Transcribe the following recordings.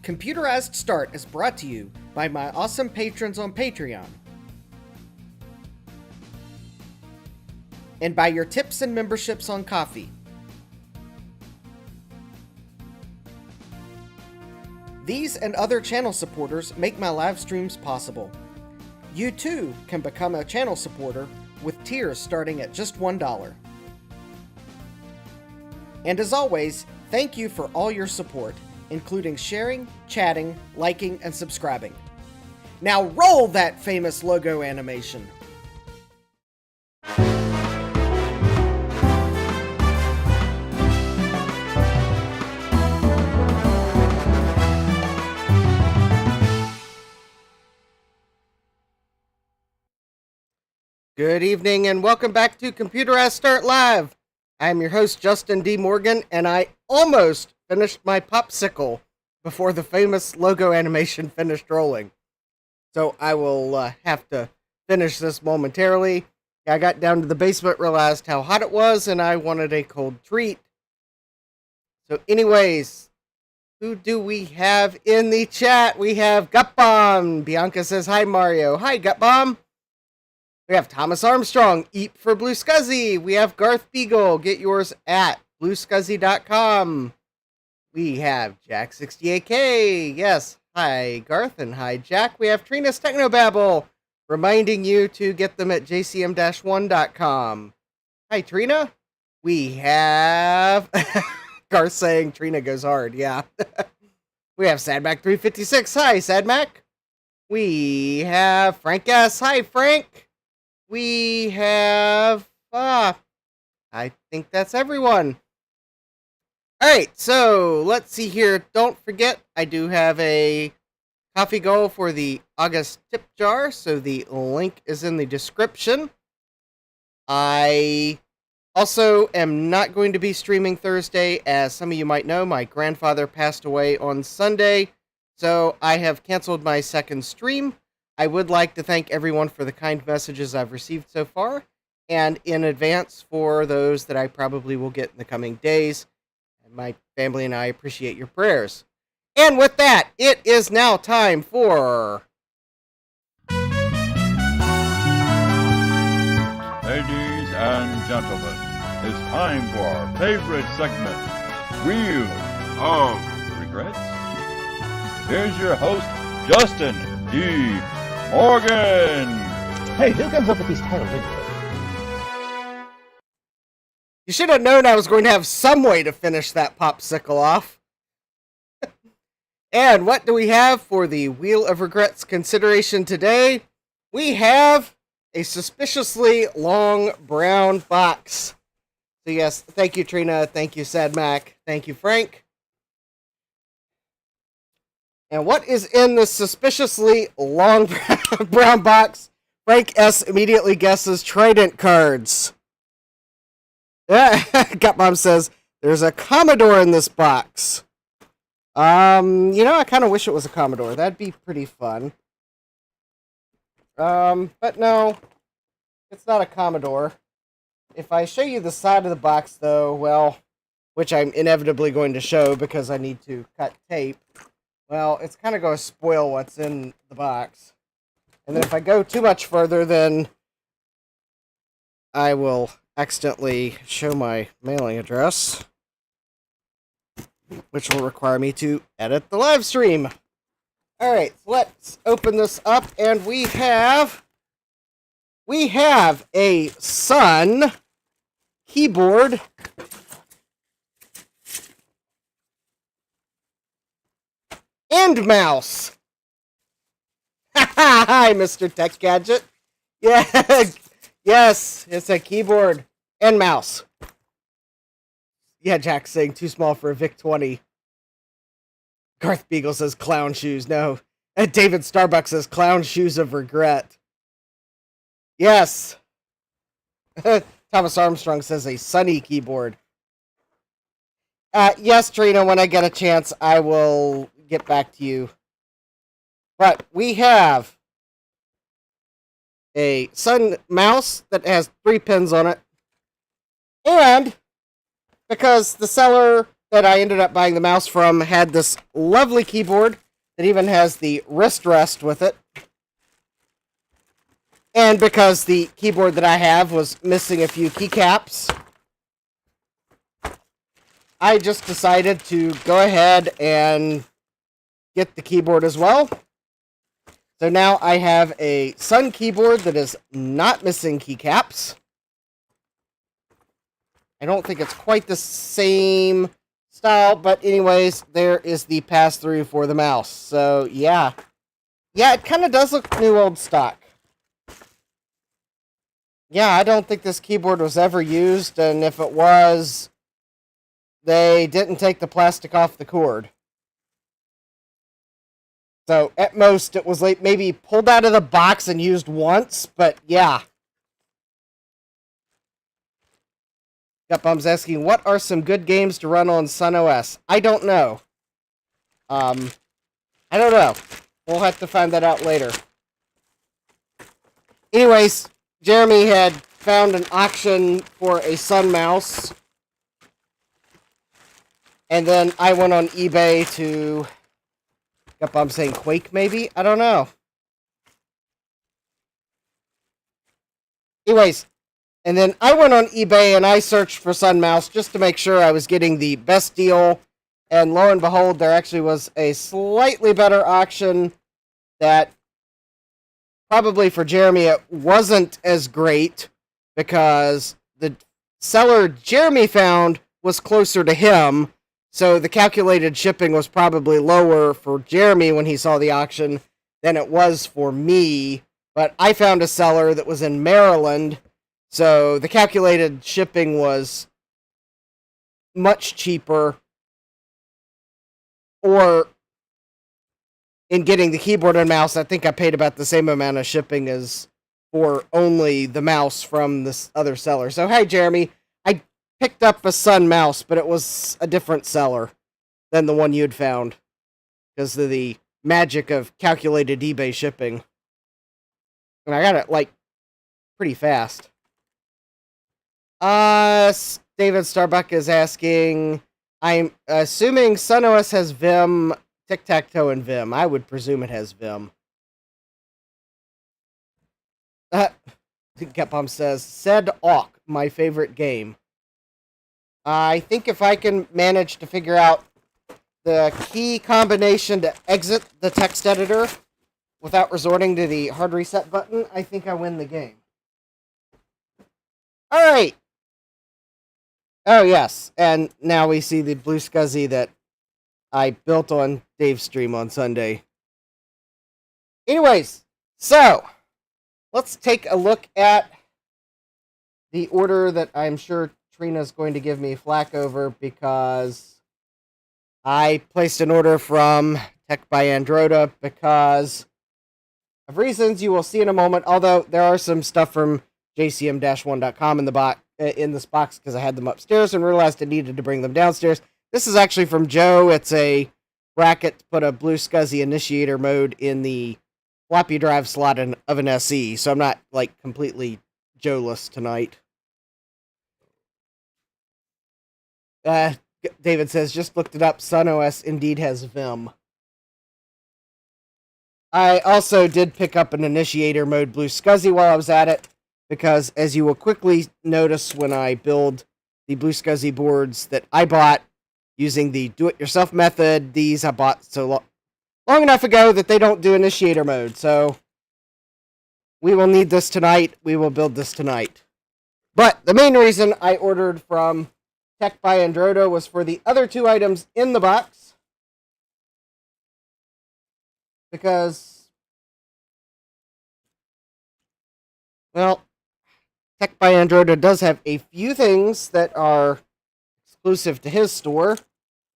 Computerized Start is brought to you by my awesome patrons on Patreon, and by your tips and memberships on Ko-fi. These and other channel supporters make my live streams possible. You too can become a channel supporter with tiers starting at just $1. And as always, thank you for all your support, including sharing, chatting, liking, and subscribing. Now roll that famous logo animation! Good evening and welcome back to Computerized Start Live. I'm your host, Justin D. Morgan, and I almost finished my popsicle before the famous logo animation finished rolling. So I will have to finish this momentarily. I got down to the basement, realized how hot it was, and I wanted a cold treat. So anyways, who do we have in the chat? We have Gutbomb. Bianca says, hi, Mario. Hi, Gutbomb. We have Thomas Armstrong, Eat for BlueSCSI. We have Garth Beagle. Get yours at BlueSCSI.com. We have Jack68K. Yes, hi Garth and hi Jack. We have Trina's Technobabble, reminding you to get them at jcm-1.com. Hi Trina. We have Garth saying Trina goes hard. Yeah. We have Sadmac356. Hi Sadmac. We have Frank S. Hi Frank. We have, I think that's everyone. Alright, so let's see here. Don't forget, I do have a coffee goal for the August tip jar, so the link is in the description. I also am not going to be streaming Thursday. As some of you might know, my grandfather passed away on Sunday, so I have canceled my second stream. I would like to thank everyone for the kind messages I've received so far, and in advance for those that I probably will get in the coming days. And my family and I appreciate your prayers. And with that, it is now time for... Ladies and gentlemen, it's time for our favorite segment, Wheel of Regrets. Here's your host, Justin D. Morgan! Hey, who comes up with these titles anyway? You should have known I was going to have some way to finish that popsicle off. And what do we have for the Wheel of Regrets consideration today? We have a suspiciously long brown box. So yes, thank you Trina, thank you Sadmac, thank you Frank. And what is in the suspiciously long brown box? Frank S. immediately guesses Trident cards. Gutbomb says, there's a Commodore in this box. I kind of wish it was a Commodore. That'd be pretty fun. But no, it's not a Commodore. If I show you the side of the box, though, well, which I'm inevitably going to show because I need to cut tape, well, it's kind of going to spoil what's in the box. And then if I go too much further, then I will accidentally show my mailing address, which will require me to edit the live stream. Alright, so let's open this up, and we have a Sun keyboard and mouse. Hi, Mr. Tech Gadget. Yeah, yes, it's a keyboard and mouse. Yeah, Jack's saying too small for a VIC-20. Garth Beagle says clown shoes. No. And David Starbucks says clown shoes of regret. Yes. Thomas Armstrong says a Sunny keyboard. Yes, Trina, when I get a chance, I will get back to you. But we have a Sun mouse that has 3 pins on it. And because the seller that I ended up buying the mouse from had this lovely keyboard that even has the wrist rest with it. And because the keyboard that I have was missing a few keycaps, I just decided to go ahead and get the keyboard as well. So now I have a Sun keyboard that is not missing keycaps. I don't think it's quite the same style, but anyways, there is the pass-through for the mouse. So, yeah. Yeah, it kind of does look new old stock. Yeah, I don't think this keyboard was ever used, and if it was, they didn't take the plastic off the cord. So, at most, it was like maybe pulled out of the box and used once, but yeah. Gutbomb's asking, what are some good games to run on Sun OS? I don't know. I don't know. We'll have to find that out later. Anyways, Jeremy had found an auction for a Sun mouse. And then I went on eBay to... I'm saying Quake, maybe? I don't know. Anyways, and then I went on eBay and I searched for Sun mouse just to make sure I was getting the best deal. And lo and behold, there actually was a slightly better auction that probably for Jeremy it wasn't as great because the seller Jeremy found was closer to him. So the calculated shipping was probably lower for Jeremy when he saw the auction than it was for me. But I found a seller that was in Maryland, so the calculated shipping was much cheaper. Or in getting the keyboard and mouse, I think I paid about the same amount of shipping as for only the mouse from this other seller. So, hey, Jeremy, I picked up a Sun mouse, but it was a different seller than the one you'd found because of the magic of calculated eBay shipping. And I got it, like, pretty fast. David Starbuck is asking, I'm assuming Sun OS has Vim, Tic-Tac-Toe, and Vim. I would presume it has Vim. Getbomb says, said Awk, my favorite game. I think if I can manage to figure out the key combination to exit the text editor without resorting to the hard reset button, I think I win the game. Alright. Oh, yes. And now we see the BlueSCSI that I built on Dave's stream on Sunday. Anyways, so let's take a look at the order that I'm sure Trina's going to give me flack over because I placed an order from Tech by Androda because of reasons you will see in a moment, although there are some stuff from jcm-1.com in this box because I had them upstairs and realized I needed to bring them downstairs. This is actually from Joe. It's a bracket to put a BlueSCSI Initiator Mode in the floppy drive slot of an SE, so I'm not, like, completely Joe-less tonight. David says, just looked it up. Sun OS indeed has Vim. I also did pick up an Initiator Mode BlueSCSI while I was at it, because as you will quickly notice when I build the BlueSCSI boards that I bought using the do-it-yourself method, these I bought so long enough ago that they don't do Initiator Mode, so we will need this tonight. We will build this tonight. But the main reason I ordered from Tech by Androda was for the other two items in the box. Because, well, Tech by Androda does have a few things that are exclusive to his store,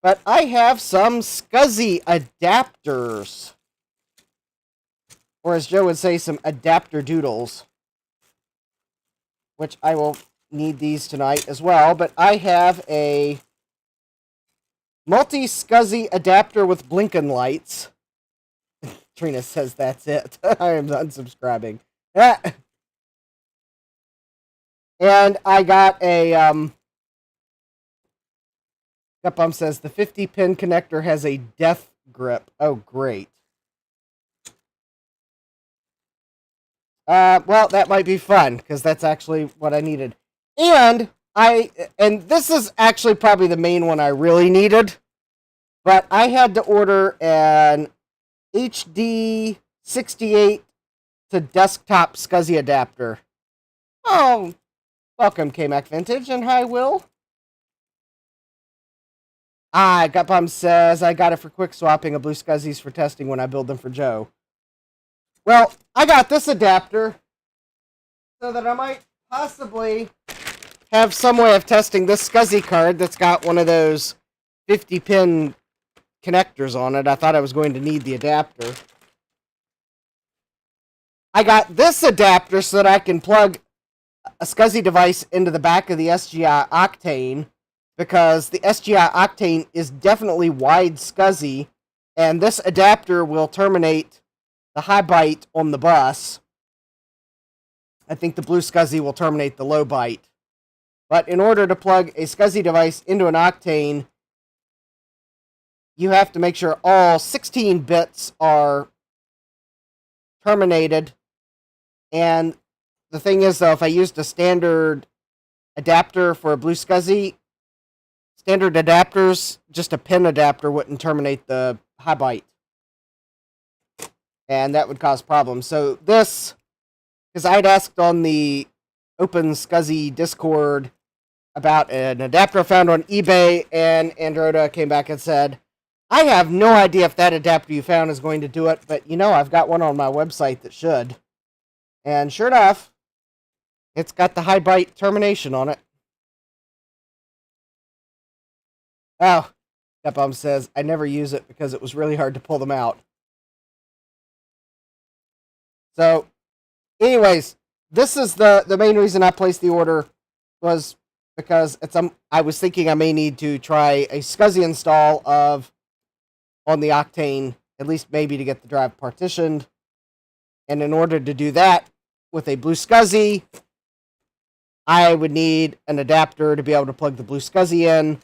but I have some SCSI adapters. Or as Joe would say, some adapter doodles. Which I will need these tonight as well, but I have a multi-SCSI adapter with Blinkenlights. Trina says that's it. I am unsubscribing. And I got a Stepbomb says the 50-pin connector has a death grip. Oh, great. Well, that might be fun, because that's actually what I needed. And this is actually probably the main one I really needed, but I had to order an HD 68 to desktop SCSI adapter. Oh, welcome, KMac Vintage, and hi, Will. Gutbomb says, I got it for quick swapping of BlueSCSIs for testing when I build them for Joe. Well, I got this adapter so that I might possibly have some way of testing this SCSI card that's got one of those 50-pin connectors on it. I thought I was going to need the adapter. I got this adapter so that I can plug a SCSI device into the back of the SGI Octane, because the SGI Octane is definitely wide SCSI, and this adapter will terminate the high byte on the bus. I think the BlueSCSI will terminate the low byte. But in order to plug a SCSI device into an Octane, you have to make sure all 16 bits are terminated. And the thing is, though, if I used a standard adapter for a BlueSCSI, standard adapters, just a pin adapter wouldn't terminate the high byte. And that would cause problems. So this, because I'd asked on the Open SCSI Discord about an adapter found on eBay, and Androda came back and said, I have no idea if that adapter you found is going to do it, but I've got one on my website that should. And sure enough, it's got the high byte termination on it. Oh, Stepbomb says, I never use it because it was really hard to pull them out. So, anyways, this is the main reason I placed the order, was because I was thinking I may need to try a SCSI install on the Octane, at least maybe to get the drive partitioned. And in order to do that with a BlueSCSI, I would need an adapter to be able to plug the BlueSCSI in.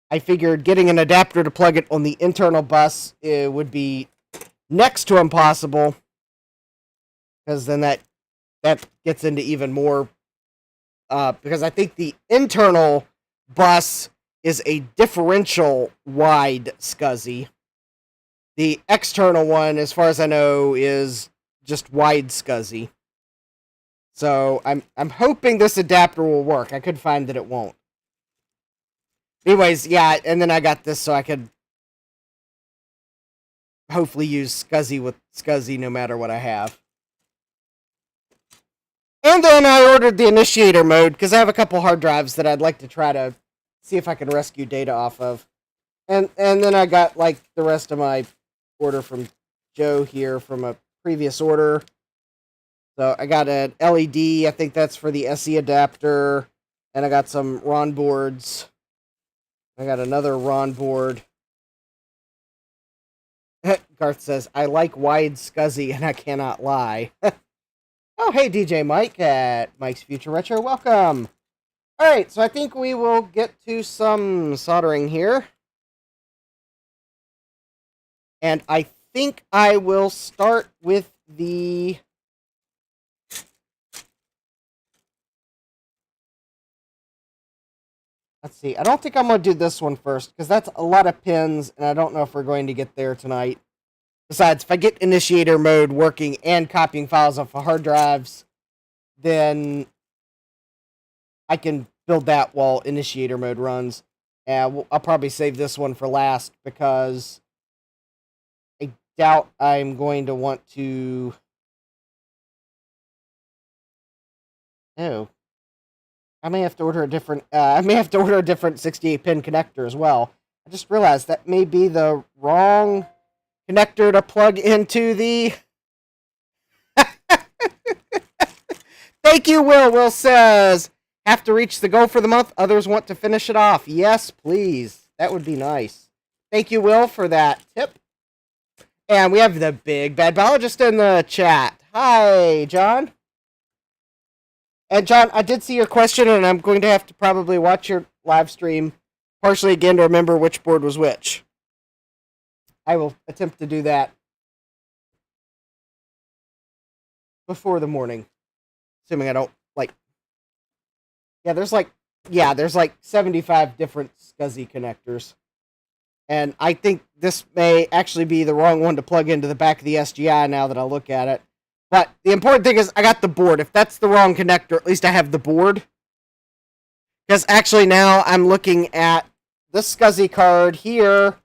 I figured getting an adapter to plug it on the internal bus would be next to impossible, because then that gets into even more, because I think the internal bus is a differential wide SCSI. The external one, as far as I know, is just wide SCSI. So I'm hoping this adapter will work. I could find that it won't. Anyways, yeah, and then I got this so I could hopefully use SCSI with SCSI no matter what I have. And then I ordered the Initiator Mode, because I have a couple hard drives that I'd like to try to see if I can rescue data off of. And then I got, like, the rest of my order from Joe here from a previous order. So I got an LED, I think that's for the SE adapter, and I got some RON boards. I got another RON board. Garth says, I like wide SCSI, and I cannot lie. Oh, hey, DJ Mike at Mike's Future Retro. Welcome. All right, so I think we will get to some soldering here. And I think I will start with the... Let's see. I don't think I'm going to do this one first, because that's a lot of pins, and I don't know if we're going to get there tonight. Besides, if I get Initiator Mode working and copying files off of hard drives, then I can build that while Initiator Mode runs. And I'll probably save this one for last, because I doubt I'm going to want to... Oh. I may have to order a different 68-pin connector as well. I just realized that may be the wrong connector to plug into the... Thank you, Will. Will says, have to reach the goal for the month. Others want to finish it off. Yes, please. That would be nice. Thank you, Will, for that tip. And we have the big bad biologist in the chat. Hi, John. And John, I did see your question, and I'm going to have to probably watch your live stream partially again to remember which board was which. I will attempt to do that before the morning, assuming I don't there's like 75 different SCSI connectors. And I think this may actually be the wrong one to plug into the back of the SGI now that I look at it. But the important thing is I got the board. If that's the wrong connector, at least I have the board. Because actually now I'm looking at this SCSI card here,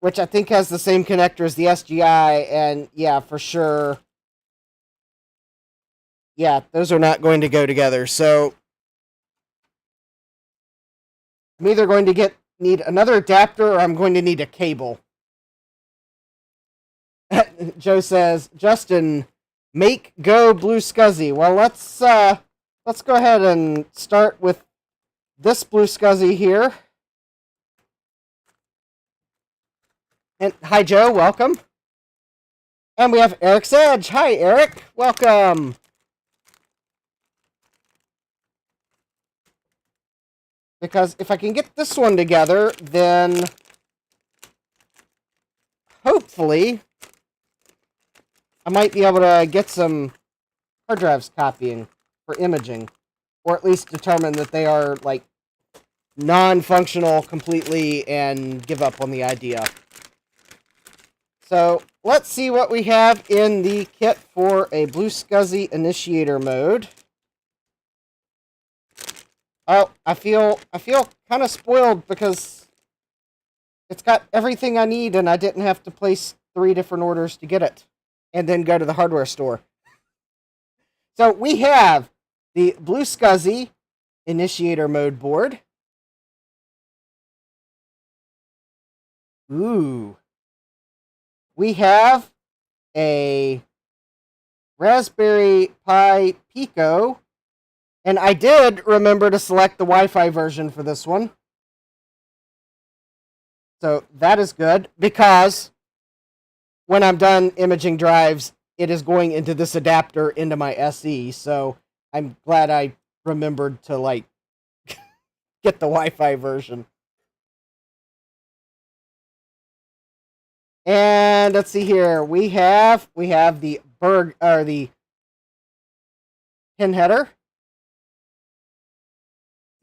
which I think has the same connector as the SGI, and yeah, for sure. Yeah, those are not going to go together. So I'm either going to need another adapter or I'm going to need a cable. Joe says, Justin, make go BlueSCSI. Well, let's go ahead and start with this BlueSCSI here. And hi, Joe, welcome. And we have Eric's Edge. Hi, Eric, welcome. Because if I can get this one together, then hopefully I might be able to get some hard drives copying for imaging, or at least determine that they are like non-functional completely and give up on the idea. So let's see what we have in the kit for a BlueSCSI Initiator Mode. Oh, I feel kind of spoiled because it's got everything I need and I didn't have to place 3 different orders to get it and then go to the hardware store. So we have the BlueSCSI Initiator Mode board. Ooh. We have a Raspberry Pi Pico. And I did remember to select the Wi-Fi version for this one. So that is good, because when I'm done imaging drives, it is going into this adapter into my SE. So I'm glad I remembered to get the Wi-Fi version. And let's see here. We have the the pin header.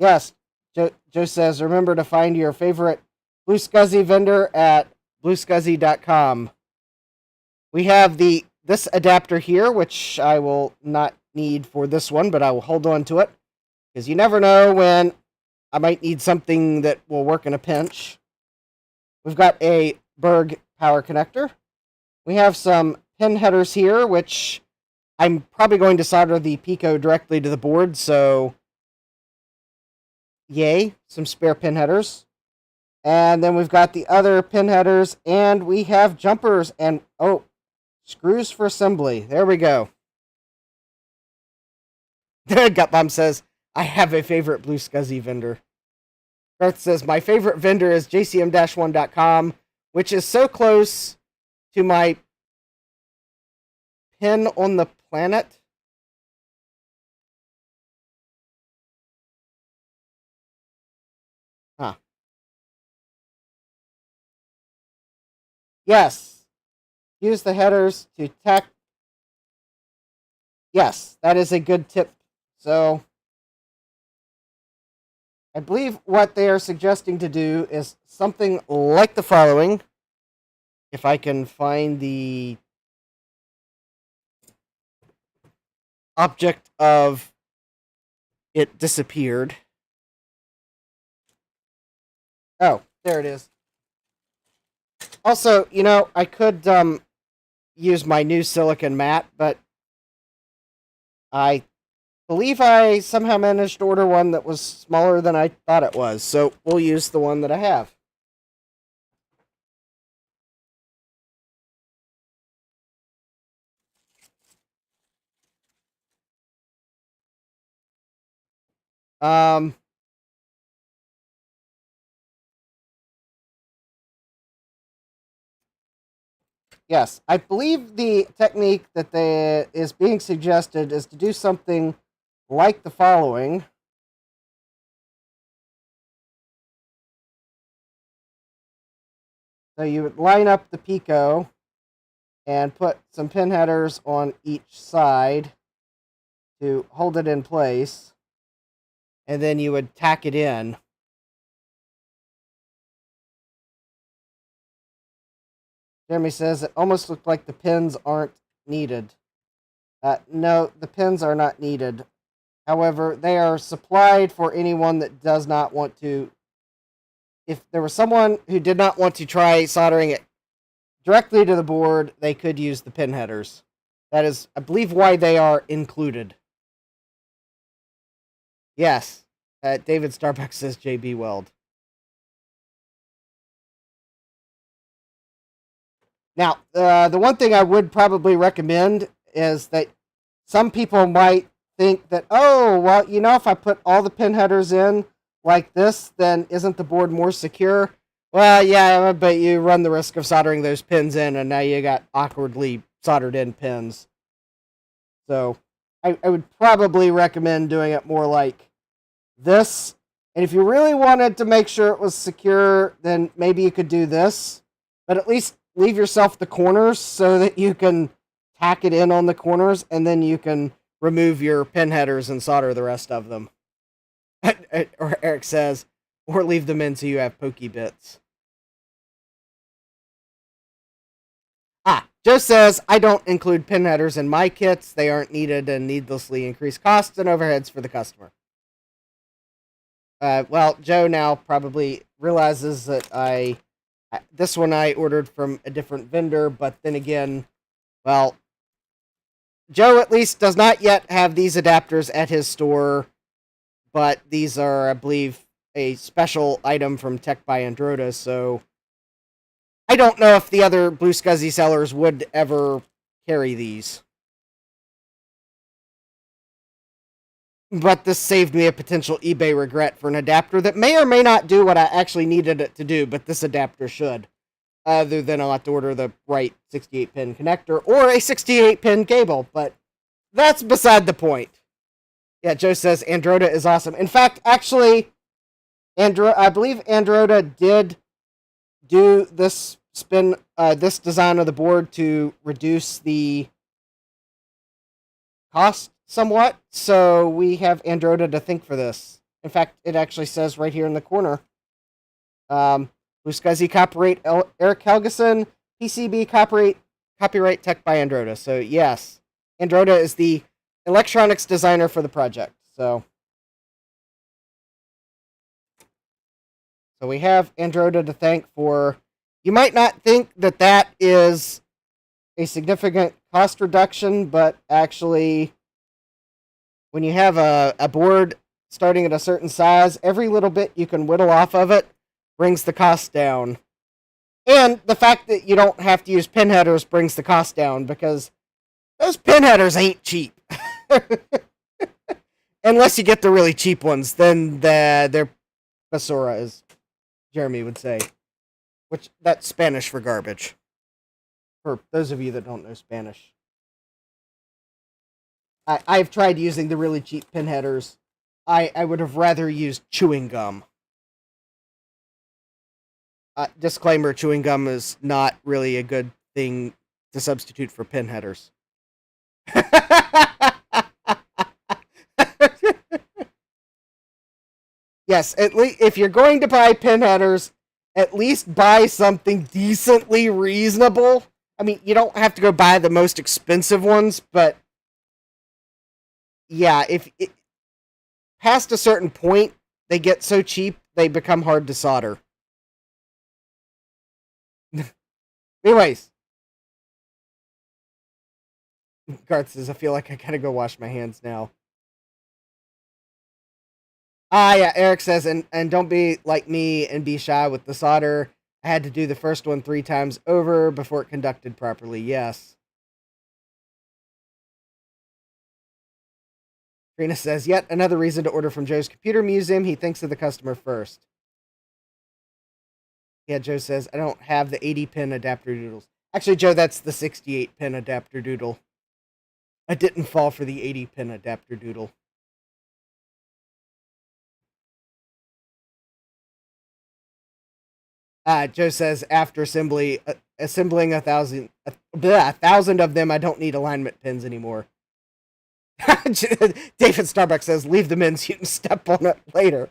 Yes, Joe says, remember to find your favorite BlueSCSI vendor at BlueSCSI.com. We have this adapter here, which I will not need for this one, but I will hold on to it, because you never know when I might need something that will work in a pinch. We've got a Berg power connector. We have some pin headers here, which I'm probably going to solder the Pico directly to the board, so yay, some spare pin headers. And then we've got the other pin headers, and we have jumpers and, oh, screws for assembly. There we go. Gutbomb says, I have a favorite BlueSCSI vendor. Garth says, my favorite vendor is jcm-1.com, which is so close to my pin on the planet. Huh. Yes. Use the headers to tack. Yes, that is a good tip. So, I believe what they are suggesting to do is something like the following. If I can find the object of it disappeared. Oh, there it is. Also, you know, I could use my new silicon mat, but I believe I somehow managed to order one that was smaller than I thought it was, so we'll use the one that I have. Yes, I believe the technique that is being suggested is to do something like the following. So you would line up the Pico and put some pin headers on each side to hold it in place. And then you would tack it in. Jeremy says it almost looked like the pins aren't needed. No, the pins are not needed. However, they are supplied for anyone that does not want to. If there was someone who did not want to try soldering it directly to the board, they could use the pin headers. That is, I believe, why they are included. Yes. David Starbucks says JB Weld. Now, the one thing I would probably recommend is that some people might think that, oh, well, you know, if I put all the pin headers in like this, then isn't the board more secure? Well, yeah, but you run the risk of soldering those pins in, and now you got awkwardly soldered in pins. So I would probably recommend doing it more like this. And if you really wanted to make sure it was secure, then maybe you could do this. But at least leave yourself the corners so that you can tack it in on the corners, and then you can remove your pin headers and solder the rest of them. Or Eric says, or leave them in so you have pokey bits. Joe says, I don't include pin headers in my kits. They aren't needed and needlessly increase costs and overheads for the customer. Well, Joe now probably realizes that this one I ordered from a different vendor, but then again, well, Joe at least does not yet have these adapters at his store, but these are, I believe, a special item from Tech by Androda, so I don't know if the other BlueSCSI sellers would ever carry these. But this saved me a potential eBay regret for an adapter that may or may not do what I actually needed it to do, but this adapter should. Other than I'll have to order the right 68-pin connector or a 68-pin cable, but that's beside the point. Yeah, Joe says Androda is awesome. In fact, actually, I believe Androda did do this this design of the board to reduce the cost somewhat, so we have Androda to thank for this. In fact, it actually says right here in the corner, BlueSCSI copyright Eric Helgeson, PCB copyright Tech by Androda. So yes, Androda is the electronics designer for the project. So we have Androda to thank for. You might not think that that is a significant cost reduction, but actually, when you have a board starting at a certain size, every little bit you can whittle off of it brings the cost down. And the fact that you don't have to use pin headers brings the cost down, because those pin headers ain't cheap. Unless you get the really cheap ones, then they're basura, as Jeremy would say. Which, that's Spanish for garbage. For those of you that don't know Spanish. I've tried using the really cheap pin headers. I would have rather used chewing gum. Disclaimer, chewing gum is not really a good thing to substitute for pin headers. Yes, at least if you're going to buy pin headers, at least buy something decently reasonable. I mean, you don't have to go buy the most expensive ones, but yeah, if it, past a certain point, they get so cheap, they become hard to solder. Anyways. Garth says, I feel like I gotta go wash my hands now. Yeah, Eric says, and don't be like me and be shy with the solder. I had to do the first one 3 times over before it conducted properly. Yes. Trina says, yet another reason to order from Joe's Computer Museum. He thinks of the customer first. Yeah, Joe says, I don't have the 80-pin adapter doodles. Actually, Joe, that's the 68-pin adapter doodle. I didn't fall for the 80-pin adapter doodle. Joe says after assembling 1,000 of them, I don't need alignment pins anymore. David Starbucks says leave them in so you can step on it later.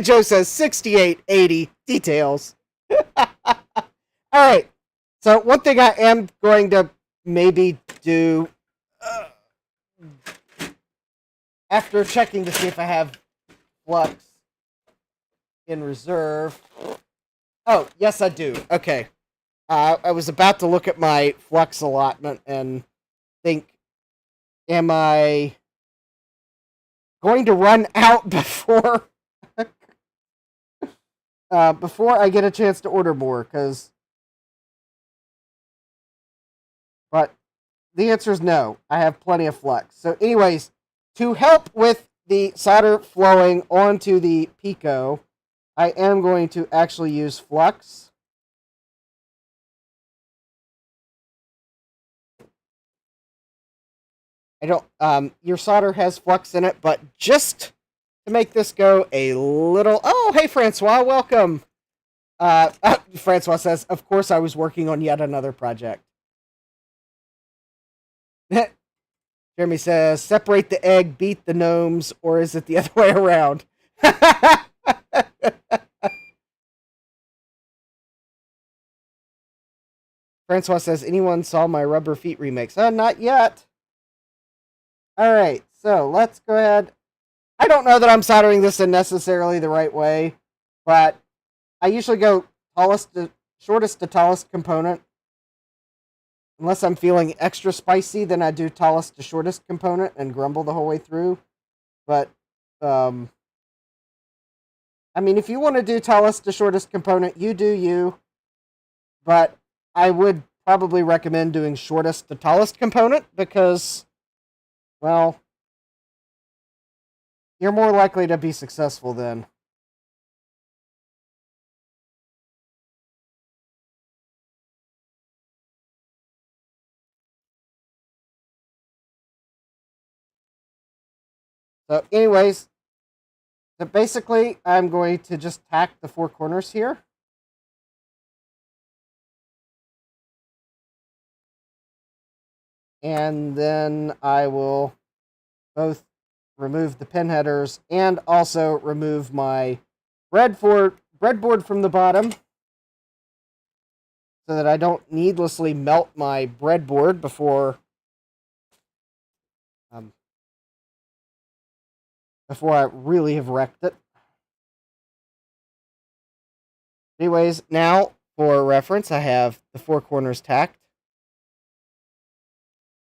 Joe says 68, 80 details. All right. So one thing I am going to maybe do after checking to see if I have flux in reserve. Oh, yes, I do. Okay. I was about to look at my flux allotment and think, am I going to run out before before I get a chance to order more? But the answer is no. I have plenty of flux. So anyways, to help with the solder flowing onto the Pico, I am going to actually use flux. I don't, your solder has flux in it, but just to make this go a little, oh, hey, Francois, welcome. Francois says, of course I was working on yet another project. Jeremy says, separate the egg, beat the gnomes, or is it the other way around? Francois says, anyone saw my Rubber Feet remix? Not yet. All right, so let's go ahead. I don't know that I'm soldering this in necessarily the right way, but I usually go shortest to tallest component. Unless I'm feeling extra spicy, then I do tallest to shortest component and grumble the whole way through. But, I mean, if you want to do tallest to shortest component, you do you. But I would probably recommend doing shortest to tallest component because, well, you're more likely to be successful then. So anyways, so basically I'm going to just tack the four corners here. And then I will both remove the pin headers and also remove my breadboard from the bottom so that I don't needlessly melt my breadboard before I really have wrecked it. Anyways, now for reference, I have the four corners tacked.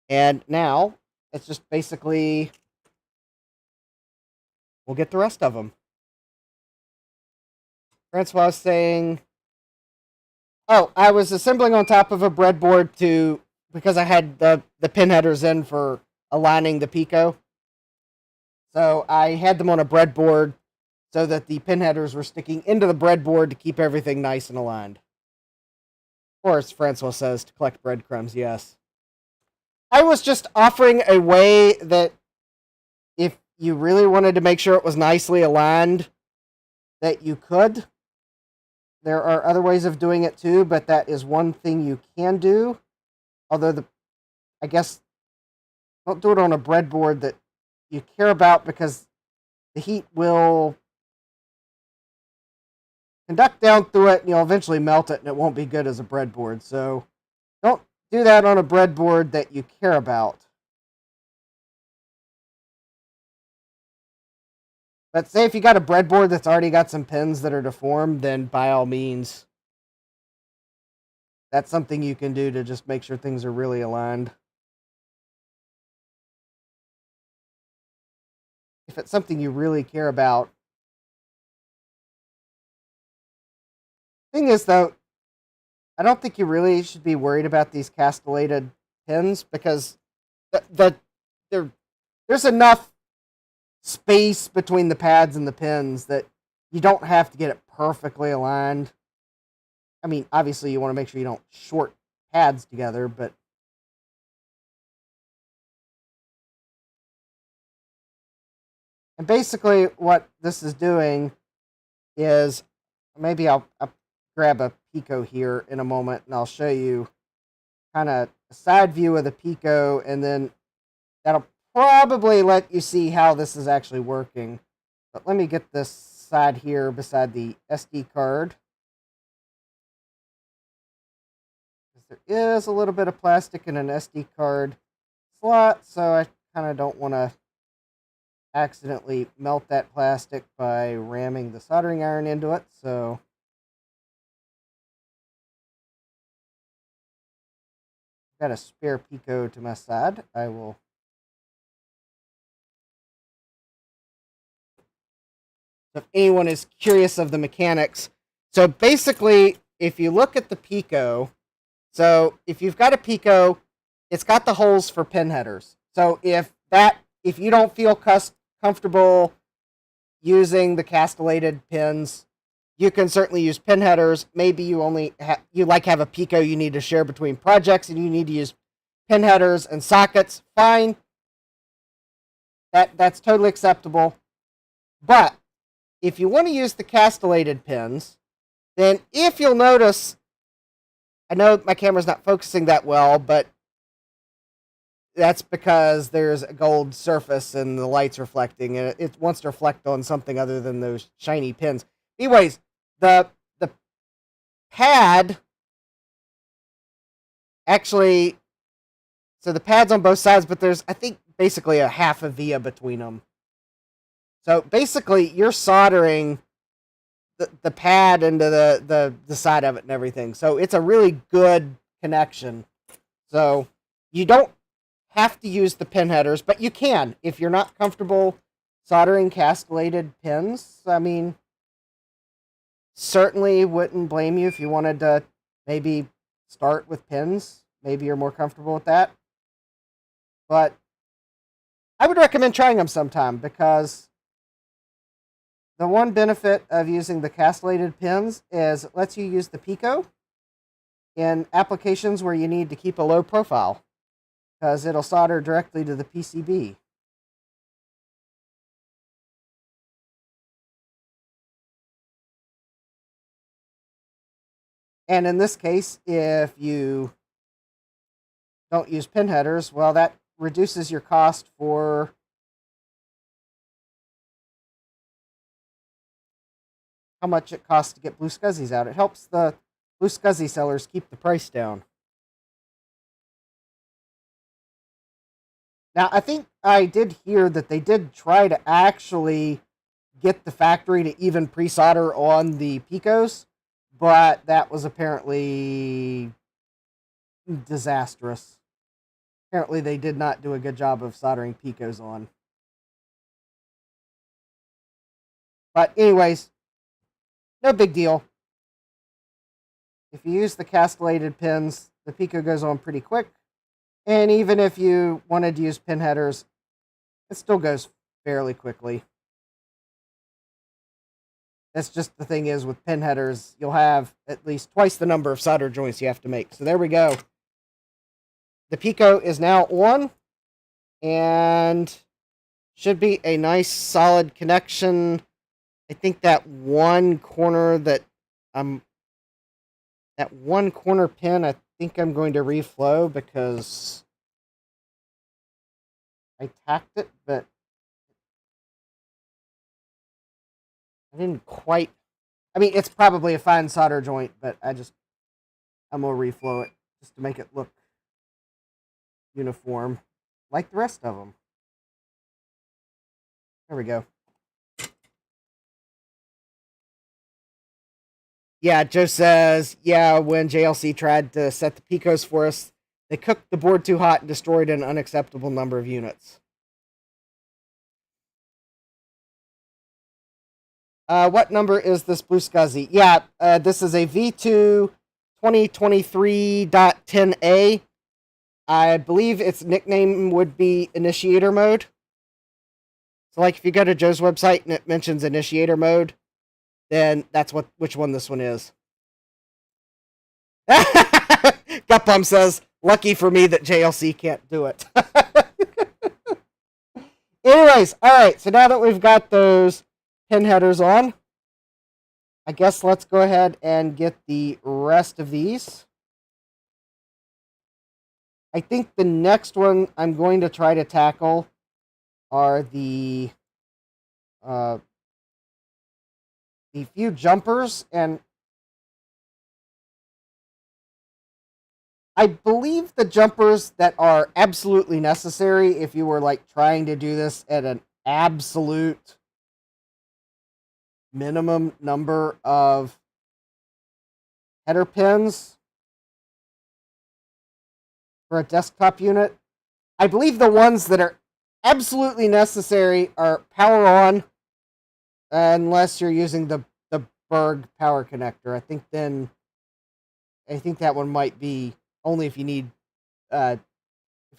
And now it's just basically, we'll get the rest of them. Francois was saying, oh, I was assembling on top of a breadboard because I had the pin headers in for aligning the Pico. So I had them on a breadboard so that the pin headers were sticking into the breadboard to keep everything nice and aligned. Of course, Francois says to collect breadcrumbs, yes. I was just offering a way that if you really wanted to make sure it was nicely aligned, that you could. There are other ways of doing it too, but that is one thing you can do. Although I guess, don't do it on a breadboard that you care about because the heat will conduct down through it and you'll eventually melt it and it won't be good as a breadboard. So don't do that on a breadboard that you care about. But say if you got a breadboard that's already got some pins that are deformed, then by all means, that's something you can do to just make sure things are really aligned. If it's something you really care about. Thing is, though, I don't think you really should be worried about these castellated pins because there's enough space between the pads and the pins that you don't have to get it perfectly aligned. I mean, obviously you want to make sure you don't short pads together, but and basically what this is doing is maybe I'll grab a Pico here in a moment, and I'll show you kind of a side view of the Pico, and then that'll probably let you see how this is actually working. But let me get this side here beside the SD card. There is a little bit of plastic in an SD card slot, so I kind of don't want to accidentally melt that plastic by ramming the soldering iron into it. So got a spare Pico to my side. I will if anyone is curious of the mechanics. So basically, if you look at the Pico, so if you've got a Pico, it's got the holes for pin headers. So if you don't feel comfortable using the castellated pins, you can certainly use pin headers. Maybe you only have a Pico you need to share between projects, and you need to use pin headers and sockets. Fine, that's totally acceptable. But if you want to use the castellated pins, then if you'll notice, I know my camera's not focusing that well, but that's because there's a gold surface and the light's reflecting, and it wants to reflect on something other than those shiny pins. Anyways, the pad actually, so the pad's on both sides, but there's, I think, basically a half a via between them. So basically, you're soldering the pad into the side of it and everything. So it's a really good connection. So you don't have to use the pin headers, but you can if you're not comfortable soldering castellated pins. I mean, certainly wouldn't blame you if you wanted to maybe start with pins. Maybe you're more comfortable with that. But I would recommend trying them sometime, because the one benefit of using the castellated pins is it lets you use the Pico in applications where you need to keep a low profile, because it'll solder directly to the PCB. And in this case, if you don't use pin headers, well, that reduces your cost for how much it costs to get BlueSCSIs out. It helps the BlueSCSI sellers keep the price down. Now, I think I did hear that they did try to actually get the factory to even pre-solder on the Picos, but that was apparently disastrous. Apparently, they did not do a good job of soldering Picos on. But anyways, no big deal. If you use the castellated pins, the Pico goes on pretty quick. And even if you wanted to use pin headers, it still goes fairly quickly. That's just the thing is, with pin headers, you'll have at least twice the number of solder joints you have to make. So there we go. The Pico is now on, and should be a nice solid connection. I think that one corner that one corner pin, I think I'm going to reflow, because I tacked it, but I didn't quite. I mean, it's probably a fine solder joint, but I'm gonna reflow it just to make it look uniform, like the rest of them. There we go. Yeah, Joe says, yeah, when JLC tried to set the Picos for us, they cooked the board too hot and destroyed an unacceptable number of units. What number is this BlueSCSI? Yeah, this is a V2 2023.10a. I believe its nickname would be Initiator Mode. So, like, if you go to Joe's website and it mentions Initiator Mode, then that's which one this one is. Gutbum says, lucky for me that JLC can't do it. Anyways, alright, so now that we've got those pin headers on, I guess let's go ahead and get the rest of these. I think the next one I'm going to try to tackle are the few jumpers, and I believe the jumpers that are absolutely necessary if you were like trying to do this at an absolute minimum number of header pins for a desktop unit. I believe the ones that are absolutely necessary are power on, unless you're using the Berg power connector. I think that one might be only if you need if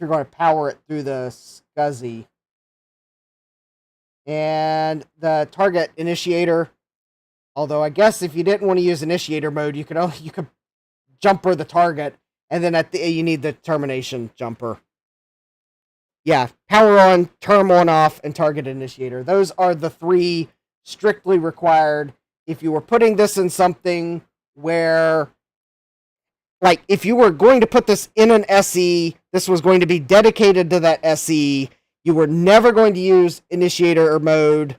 you're going to power it through the SCSI. And the target initiator, although I guess if you didn't want to use initiator mode, you could jumper the target, and then you need the termination jumper. Yeah, power on, term on off, and target initiator. Those are the three strictly required. If you were putting this in something where, like, if you were going to put this in an SE, this was going to be dedicated to that SE, you were never going to use initiator mode,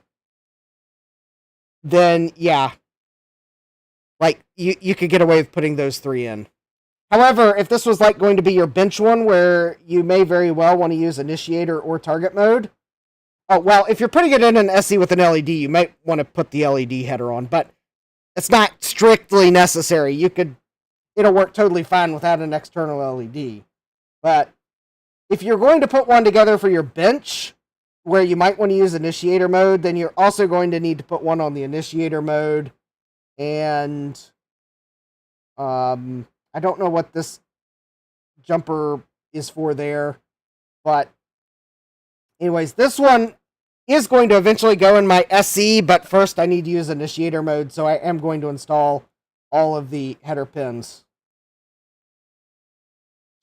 then yeah, like, you could get away with putting those three in. However, if this was like going to be your bench one where you may very well want to use initiator or target mode, oh, well, if you're putting it in an SE with an LED, you might want to put the LED header on, but it's not strictly necessary. It'll work totally fine without an external LED. But if you're going to put one together for your bench, where you might want to use initiator mode, then you're also going to need to put one on the initiator mode. And I don't know what this jumper is for there, but anyways, this one is going to eventually go in my SE, but first I need to use initiator mode, so I am going to install all of the header pins.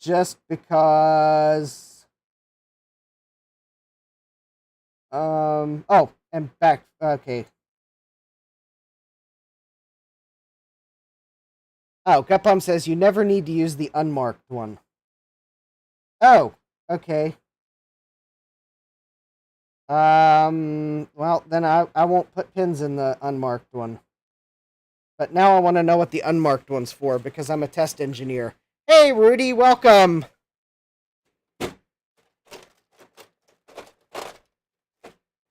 Just because... oh, and back... Okay. Oh, Gutbum says you never need to use the unmarked one. Oh, okay. Well, then I won't put pins in the unmarked one. But now I want to know what the unmarked one's for, because I'm a test engineer. Hey, Rudy, welcome!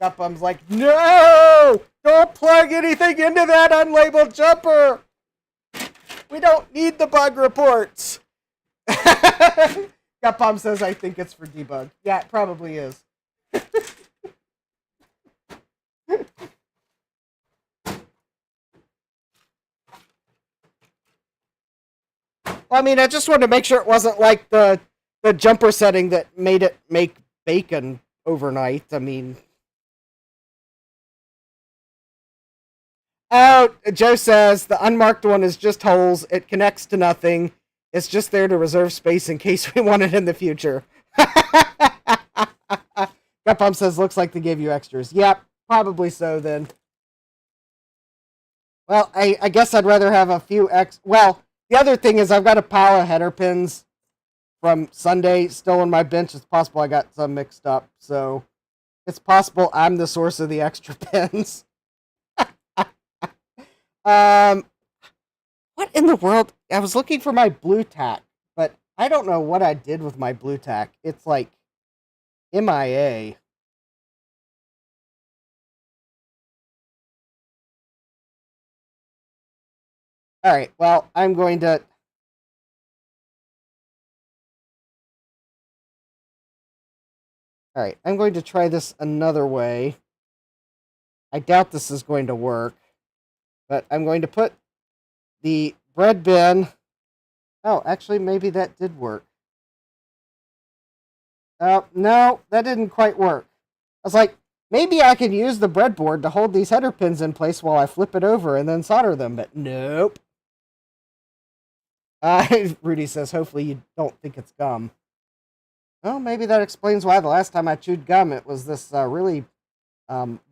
Gutbum's like, no! Don't plug anything into that unlabeled jumper! We don't need the bug reports! Gutbum says I think it's for debug. Yeah, it probably is. Well, I mean, I just wanted to make sure it wasn't like the jumper setting that made it make bacon overnight. I mean... Oh, Joe says the unmarked one is just holes. It connects to nothing. It's just there to reserve space in case we want it in the future. Gutbum says, looks like they gave you extras. Yep, probably so then. Well, I guess I'd rather have a few Well, the other thing is I've got a pile of header pins from Sunday still on my bench. It's possible I got some mixed up. So it's possible I'm the source of the extra pins. What in the world? I was looking for my blue tack, but I don't know what I did with my blue tack. It's like MIA. Alright, well, I'm going to... Alright, I'm going to try this another way. I doubt this is going to work. But I'm going to put the bread bin... Oh, actually, maybe that did work. No, that didn't quite work. I was like, maybe I could use the breadboard to hold these header pins in place while I flip it over and then solder them, but nope. Rudy says, hopefully you don't think it's gum. Well, maybe that explains why the last time I chewed gum, it was this really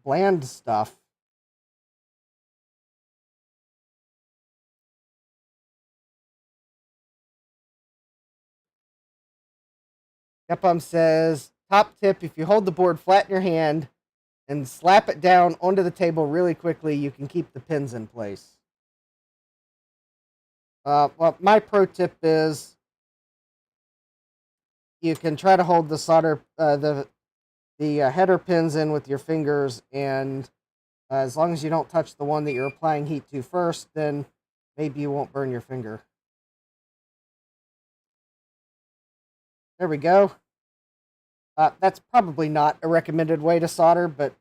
bland stuff. Gapom says, top tip, if you hold the board flat in your hand and slap it down onto the table really quickly, you can keep the pins in place. Well, my pro tip is you can try to hold the solder, the header pins in with your fingers, and as long as you don't touch the one that you're applying heat to first, then maybe you won't burn your finger. There we go. That's probably not a recommended way to solder, but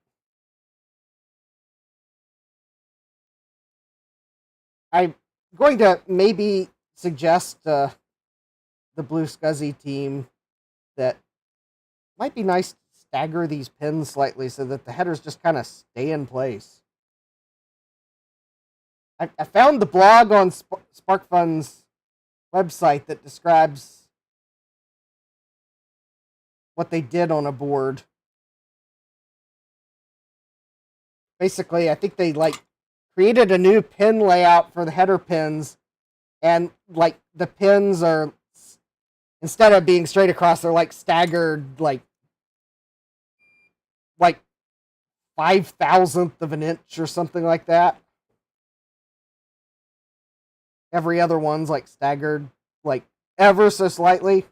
I'm going to maybe suggest the BlueSCSI team that might be nice to stagger these pins slightly so that the headers just kind of stay in place. I found the blog on SparkFun's website that describes what they did on a board. Basically, I think they created a new pin layout for the header pins, and the pins are, instead of being straight across, they're staggered like 5,000th of an inch or something like that. Every other one's staggered ever so slightly.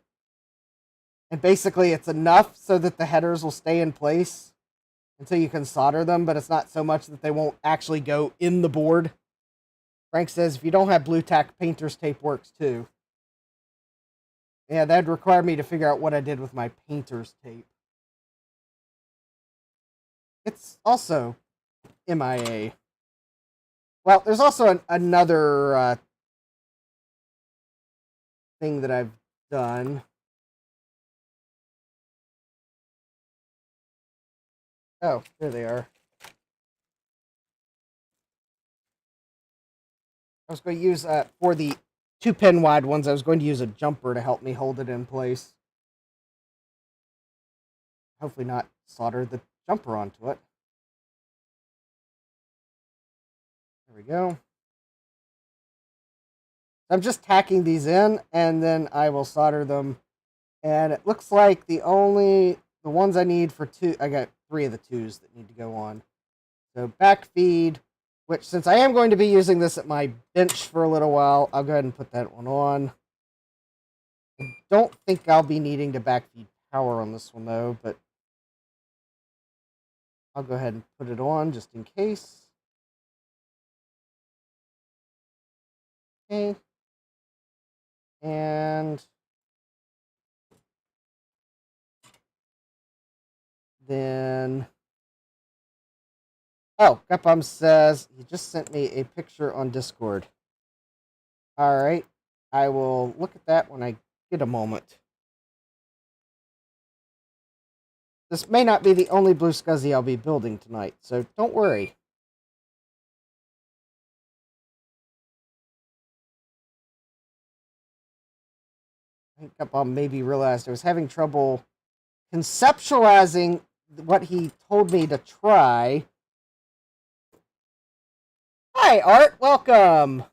And basically it's enough so that the headers will stay in place until you can solder them, but it's not so much that they won't actually go in the board. Frank says, if you don't have blue tack, painter's tape works too. Yeah, that'd require me to figure out what I did with my painter's tape. It's also MIA. Well, there's also another thing that I've done. Oh, there they are. I was going to use, for the 2-pin wide ones, I was going to use a jumper to help me hold it in place. Hopefully not solder the jumper onto it. There we go. I'm just tacking these in, and then I will solder them. And it looks like the ones I need for two, I got 3 of the 2s that need to go on. So back feed, which since I am going to be using this at my bench for a little while, I'll go ahead and put that one on. I don't think I'll be needing to backfeed power on this one though, but I'll go ahead and put it on just in case. Okay. And then, oh, Gapom says he just sent me a picture on Discord. All right, I will look at that when I get a moment. This may not be the only BlueSCSI I'll be building tonight, so don't worry. I think Gapom maybe realized I was having trouble conceptualizing what he told me to try. Hi, Art. Welcome.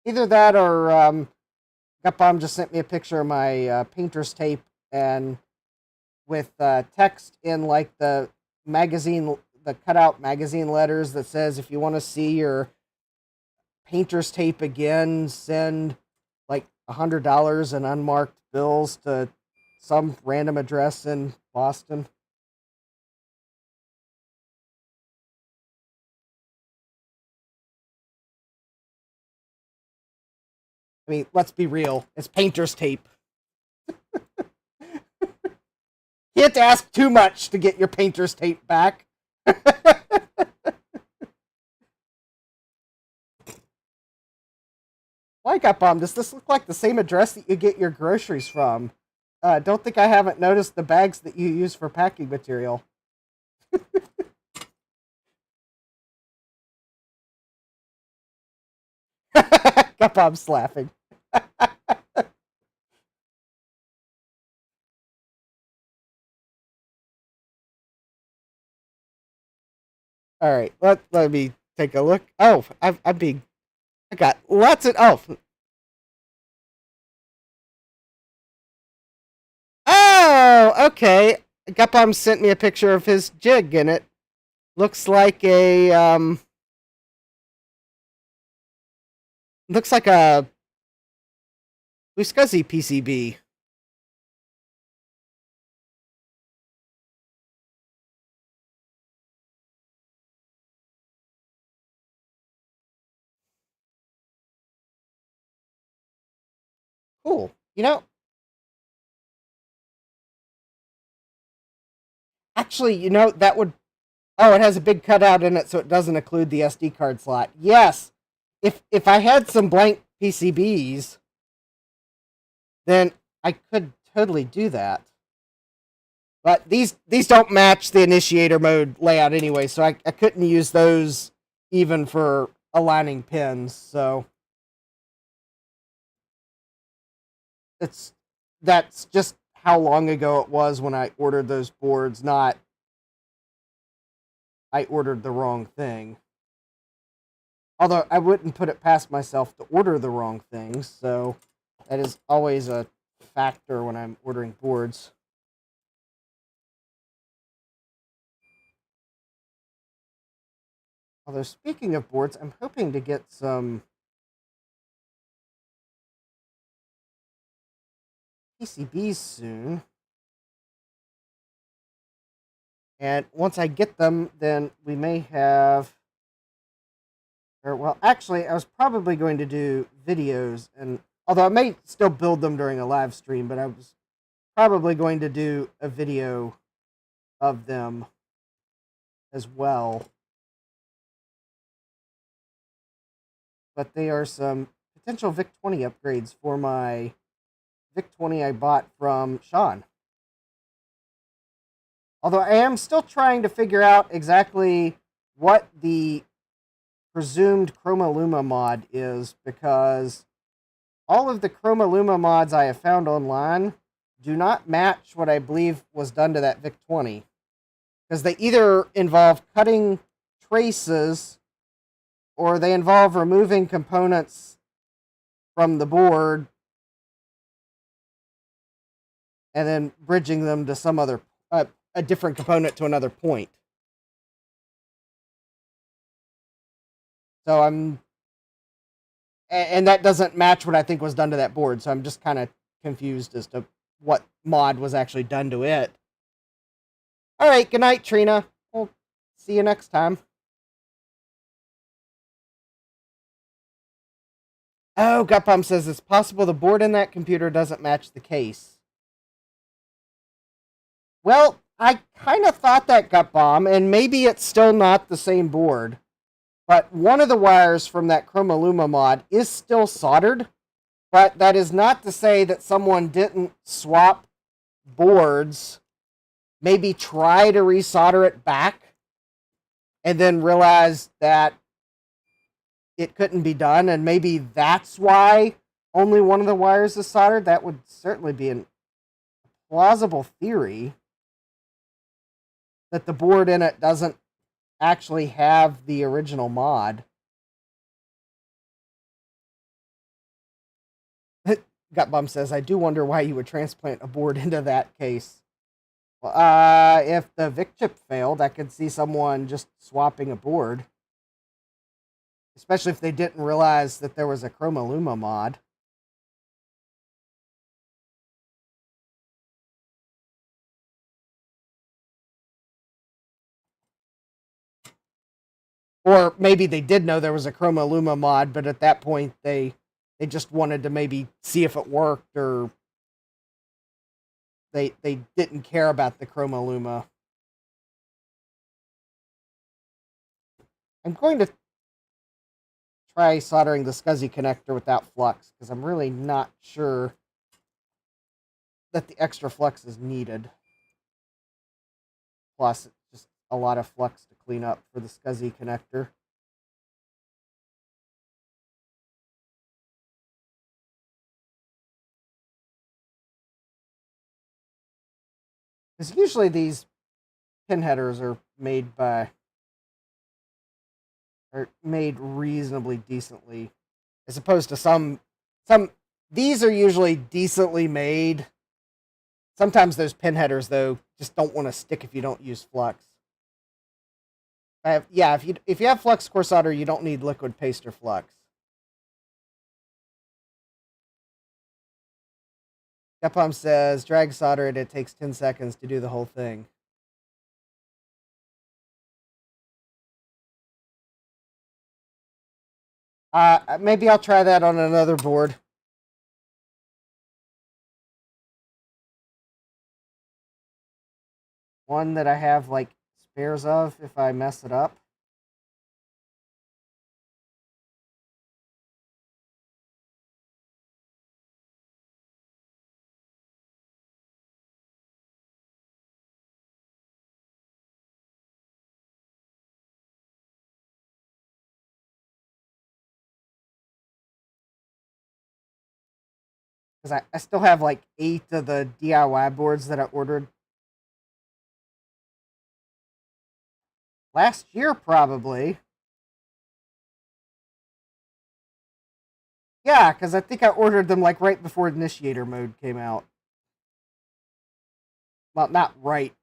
Either that or Gapom just sent me a picture of my painter's tape, and with text in the magazine, the cutout magazine letters that says, if you want to see your painter's tape again, send $100 in unmarked bills to some random address in Boston. I mean, let's be real. It's painter's tape. You have to ask too much to get your painter's tape back. Why, Gapom, does this look like the same address that you get your groceries from? Don't think I haven't noticed the bags that you use for packing material. Gapom's laughing. All right, let me take a look. Oh, I got lots of, oh, Okay, Gupom sent me a picture of his jig, and it looks like a BlueSCSI PCB. Cool. Actually, that would. Oh, it has a big cutout in it, so it doesn't include the SD card slot. Yes, if I had some blank PCBs, then I could totally do that. But these don't match the Initiator Mode layout anyway, so I couldn't use those even for aligning pins. So that's just how long ago it was when I ordered those boards, not I ordered the wrong thing. Although I wouldn't put it past myself to order the wrong things, so that is always a factor when I'm ordering boards. Although, speaking of boards, I'm hoping to get some PCBs soon. And once I get them, then we may have... Or, well, actually, I was probably going to do videos, and although I may still build them during a live stream, but I was probably going to do a video of them as well. But they are some potential VIC-20 upgrades for my VIC-20 I bought from Sean. Although I am still trying to figure out exactly what the presumed Chroma Luma mod is, because all of the Chroma Luma mods I have found online do not match what I believe was done to that VIC-20. Because they either involve cutting traces or they involve removing components from the board and then bridging them to some other, a different component to another point. So and that doesn't match what I think was done to that board, so I'm just kind of confused as to what mod was actually done to it. Alright, good night, Trina. We'll see you next time. Oh, Gutpump says it's possible the board in that computer doesn't match the case. Well, I kind of thought that, Gutbomb, and maybe it's still not the same board. But one of the wires from that Chroma Luma mod is still soldered. But that is not to say that someone didn't swap boards, maybe try to resolder it back, and then realize that it couldn't be done, and maybe that's why only one of the wires is soldered. That would certainly be a plausible theory, that the board in it doesn't actually have the original mod. Gutbum says, I do wonder why you would transplant a board into that case. Well, if the VIC chip failed, I could see someone just swapping a board. Especially if they didn't realize that there was a Chroma Luma mod. Or maybe they did know there was a Chroma Luma mod, but at that point they just wanted to maybe see if it worked, or they didn't care about the Chroma Luma. I'm going to try soldering the SCSI connector without flux, because I'm really not sure that the extra flux is needed. Plus, it's just a lot of flux to clean up for the SCSI connector. Because usually these pin headers are made reasonably decently, as opposed to some these are usually decently made. Sometimes those pin headers, though, just don't want to stick if you don't use flux. Yeah, if you have flux core solder, you don't need liquid paste or flux. Capcom says drag solder it takes 10 seconds to do the whole thing. Maybe I'll try that on another board. One that I have like spares of if I mess it up. Because I still have like 8 of the DIY boards that I ordered last year, probably. Yeah, because I think I ordered them like right before Initiator Mode came out. Well, not right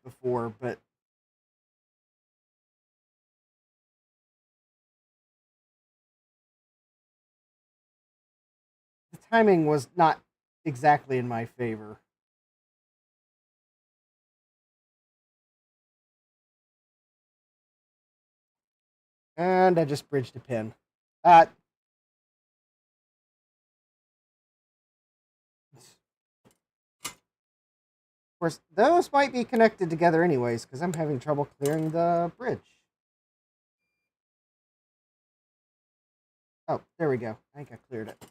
before, but the timing was not exactly in my favor. And I just bridged a pin. Of course, those might be connected together anyways, because I'm having trouble clearing the bridge. Oh, there we go. I think I cleared it.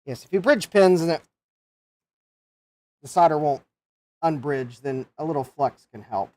Yes, if you bridge pins and the solder won't unbridge, then a little flux can help.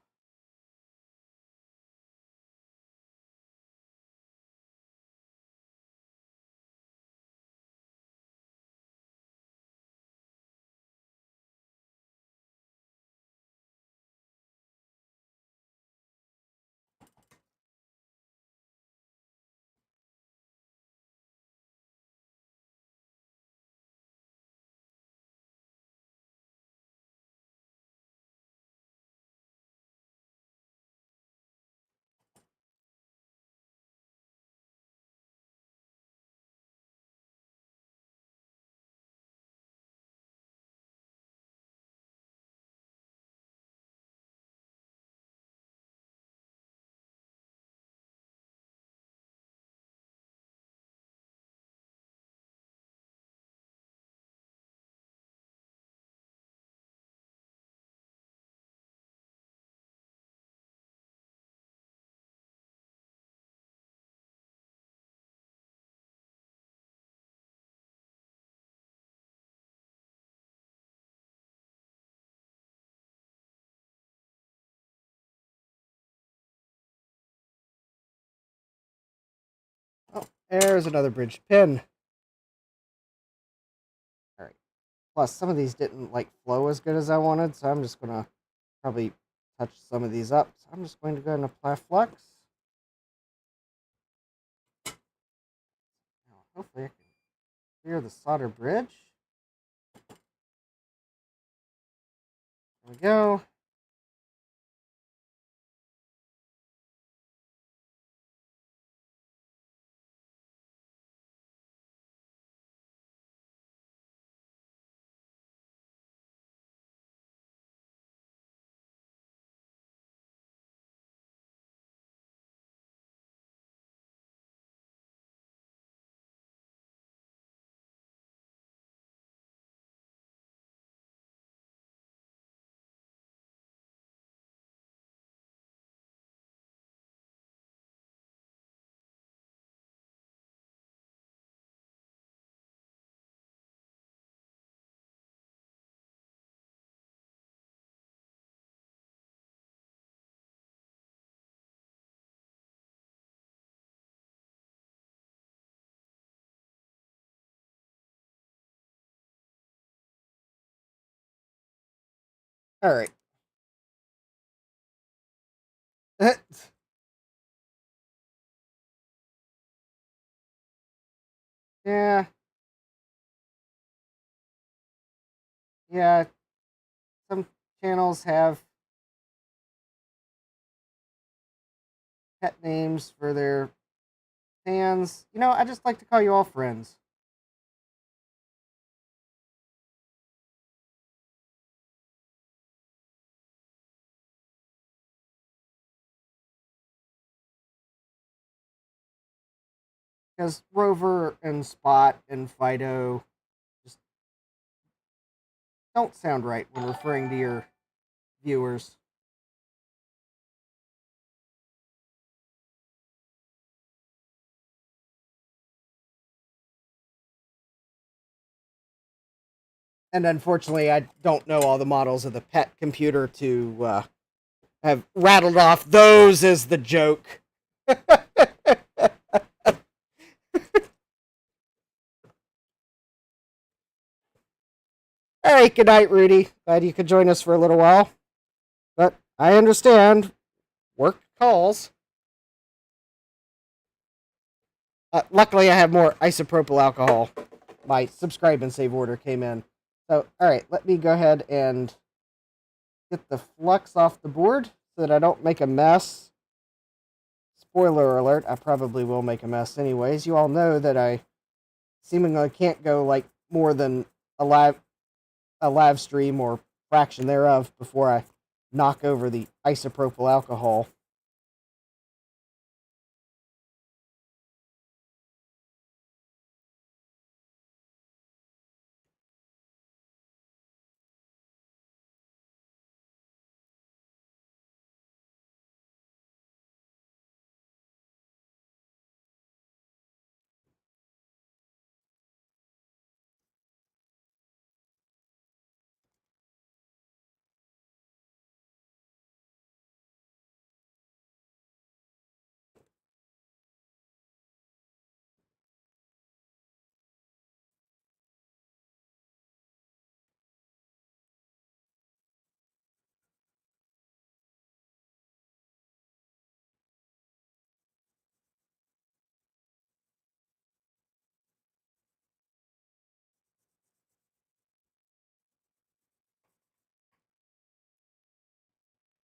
Oh, there's another bridged pin. All right. Plus, some of these didn't like flow as good as I wanted, so I'm just gonna probably touch some of these up. So I'm just going to go ahead and apply flux. Now, hopefully, I can clear the solder bridge. There we go. All right. Yeah. Yeah, some channels have pet names for their fans. You know, I just like to call you all friends. Because Rover and Spot and Fido just don't sound right when referring to your viewers. And unfortunately, I don't know all the models of the pet computer to have rattled off those as the joke. All right, good night, Rudy. Glad you could join us for a little while. But I understand work calls. Luckily, I have more isopropyl alcohol. My subscribe and save order came in. So, all right, let me go ahead and get the flux off the board so that I don't make a mess. Spoiler alert, I probably will make a mess anyways. You all know that I seemingly can't go like more than a live stream or fraction thereof before I knock over the isopropyl alcohol.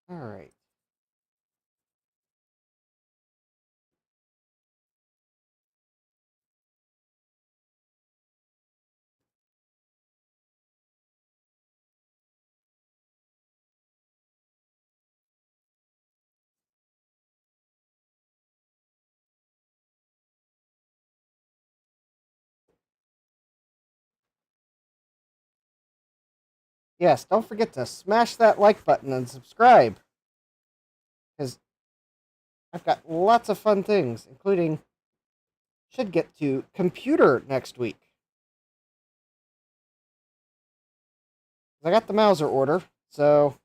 All right. Yes, don't forget to smash that like button and subscribe, because I've got lots of fun things, including should get to computer next week. I got the Mauser order, so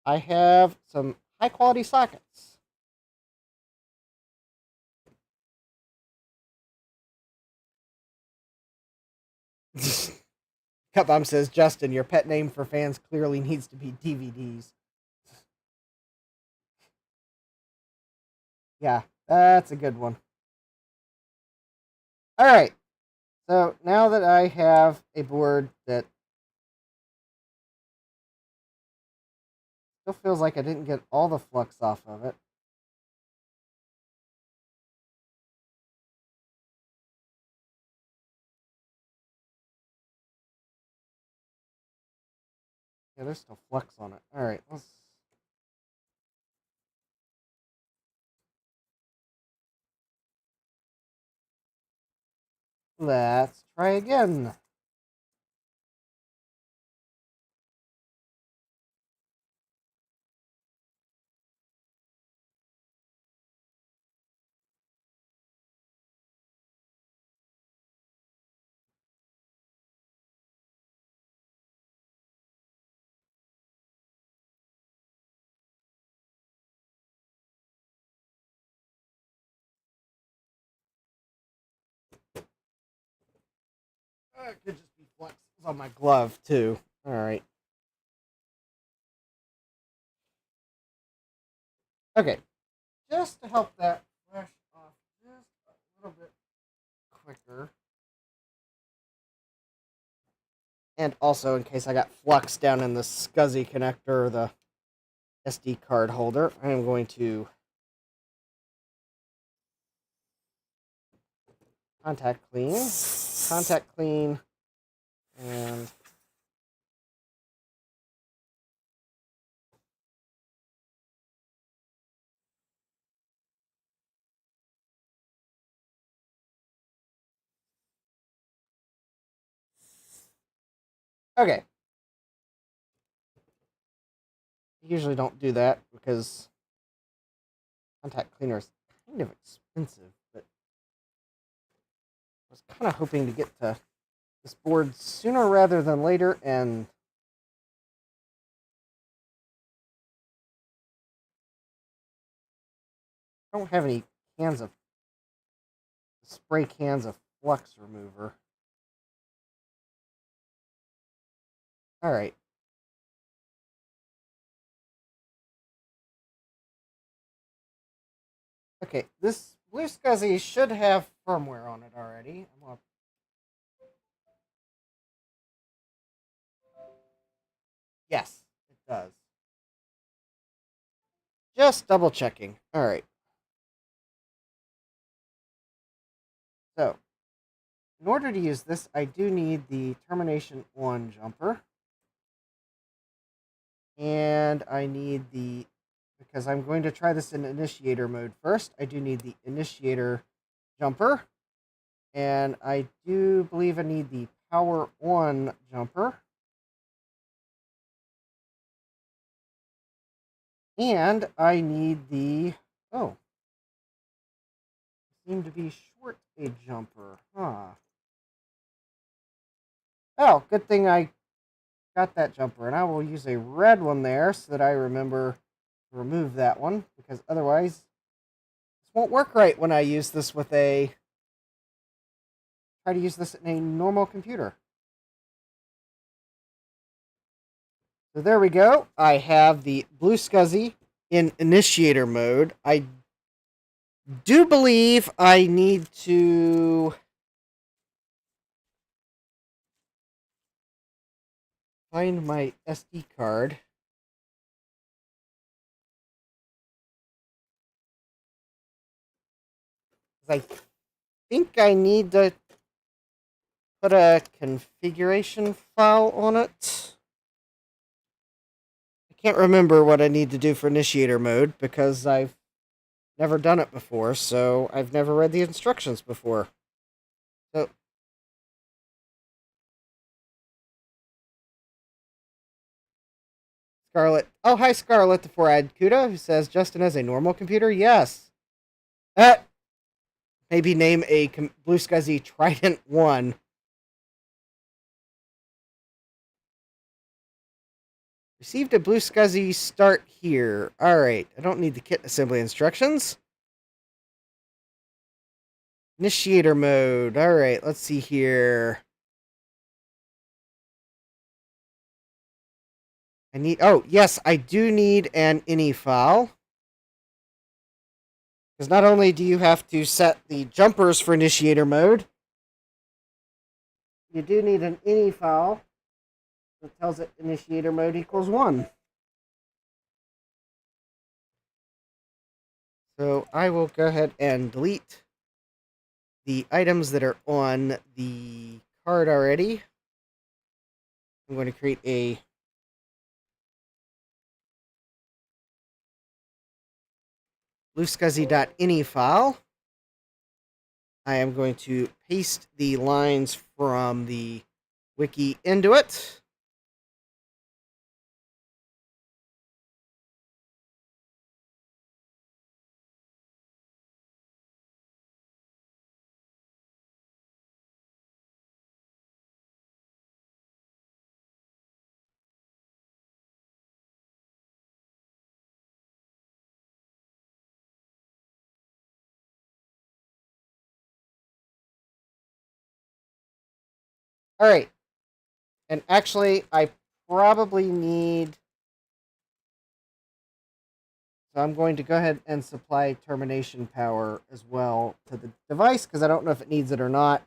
I have some high quality sockets. Cut Bomb says, Justin, your pet name for fans clearly needs to be DVDs. Yeah, that's a good one. All right. So now that I have a board that still feels like I didn't get all the flux off of it. Yeah, there's still flux on it. All right, let's try again. It could just be flux on my glove too. All right. Okay, just to help that flash off just a little bit quicker. And also, in case I got flux down in the SCSI connector, the SD card holder, I am going to contact clean, and okay. I usually don't do that because contact cleaner is kind of expensive, but I was kind of hoping to get to this board sooner rather than later, and I don't have any spray cans of flux remover. All right. Okay, this BlueSCSI should have firmware on it already. Yes, it does. Just double checking. All right. So, in order to use this, I do need the termination on jumper. And I need because I'm going to try this in initiator mode first, I do need the initiator jumper. And I do believe I need the power on jumper. And I need the, I seem to be short a jumper, huh? Oh, good thing I got that jumper, and I will use a red one there so that I remember to remove that one, because otherwise this won't work right when I use this try to use this in a normal computer. So there we go. I have the BlueSCSI in initiator mode. I do believe I need to find my SD card. I think I need to put a configuration file on it. I can't remember what I need to do for initiator mode because I've never done it before, so I've never read the instructions before. So Scarlett. Oh, hi, Scarlett, the 4-eyed Cuda, who says, Justin has a normal computer? Yes. Maybe name a BlueSCSI Trident 1. Received a BlueSCSI start here. Alright, I don't need the kit assembly instructions. Initiator mode. Alright, let's see here. Yes, I do need an ini file. Because not only do you have to set the jumpers for initiator mode, you do need an ini file that tells it initiator mode equals 1. So I will go ahead and delete the items that are on the card already. I'm going to create a BlueSCSI.ini file. I am going to paste the lines from the wiki into it. All right. And actually, I probably need... So I'm going to go ahead and supply termination power as well to the device, because I don't know if it needs it or not.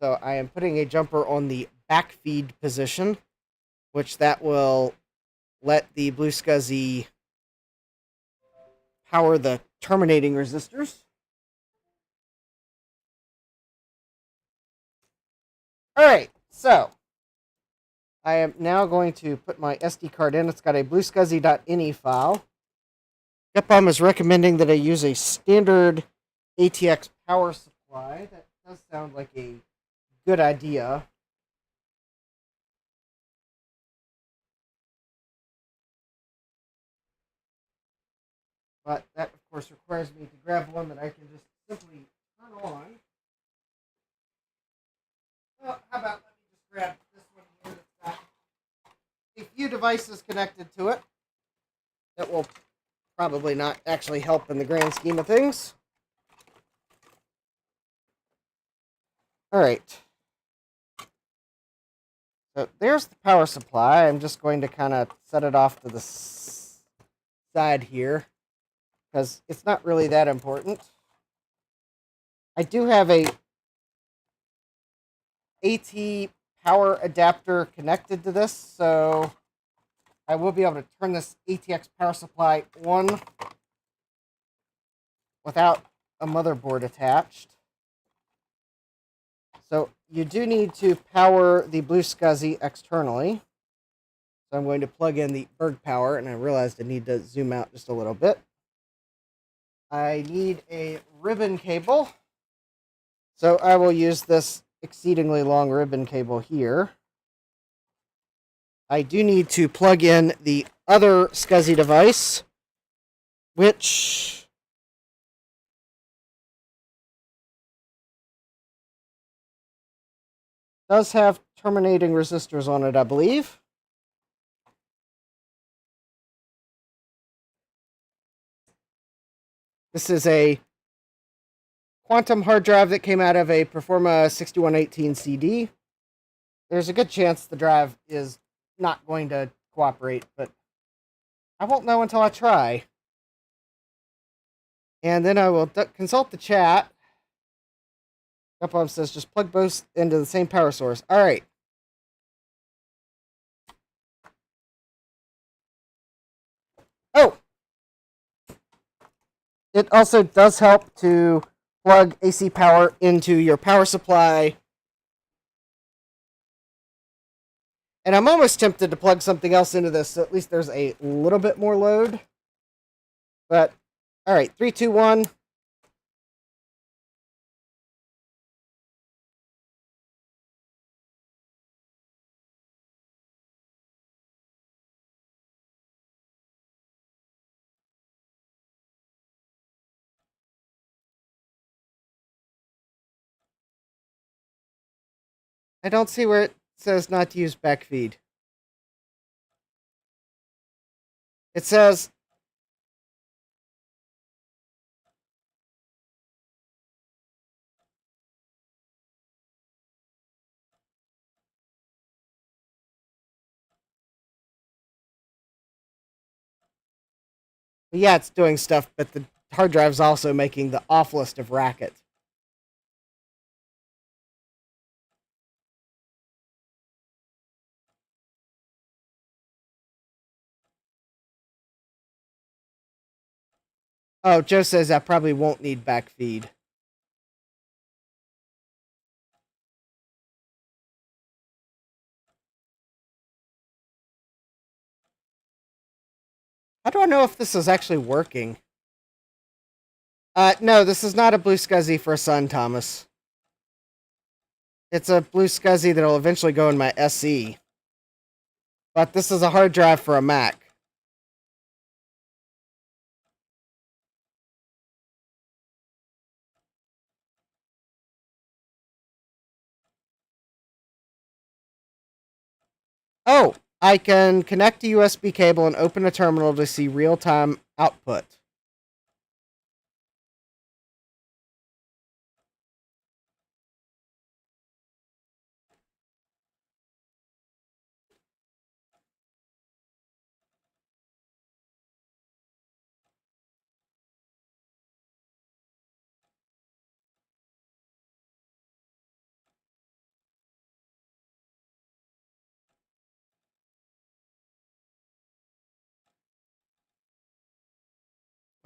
So I am putting a jumper on the back feed position, which that will let the BlueSCSI power the terminating resistors. Alright, so I am now going to put my SD card in. It's got a BlueSCSI.ini file. Capcom is recommending that I use a standard ATX power supply. That does sound like a good idea. But that, of course, requires me to grab one that I can just simply turn on. Well, how about let me just grab this one here that's got a few devices connected to it. That will probably not actually help in the grand scheme of things. Alright. So there's the power supply. I'm just going to kind of set it off to the side here, because it's not really that important. I do have a AT power adapter connected to this, so I will be able to turn this ATX power supply on without a motherboard attached. So you do need to power the BlueSCSI externally. So I'm going to plug in the Berg power, and I realized I need to zoom out just a little bit. I need a ribbon cable. So I will use this exceedingly long ribbon cable here. I do need to plug in the other SCSI device, which does have terminating resistors on it, I believe. This is a quantum hard drive that came out of a Performa 6118 CD. There's a good chance the drive is not going to cooperate, but I won't know until I try. And then I will consult the chat. Capcom says just plug both into the same power source. All right. Oh! It also does help to plug AC power into your power supply. And I'm almost tempted to plug something else into this, so at least there's a little bit more load. But, all right, 3, 2, 1. I don't see where it says not to use backfeed. It says yeah, it's doing stuff, but the hard drive's also making the awfulest of racket. Oh, Joe says I probably won't need backfeed. How do I know if this is actually working? No, this is not a BlueSCSI for a Sun, Thomas. It's a BlueSCSI that'll eventually go in my SE. But this is a hard drive for a Mac. Oh, I can connect a USB cable and open a terminal to see real-time output.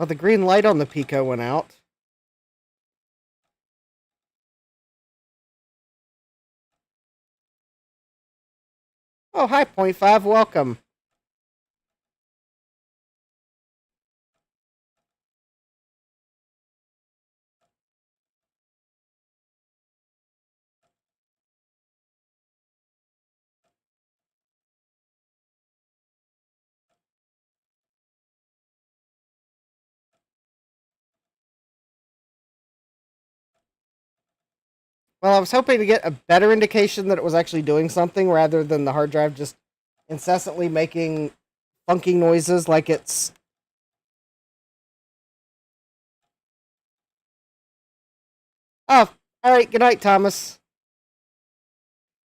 Well, the green light on the Pico went out. Oh, hi, Point 5. Welcome. Well, I was hoping to get a better indication that it was actually doing something rather than the hard drive just incessantly making funky noises like it's... Oh, alright, good night, Thomas.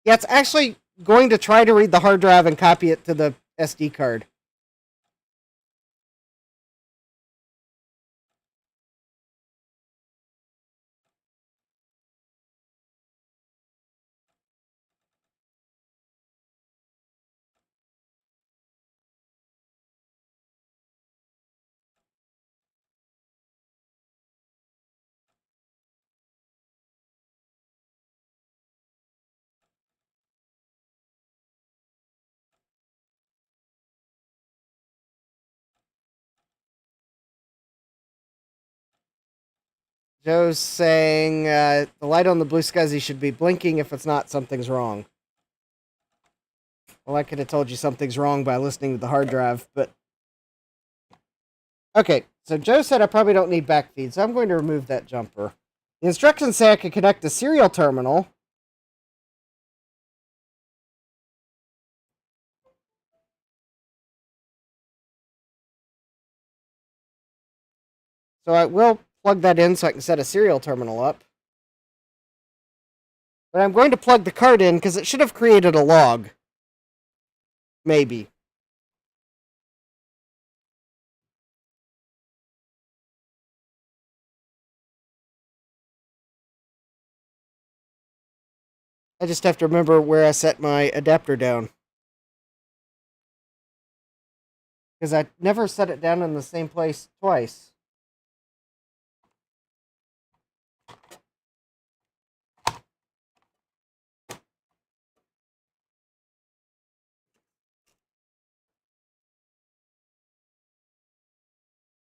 Yeah, it's actually going to try to read the hard drive and copy it to the SD card. Joe's saying the light on the BlueSCSI should be blinking. If it's not, something's wrong. Well, I could have told you something's wrong by listening to the hard drive, but... Okay, so Joe said I probably don't need backfeed, so I'm going to remove that jumper. The instructions say I can connect a serial terminal. So I will plug that in so I can set a serial terminal up. But I'm going to plug the card in because it should have created a log. Maybe. I just have to remember where I set my adapter down. Because I never set it down in the same place twice.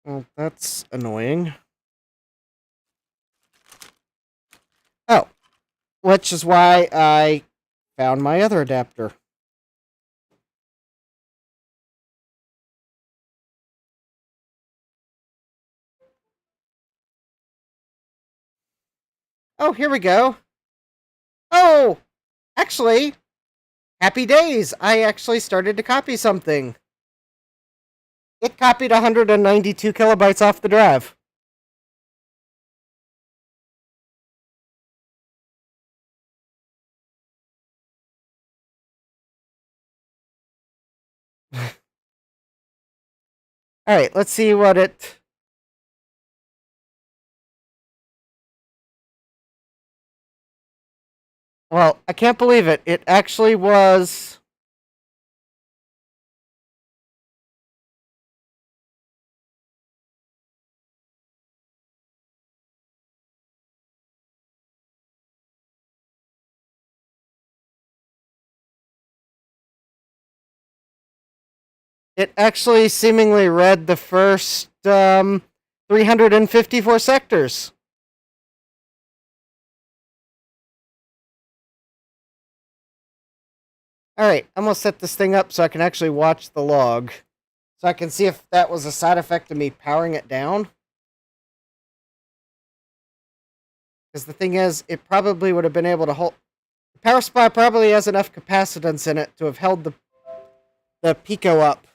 Well, that's annoying. Oh, which is why I found my other adapter. Oh, here we go. Oh, actually, happy days. I actually started to copy something. It copied 192 kilobytes off the drive. Alright, let's see what it... Well, I can't believe it. It actually was... It actually seemingly read the first 354 sectors. Alright, I'm going to set this thing up so I can actually watch the log. So I can see if that was a side effect of me powering it down. Because the thing is, it probably would have been able to hold... The power supply probably has enough capacitance in it to have held the Pico up.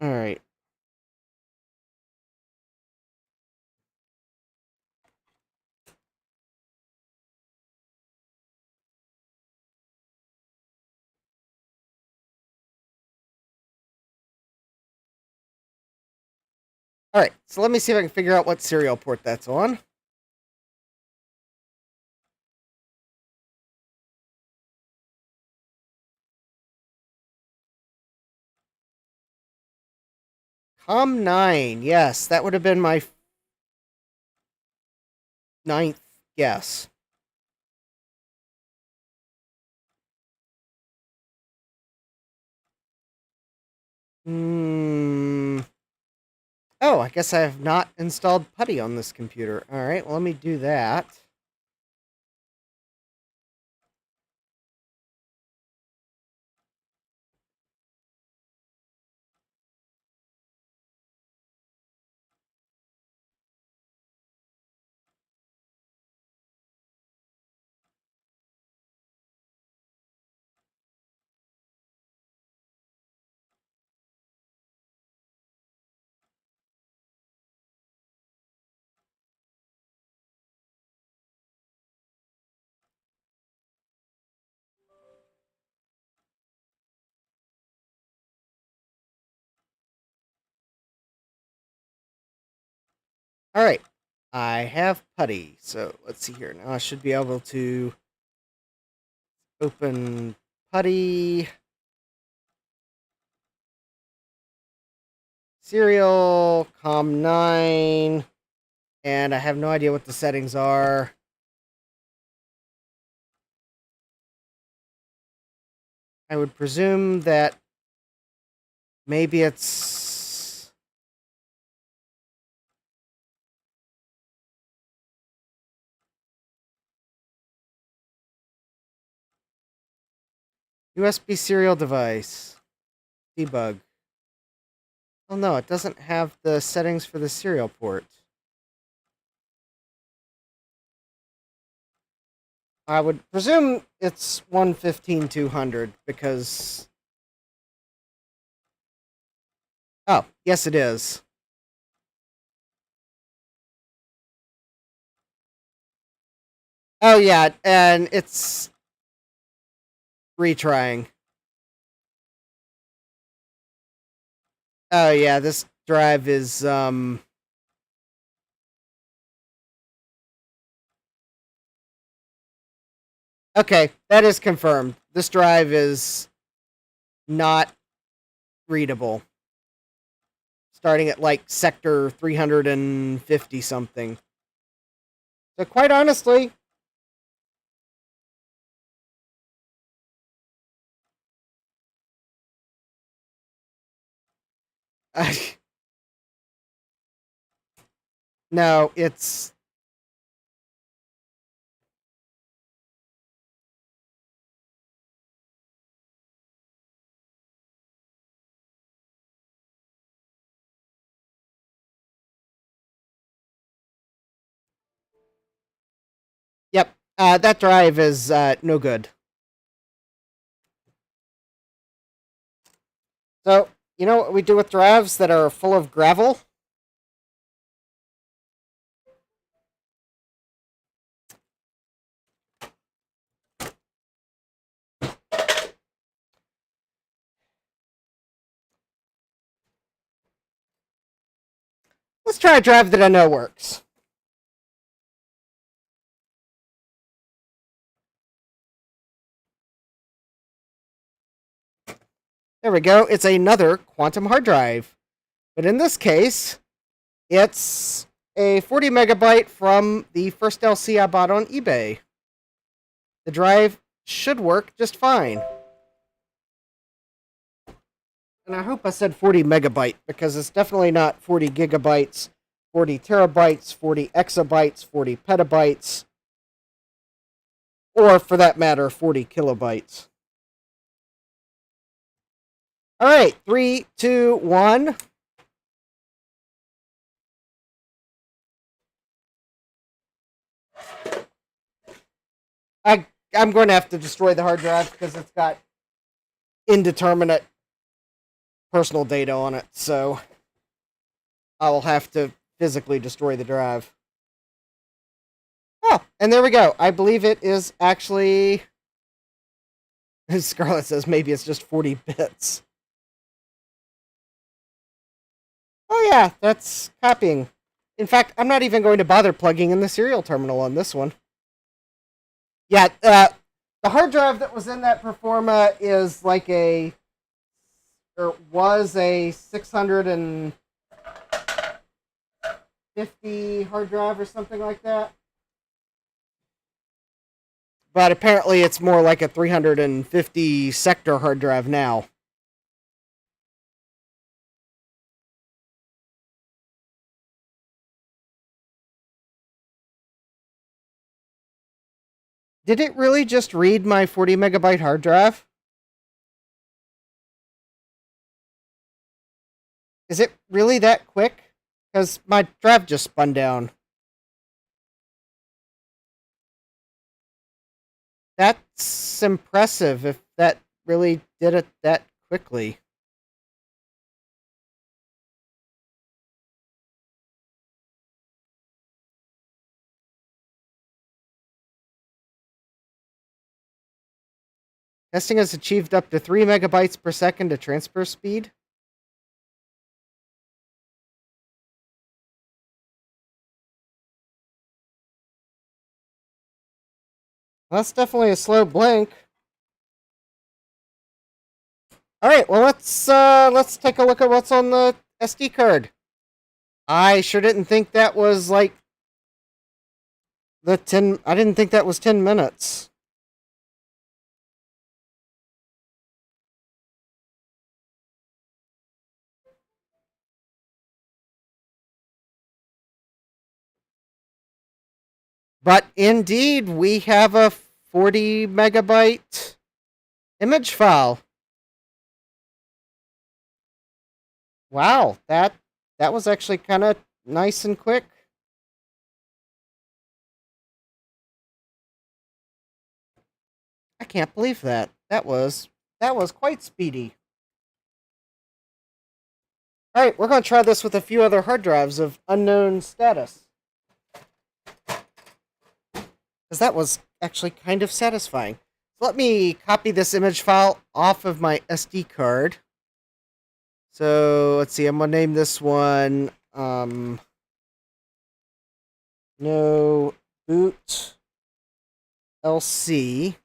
Alright. Alright, so let me see if I can figure out what serial port that's on. COM9. Yes, that would have been my ninth guess. Oh, I guess I have not installed PuTTY on this computer. Alright, well, let me do that. Alright, I have PuTTY. So, let's see here. Now I should be able to open PuTTY. Serial, COM9. And I have no idea what the settings are. I would presume that maybe it's... USB serial device. Debug. Oh no, it doesn't have the settings for the serial port. I would presume it's 115.200 because... Oh, yes it is. Oh yeah, and it's retrying. Oh yeah, this drive is okay, that is confirmed. This drive is not readable. Starting at like sector 350 something. So quite honestly, no, it's... Yep, that drive is no good. So, you know what we do with drives that are full of gravel? Let's try a drive that I know works. There we go. It's another quantum hard drive. But in this case, it's a 40 megabyte from the first LC I bought on eBay. The drive should work just fine. And I hope I said 40 megabyte, because it's definitely not 40 gigabytes, 40 terabytes, 40 exabytes, 40 petabytes, or for that matter, 40 kilobytes. Alright, 3, 2, 1. I'm going to have to destroy the hard drive because it's got indeterminate personal data on it, so I will have to physically destroy the drive. Oh, and there we go. I believe it is actually... Scarlett says maybe it's just 40 bits. Oh yeah, that's copying. In fact, I'm not even going to bother plugging in the serial terminal on this one. Yeah, the hard drive that was in that Performa is like a... or was a 600 and... 50 hard drive or something like that. But apparently it's more like a 350 sector hard drive now. Did it really just read my 40 megabyte hard drive? Is it really that quick? Because my drive just spun down. That's impressive if that really did it that quickly. Testing has achieved up to 3 megabytes per second of transfer speed. Well, that's definitely a slow blink. All right, well let's take a look at what's on the SD card. I sure didn't think that was like the 10. I didn't think that was 10 minutes. But indeed, we have a 40 megabyte image file. Wow, that was actually kind of nice and quick. I can't believe that. That was quite speedy. All right, we're going to try this with a few other hard drives of unknown status. Because that was actually kind of satisfying. So let me copy this image file off of my SD card. So let's see, I'm going to name this one no boot LC.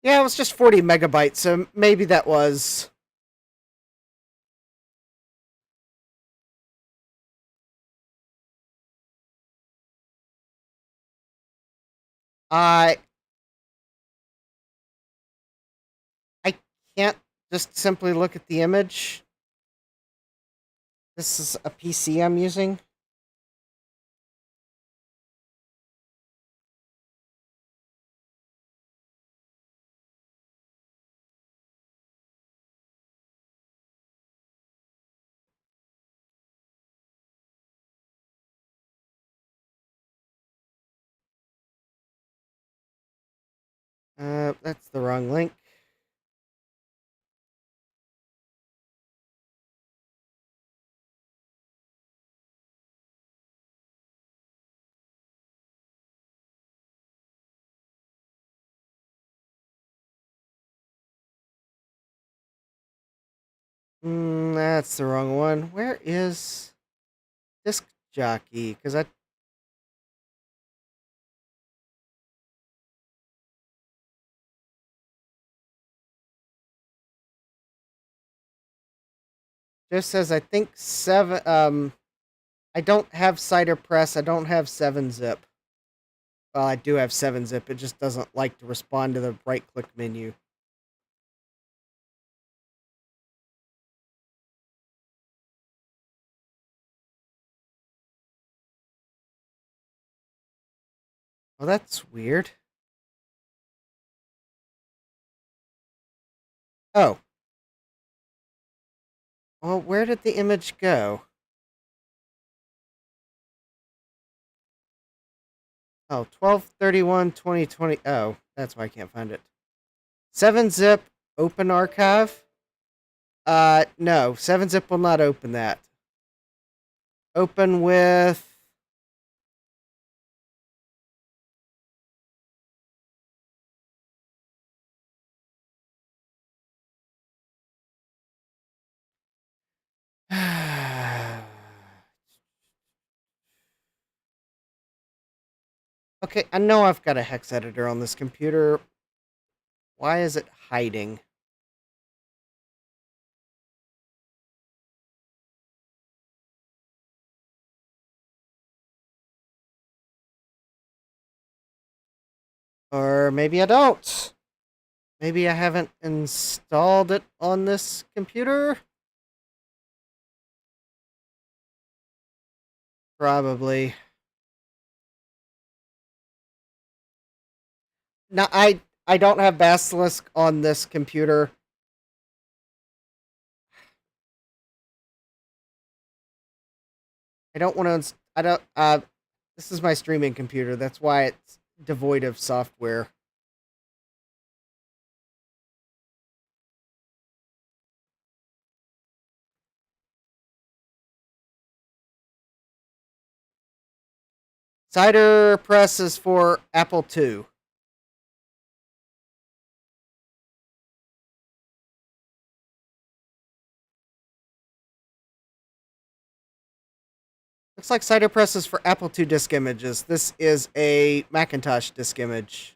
Yeah, it was just 40 megabytes, so maybe that was... I can't just simply look at the image. This is a PC I'm using. That's the wrong link. That's the wrong one. Where is Disk Jockey? Because I... just says, I think 7... I don't have Cider Press. I don't have 7-zip. Well, I do have 7-zip. It just doesn't like to respond to the right-click menu. Well, that's weird. Oh. Well, where did the image go? Oh, 12/31/2020. Oh, that's why I can't find it. 7-zip, open archive. No, 7-zip will not open that. Open with... Okay, I know I've got a hex editor on this computer. Why is it hiding? Or maybe I don't. Maybe I haven't installed it on this computer. Probably. No, I don't have Basilisk on this computer. I don't want to. I don't. This is my streaming computer. That's why it's devoid of software. Cider Press is for Apple II. Looks like Cider Press is for Apple II disk images. This is a Macintosh disk image.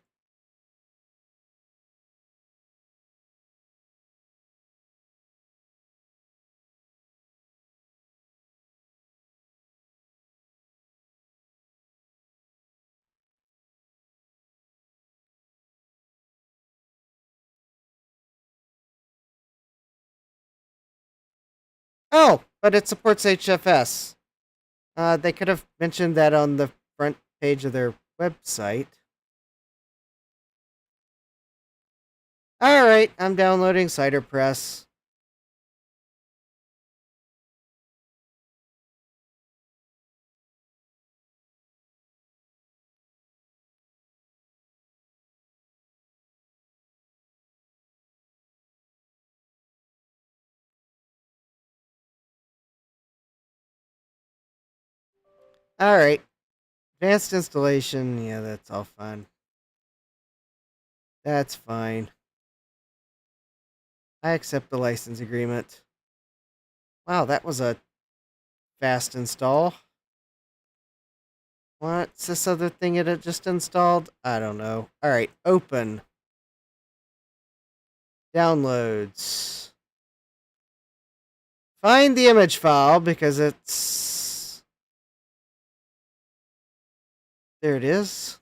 Oh, but it supports HFS. They could have mentioned that on the front page of their website. Alright, I'm downloading Cider Press. Alright. Advanced installation. Yeah, that's all fine. That's fine. I accept the license agreement. Wow, that was a fast install. What's this other thing it had just installed? I don't know. Alright, open. Downloads. Find the image file because it's... There it is.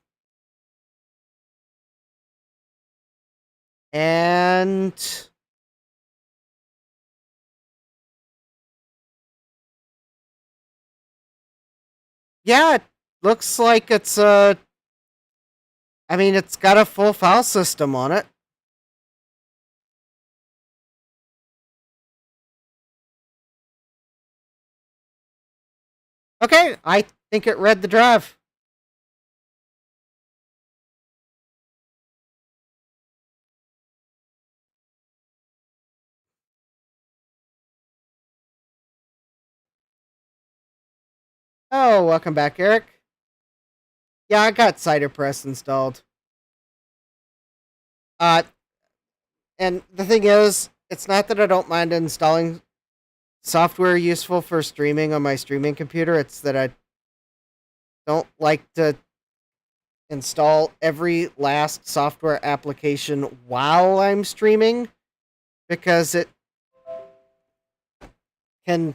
And... yeah, it looks like it's a... I mean, it's got a full file system on it. Okay, I think it read the drive. Oh, welcome back, Eric. Yeah, I got Cider Press installed. And the thing is, it's not that I don't mind installing software useful for streaming on my streaming computer. It's that I don't like to install every last software application while I'm streaming because it can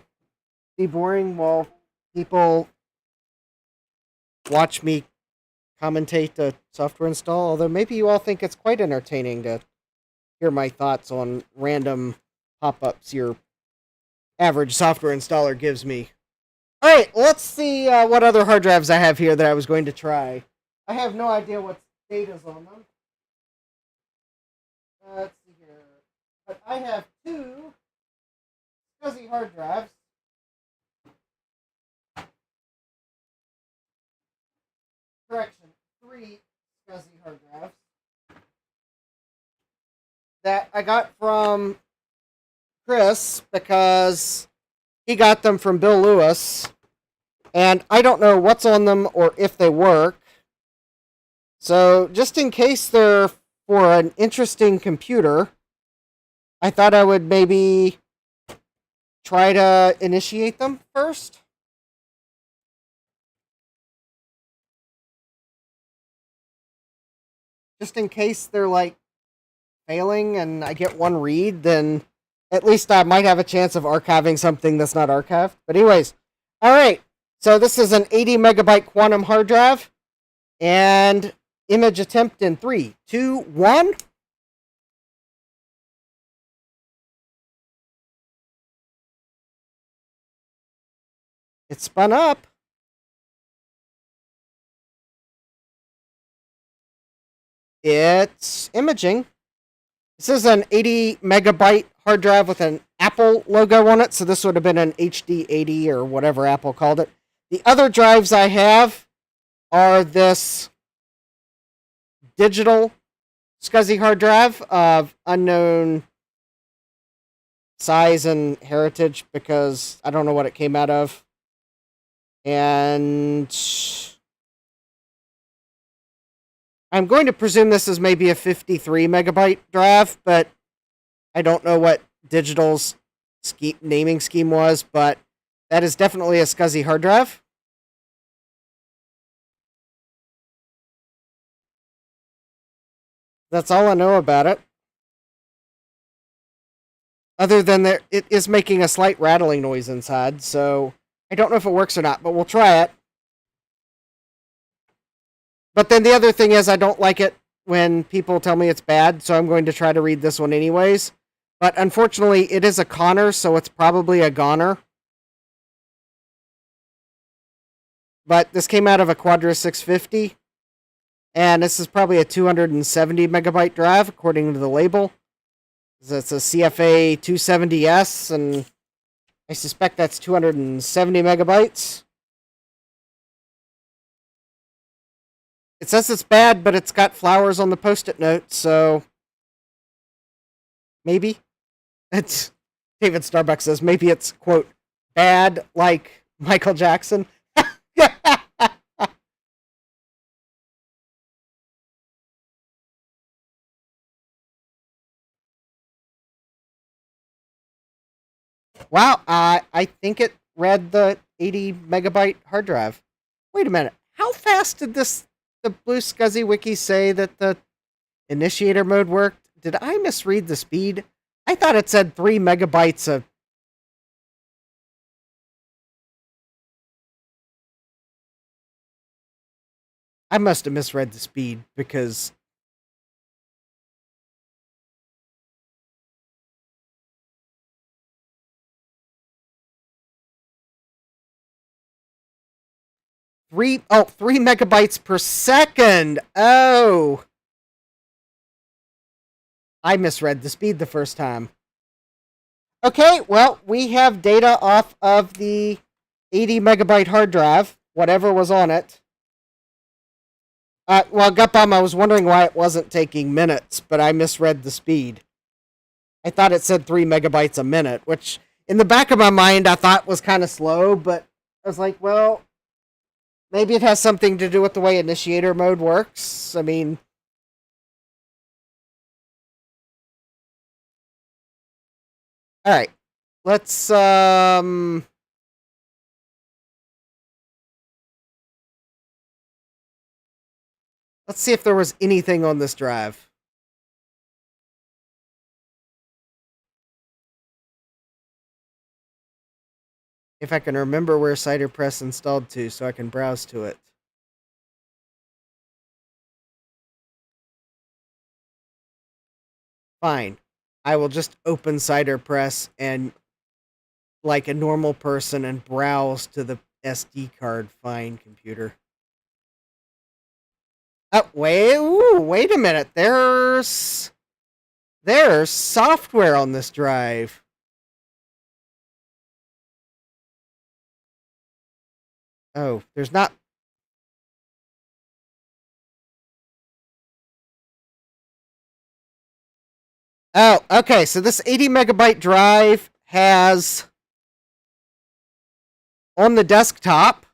be boring while people watch me commentate a software install, although maybe you all think it's quite entertaining to hear my thoughts on random pop-ups your average software installer gives me. Alright, let's see what other hard drives I have here that I was going to try. I have no idea what data's on them. Let's see here. But I have two SCSI hard drives. Correction, three SCSI hard drives that I got from Chris because he got them from Bill Lewis, and I don't know what's on them or if they work. So just in case they're for an interesting computer, I thought I would maybe try to initiate them first. Just in case they're like failing and I get one read, then at least I might have a chance of archiving something that's not archived. But anyways, all right. So this is an 80 megabyte quantum hard drive, and Image attempt in 3, 2, 1. It spun up. It's imaging. This is an 80 megabyte hard drive with an Apple logo on it, so this would have been an HD80 or whatever Apple called it. The other drives I have are this digital SCSI hard drive of unknown size and heritage because I don't know what it came out of. And I'm going to presume this is maybe a 53 megabyte drive, but I don't know what digital's naming scheme was, but that is definitely a SCSI hard drive. That's all I know about it. Other than that, it is making a slight rattling noise inside, so I don't know if it works or not, but we'll try it. But then the other thing is I don't like it when people tell me it's bad, so I'm going to try to read this one anyways. But unfortunately, it is a Connor, so it's probably a goner. But this came out of a Quadra 650, and this is probably a 270 megabyte drive, according to the label. It's a CFA 270S, and I suspect that's 270 megabytes. It says it's bad, but it's got flowers on the post-it note, so maybe. It's David Starbucks says maybe it's, quote, bad like Michael Jackson. Wow, I think it read the 80 megabyte hard drive. Wait a minute. How fast did the BlueSCSI wiki say that the initiator mode worked? Did I misread the speed? I thought it said 3 megabytes of... I must have misread the speed because... Three megabytes per second. Oh. I misread the speed the first time. Okay, well, we have data off of the 80 megabyte hard drive, whatever was on it. Well, Gutbomb, I was wondering why it wasn't taking minutes, but I misread the speed. I thought it said 3 megabytes a minute, which in the back of my mind I thought was kind of slow, but I was like, well, maybe it has something to do with the way initiator mode works. I mean... Alright. Let's see if there was anything on this drive. If I can remember where CiderPress installed to so I can browse to it. Fine. I will just open CiderPress and, like a normal person, and browse to the SD card. Fine, computer. Oh, wait a minute. There's software on this drive. Oh, there's not... Oh, okay, so this 80 megabyte drive has, on the desktop,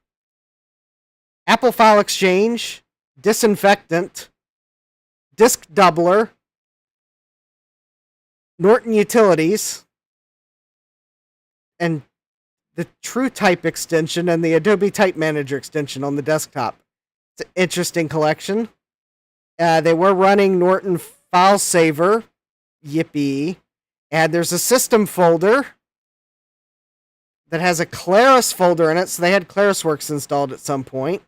Apple File Exchange, Disinfectant, Disk Doubler, Norton Utilities, and the TrueType extension and the Adobe Type Manager extension on the desktop. It's an interesting collection. They were running Norton File Saver. Yippee. And there's a system folder that has a Claris folder in it, so they had ClarisWorks installed at some point.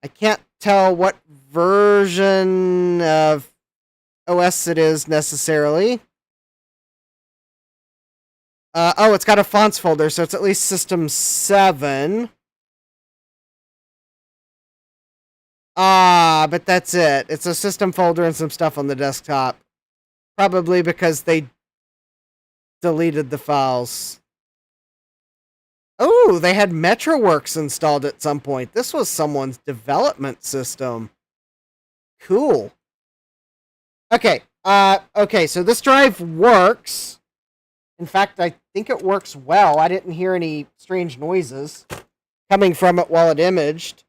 I can't tell what version of OS it is necessarily. Oh, it's got a fonts folder, so it's at least System 7. Ah, but that's it. It's a system folder and some stuff on the desktop. Probably because they deleted the files. Oh, they had MetroWorks installed at some point. This was someone's development system. Cool. Okay. Okay, so this drive works. In fact, I think it works well. I didn't hear any strange noises coming from it while it imaged.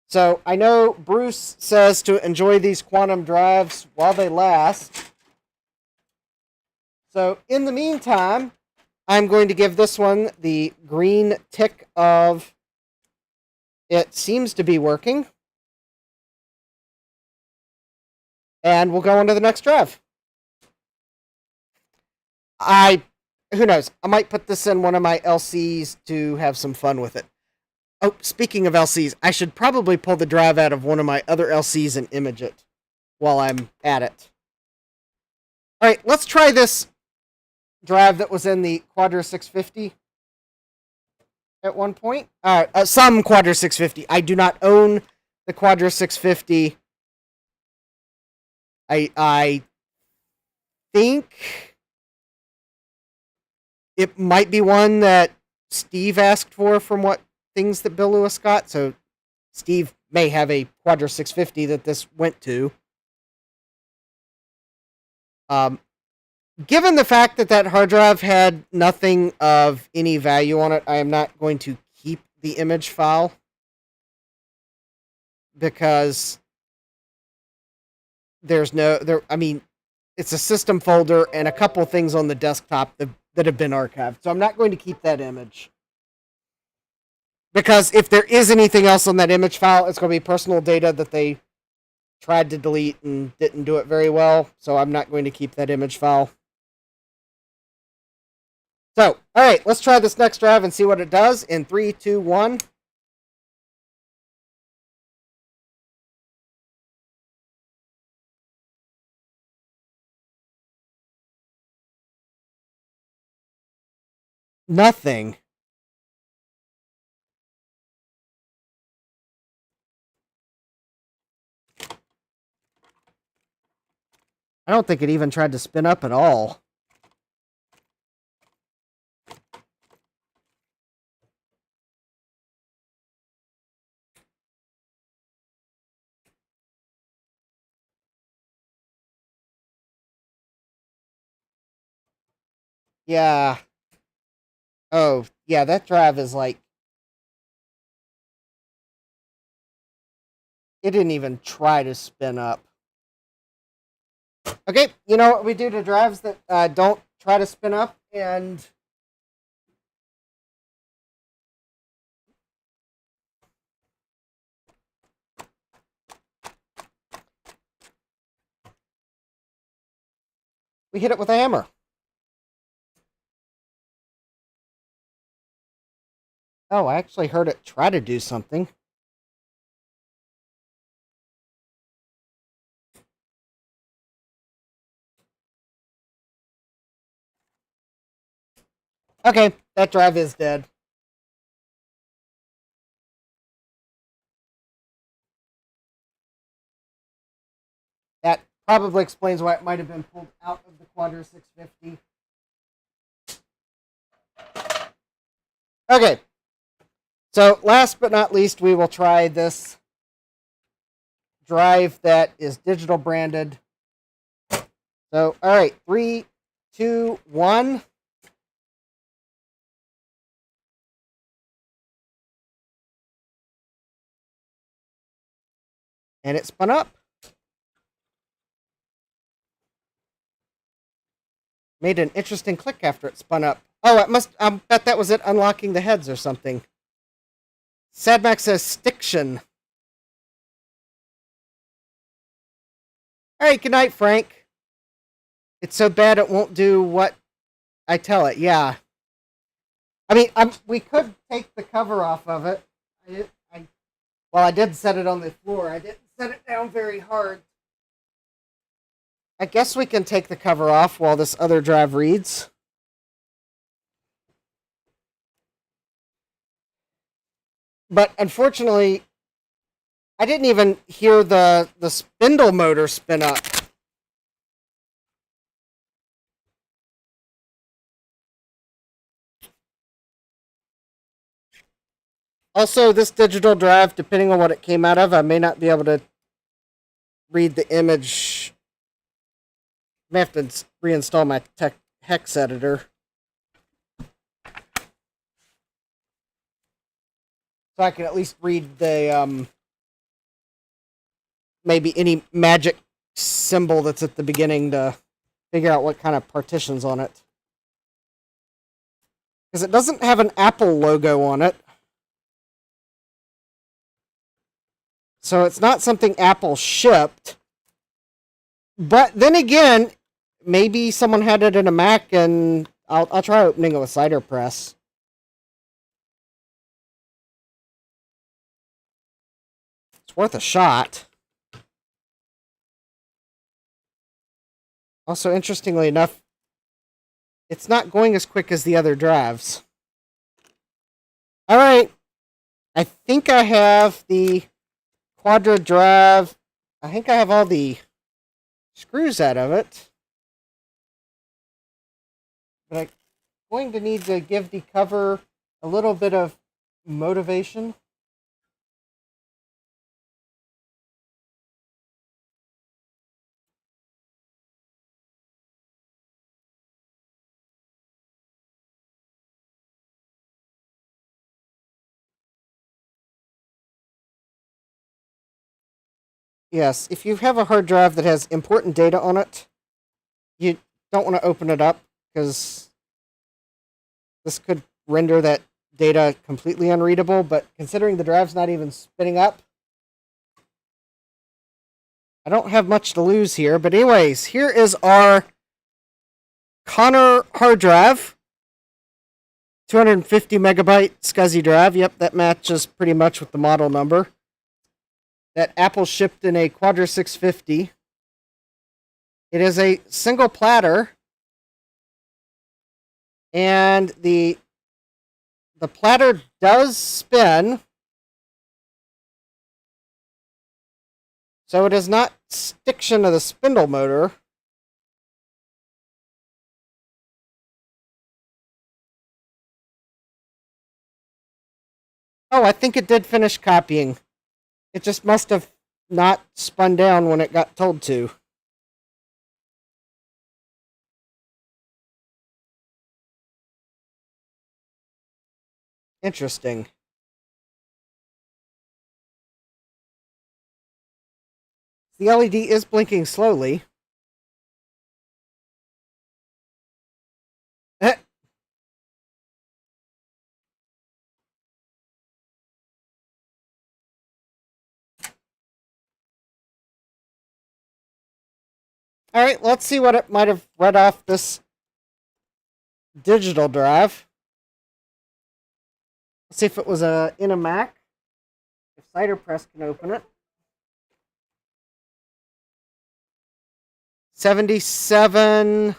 So I know Bruce says to enjoy these quantum drives while they last. So in the meantime, I'm going to give this one the green tick of it seems to be working. And we'll go on to the next drive. Who knows? I might put this in one of my LCs to have some fun with it. Oh, speaking of LCs, I should probably pull the drive out of one of my other LCs and image it while I'm at it. All right, let's try this drive that was in the Quadra 650 at one point. Some Quadra 650. I do not own the Quadra 650. I think it might be one that Steve asked for from what things that Bill Lewis got. So Steve may have a Quadra 650 that this went to. Given the fact that that hard drive had nothing of any value on it, I am not going to keep the image file because there's no I mean, it's a system folder and a couple things on the desktop that have been archived. So I'm not going to keep that image. Because if there is anything else on that image file, it's going to be personal data that they tried to delete and didn't do it very well. So I'm not going to keep that image file. So, all right, let's try this next drive and see what it does in 3, 2, 1. Nothing. I don't think it even tried to spin up at all. Yeah. Oh, yeah, that drive is like... It didn't even try to spin up. Okay, you know what we do to drives that don't try to spin up? And... we hit it with a hammer. Oh, I actually heard it try to do something. Okay, that drive is dead. That probably explains why it might have been pulled out of the Quadra 650. Okay. So, last but not least, we will try this drive that is digital branded. So, all right, 3, 2, 1. And it spun up. Made an interesting click after it spun up. Oh, it must... I bet that was it unlocking the heads or something. Sadmax says stiction. All right, good night, Frank. It's so bad it won't do what I tell it. Yeah. I mean, we could take the cover off of it. Well, I did set it on the floor. I didn't set it down very hard. I guess we can take the cover off while this other drive reads. But unfortunately, I didn't even hear the spindle motor spin up. Also, this digital drive, depending on what it came out of, I may not be able to read the image. I may have to reinstall my hex editor. So I can at least read the, maybe any magic symbol that's at the beginning to figure out what kind of partition's on it. Because it doesn't have an Apple logo on it. So it's not something Apple shipped. But then again, maybe someone had it in a Mac, and I'll try opening it with cider press. It's worth a shot. Also, interestingly enough, it's not going as quick as the other drives. Alright. I think I have the Quadra drive. I think I have all the screws out of it. But I'm going to need to give the cover a little bit of motivation. Yes, if you have a hard drive that has important data on it, you don't want to open it up, because this could render that data completely unreadable, but considering the drive's not even spinning up, I don't have much to lose here. But anyways, here is our Connor hard drive. 250 megabyte SCSI drive. Yep, that matches pretty much with the model number. That Apple shipped in a Quadra 650. It is a single platter. And the platter does spin. So it is not stiction of the spindle motor. Oh, I think it did finish copying. It just must have not spun down when it got told to. Interesting. The LED is blinking slowly. Alright, let's see what it might have read off this digital drive. Let's see if it was in a Mac. If cider press can open it. 77.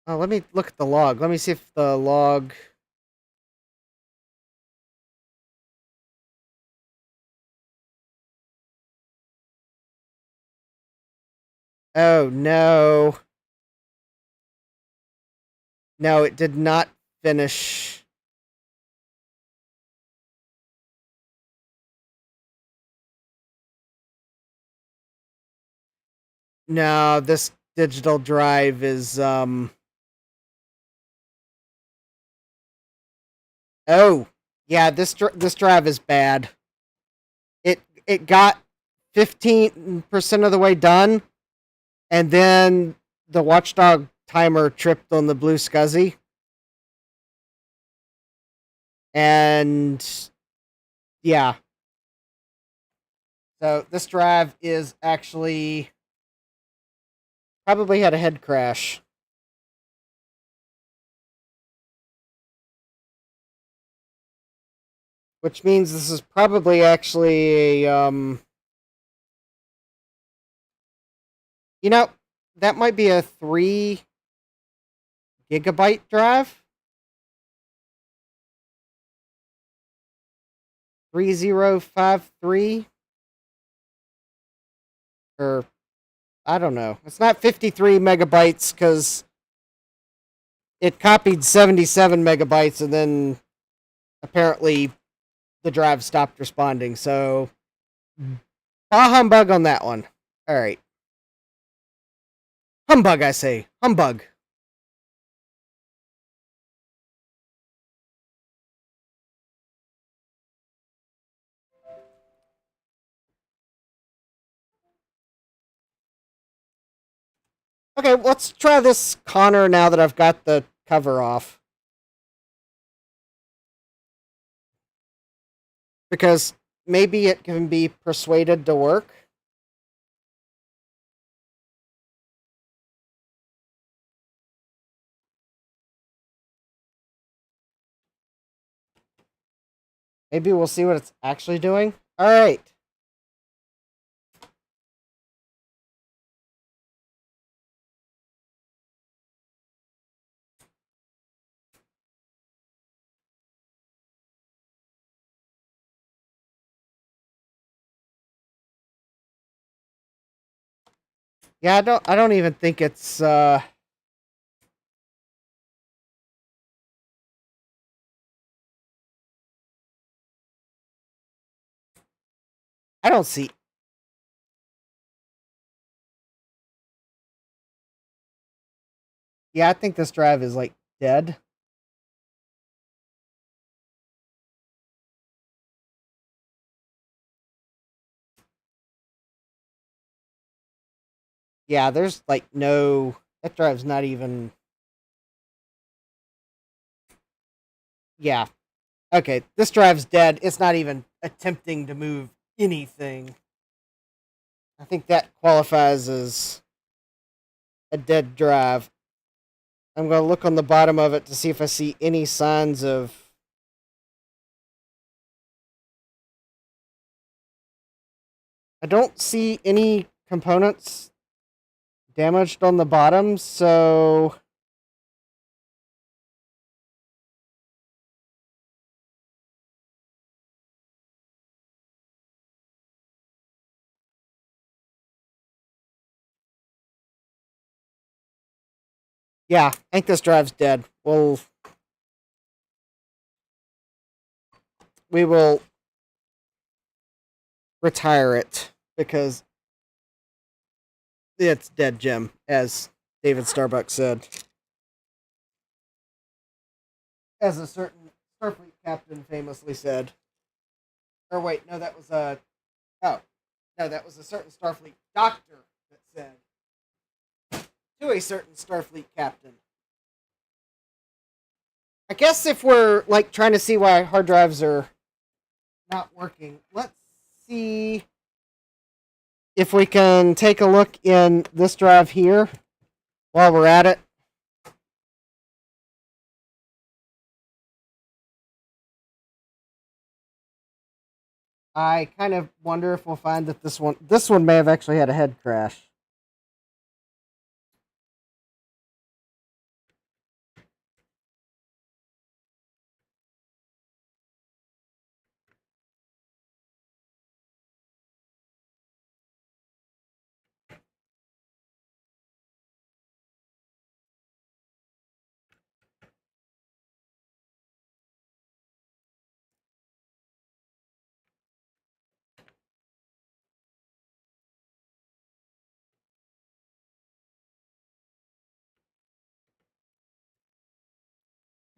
Oh, let me look at the log. Let me see if the log. Oh, no. No, it did not finish. No, this digital drive is, Oh, yeah, this drive is bad. It got 15% of the way done, and then the watchdog timer tripped on the BlueSCSI. And yeah. So this drive is actually probably had a head crash. which means this is probably actually a, you know, that might be a 3 gigabyte drive. 3053. Or, I don't know. It's not 53 megabytes because it copied 77 megabytes and then apparently the drive stopped responding. So, bah humbug on that one. Alright. Humbug, I say. Humbug. Okay, let's try this Connor now that I've got the cover off. Because maybe it can be persuaded to work. Maybe we'll see what it's actually doing. Alright. Yeah, I don't even think it's I don't see. Yeah, I think this drive is like dead. Yeah, there's like no, that drive's not even. Yeah. Okay, this drive's dead. It's not even attempting to move anything. I think that qualifies as a dead drive. I'm going to look on the bottom of it to see if I see any signs of. I don't see any components damaged on the bottom, so. Yeah, I think this drive's dead. We will retire it because it's dead, Jim, as David Starbuck said. As a certain Starfleet captain famously said. Or wait, no, that was a. Oh, no, that was a certain Starfleet doctor that said to a certain Starfleet captain. I guess if we're like trying to see why hard drives are not working, let's see if we can take a look in this drive here while we're at it. I kind of wonder if we'll find that this one may have actually had a head crash.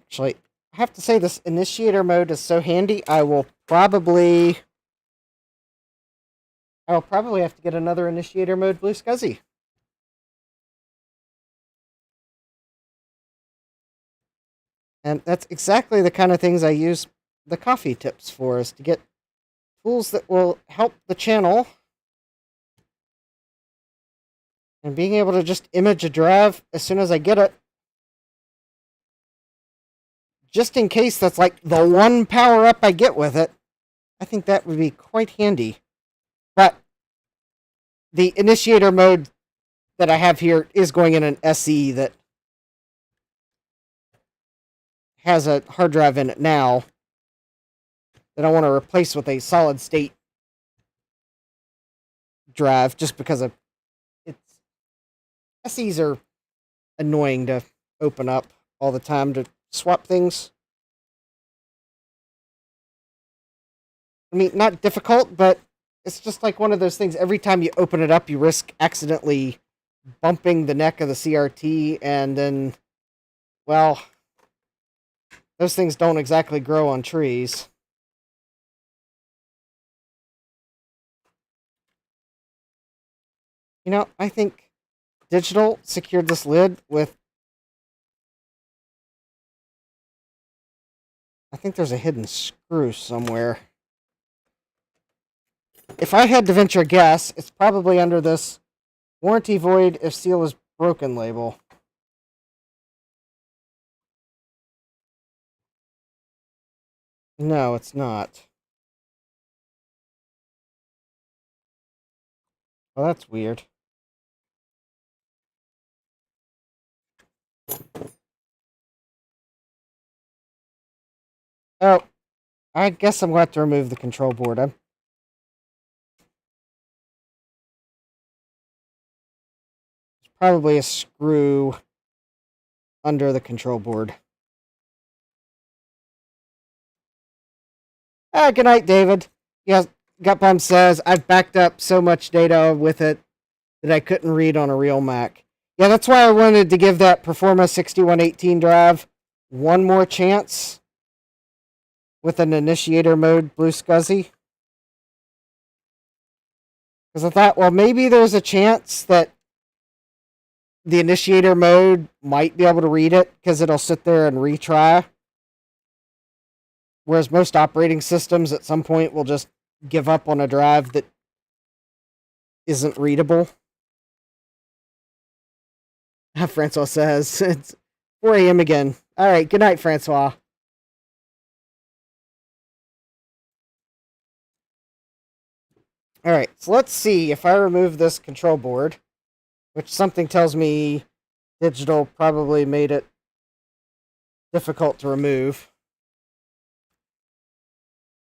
Actually, I have to say this initiator mode is so handy. I'll probably have to get another initiator mode BlueSCSI. And that's exactly the kind of things I use the coffee tips for, is to get tools that will help the channel. And being able to just image a drive as soon as I get it. Just in case that's like the one power up I get with it. I think that would be quite handy. But the initiator mode that I have here is going in an SE that has a hard drive in it now that I want to replace with a solid state drive just because of it's SEs are annoying to open up all the time to swap things. I mean, not difficult, but it's just like one of those things. Every time you open it up, you risk accidentally bumping the neck of the CRT, and then, well, those things don't exactly grow on trees. You know, I think Digital secured this lid with... I think there's a hidden screw somewhere. If I had to venture a guess, it's probably under this warranty void if seal is broken label. No, it's not. Well, that's weird. Oh, I guess I'm going to have to remove the control board. There's probably a screw under the control board. Good night, David. Yes, Gutbomb says, I've backed up so much data with it that I couldn't read on a real Mac. Yeah, that's why I wanted to give that Performa 6118 drive one more chance with an initiator mode BlueSCSI. Because I thought, well, maybe there's a chance that the initiator mode might be able to read it because it'll sit there and retry. Whereas most operating systems at some point will just give up on a drive that isn't readable. Francois says, it's 4 a.m. again. All right, good night, Francois. All right, so let's see if I remove this control board, which something tells me Digital probably made it difficult to remove.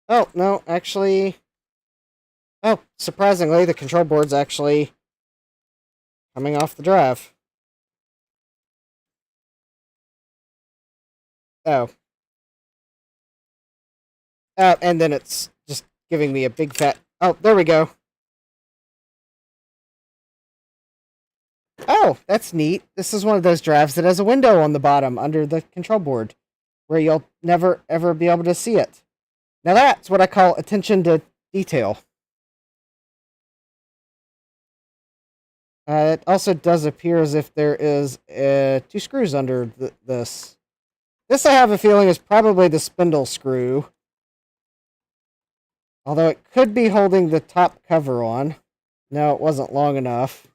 Oh, no, actually... Oh, surprisingly, the control board's actually coming off the drive. Oh. And then it's just giving me a big fat... Oh, there we go. Oh, that's neat. This is one of those drives that has a window on the bottom under the control board where you'll never, ever be able to see it. Now that's what I call attention to detail. It also does appear as if there is 2 screws under this. This, I have a feeling, is probably the spindle screw. Although it could be holding the top cover on. No, it wasn't long enough.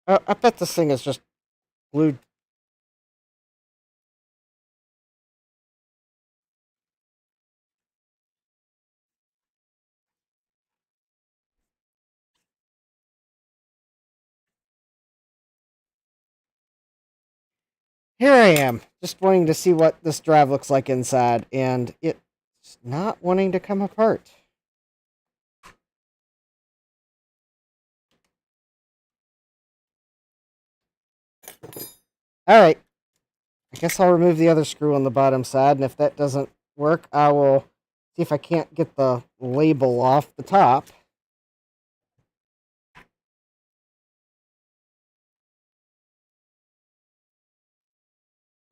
Oh, I bet this thing is just glued. Here I am, just wanting to see what this drive looks like inside, and it's not wanting to come apart. Alright, I guess I'll remove the other screw on the bottom side, and if that doesn't work, I will see if I can't get the label off the top.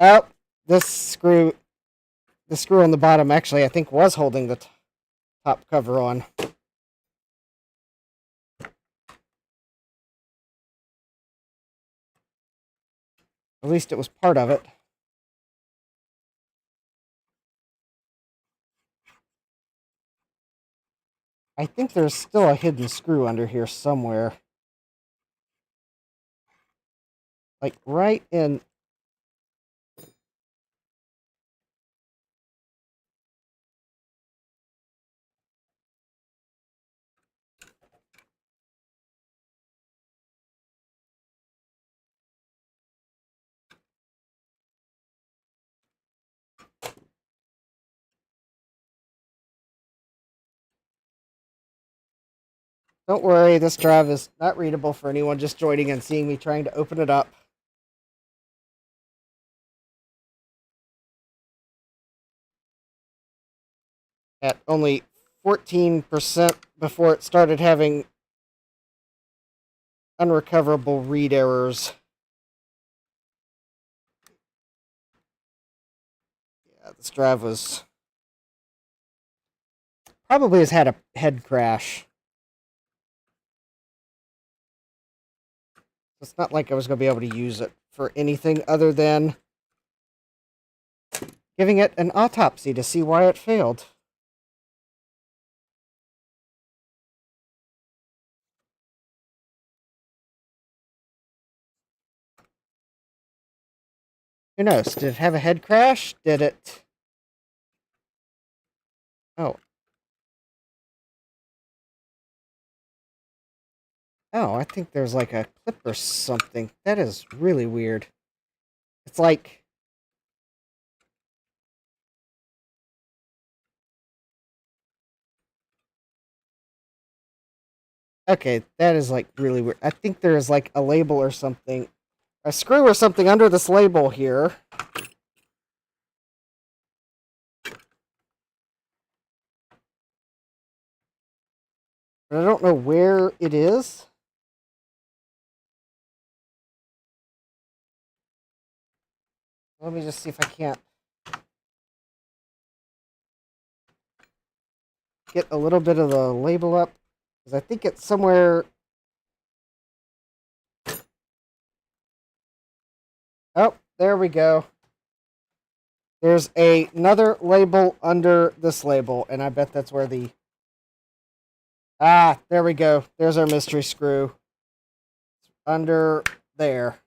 Oh, the screw on the bottom actually, I think, was holding the top cover on. At least it was part of it. I think there's still a hidden screw under here somewhere. Like right in... Don't worry, this drive is not readable for anyone just joining and seeing me trying to open it up. At only 14% before it started having unrecoverable read errors. Yeah, this drive was... probably has had a head crash. It's not like I was going to be able to use it for anything other than giving it an autopsy to see why it failed. Who knows? Did it have a head crash? Did it... Oh. Oh, I think there's like a clip or something. That is really weird. It's like... okay, that is like really weird. I think there is like a label or something. A screw or something under this label here. But I don't know where it is. Let me just see if I can't get a little bit of the label up. Because I think it's somewhere... oh, there we go. There's another label under this label, and I bet that's where the... ah, there we go. There's our mystery screw. It's under there.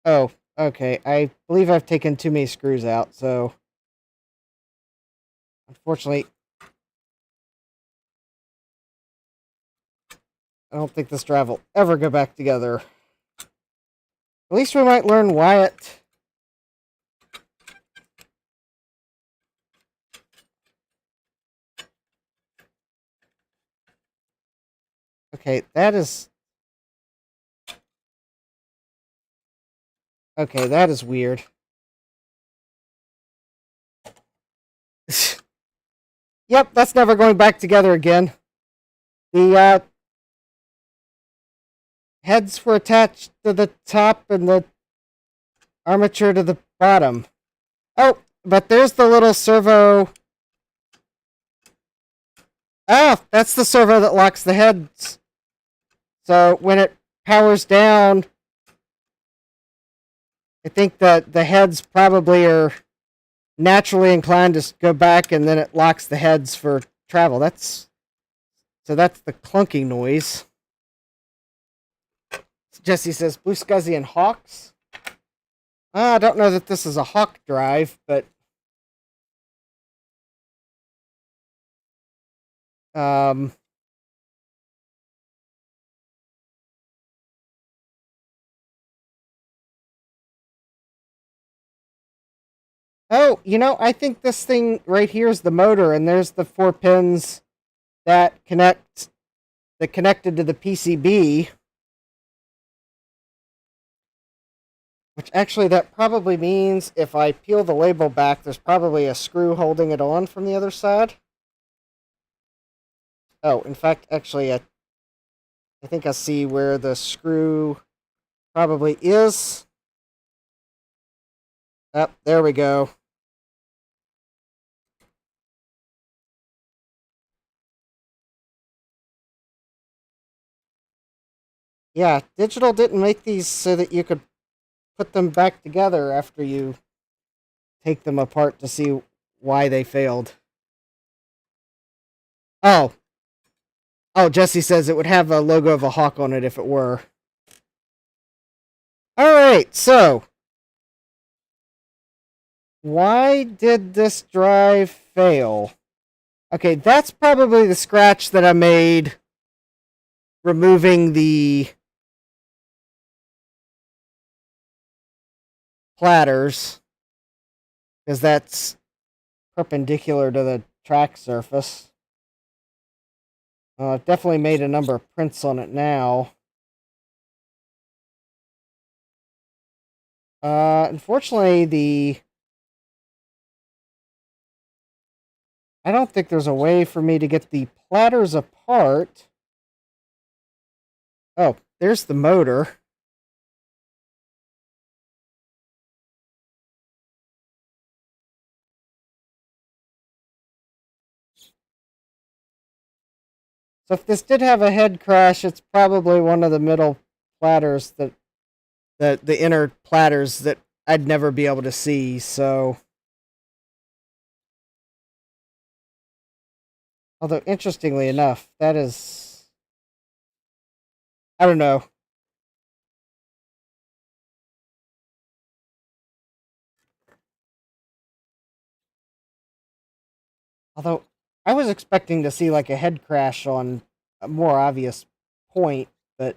Oh, okay. I believe I've taken too many screws out, so... unfortunately, I don't think this drive will ever go back together. At least we might learn why it... okay, that is... okay, that is weird. Yep, that's never going back together again. The heads were attached to the top and the armature to the bottom. Oh, but there's the little servo. Ah, that's the servo that locks the heads. So when it powers down, I think that the heads probably are naturally inclined to go back, and then it locks the heads for travel. So that's the clunking noise. Jesse says, BlueSCSI and Hawks? I don't know that this is a Hawk drive, but... oh, you know, I think this thing right here is the motor, and there's the 4 pins that connected to the PCB. Which actually, that probably means if I peel the label back, there's probably a screw holding it on from the other side. Oh, in fact, actually, I think I see where the screw probably is. Oh, there we go. Yeah, digital didn't make these so that you could put them back together after you take them apart to see why they failed. Oh. Oh, Jesse says it would have a logo of a hawk on it if it were. Alright, so. Why did this drive fail? Okay, that's probably the scratch that I made removing the platters, because that's perpendicular to the track surface. I've definitely made a number of prints on it now. Unfortunately, I don't think there's a way for me to get the platters apart. Oh, there's the motor. So if this did have a head crash, it's probably one of the middle platters that the inner platters that I'd never be able to see, so. Although, interestingly enough, that is. I don't know. Although, I was expecting to see like a head crash on a more obvious point, but.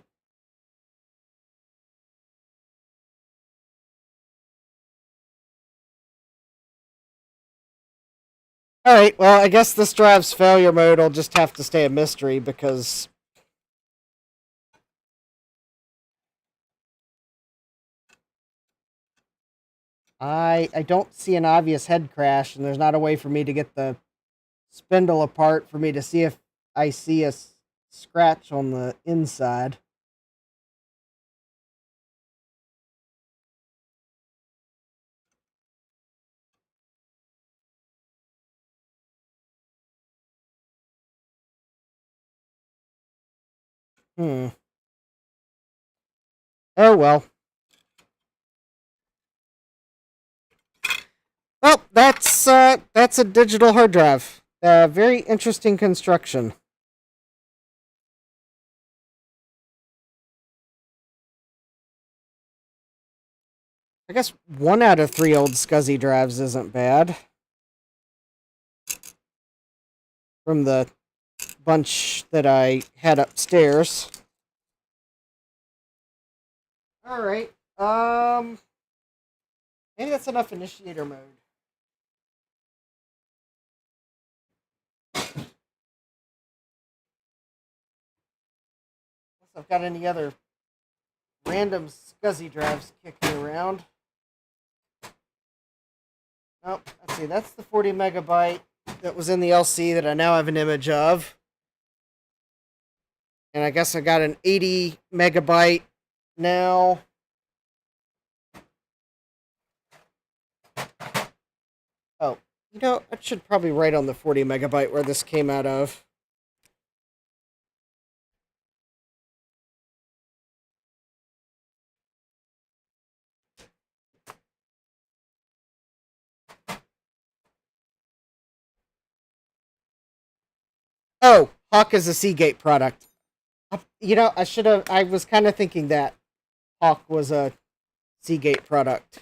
Alright, well, I guess this drive's failure mode will just have to stay a mystery because. I don't see an obvious head crash, and there's not a way for me to get the spindle apart for me to see if I see a scratch on the inside. Oh well. Well, that's a digital hard drive. Very interesting construction. I guess 1 out of 3 old SCSI drives isn't bad. From the bunch that I had upstairs. Alright. Maybe that's enough initiator mode. Unless I've got any other random SCSI drives kicking around. Oh, let's see, that's the 40 megabyte that was in the LC that I now have an image of. And I guess I got an 80 megabyte now. Oh, you know, I should probably write on the 40 megabyte where this came out of. Oh, Hawk is a Seagate product. You know, I was kind of thinking that Hawk was a Seagate product.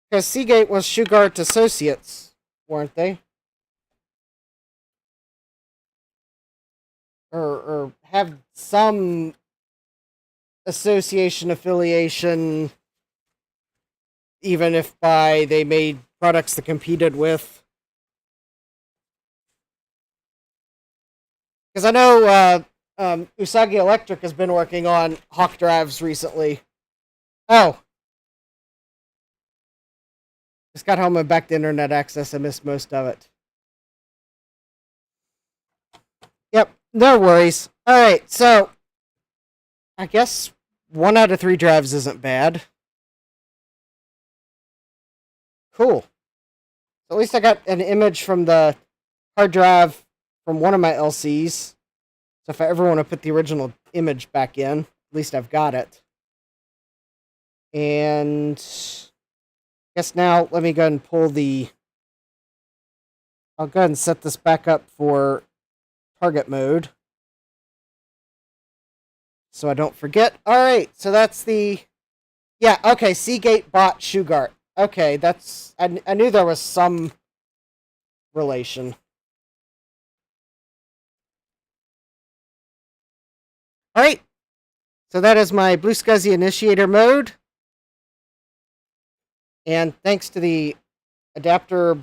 Because Seagate was Shugart Associates, weren't they? Or have some association affiliation, even if they made products that competed with. Because I know Usagi Electric has been working on Hawk drives recently. Oh. Just got home and back to internet access. I missed most of it. Yep, no worries. Alright, so I guess 1 out of 3 drives isn't bad. Cool. So at least I got an image from the hard drive from one of my LCs. So if I ever want to put the original image back in, at least I've got it. And Guess now let me go ahead and pull the... I'll go ahead and set this back up for target mode, so I don't forget. Alright, so that's the... Yeah, okay, Seagate bought Shugart. Okay, that's... I knew there was some relation. Alright, so that is my BlueSCSI Initiator Mode. And thanks to the adapter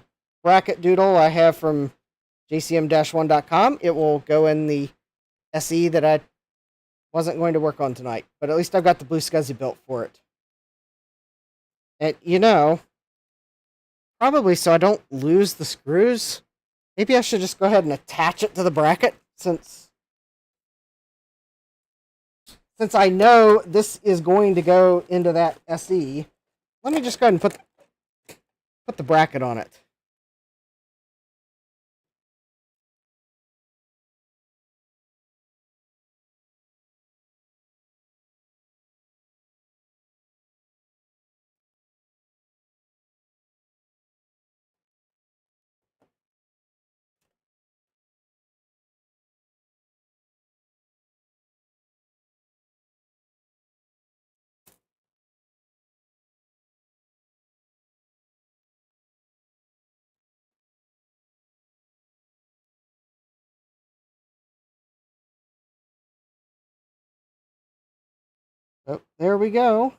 bracket doodle I have from jcm-1.com, it will go in the SE that I wasn't going to work on tonight. But at least I've got the BlueSCSI built for it. And, you know, probably so I don't lose the screws, maybe I should just go ahead and attach it to the bracket, since I know this is going to go into that SE. Let me just go ahead and put the bracket on it. Oh, there we go.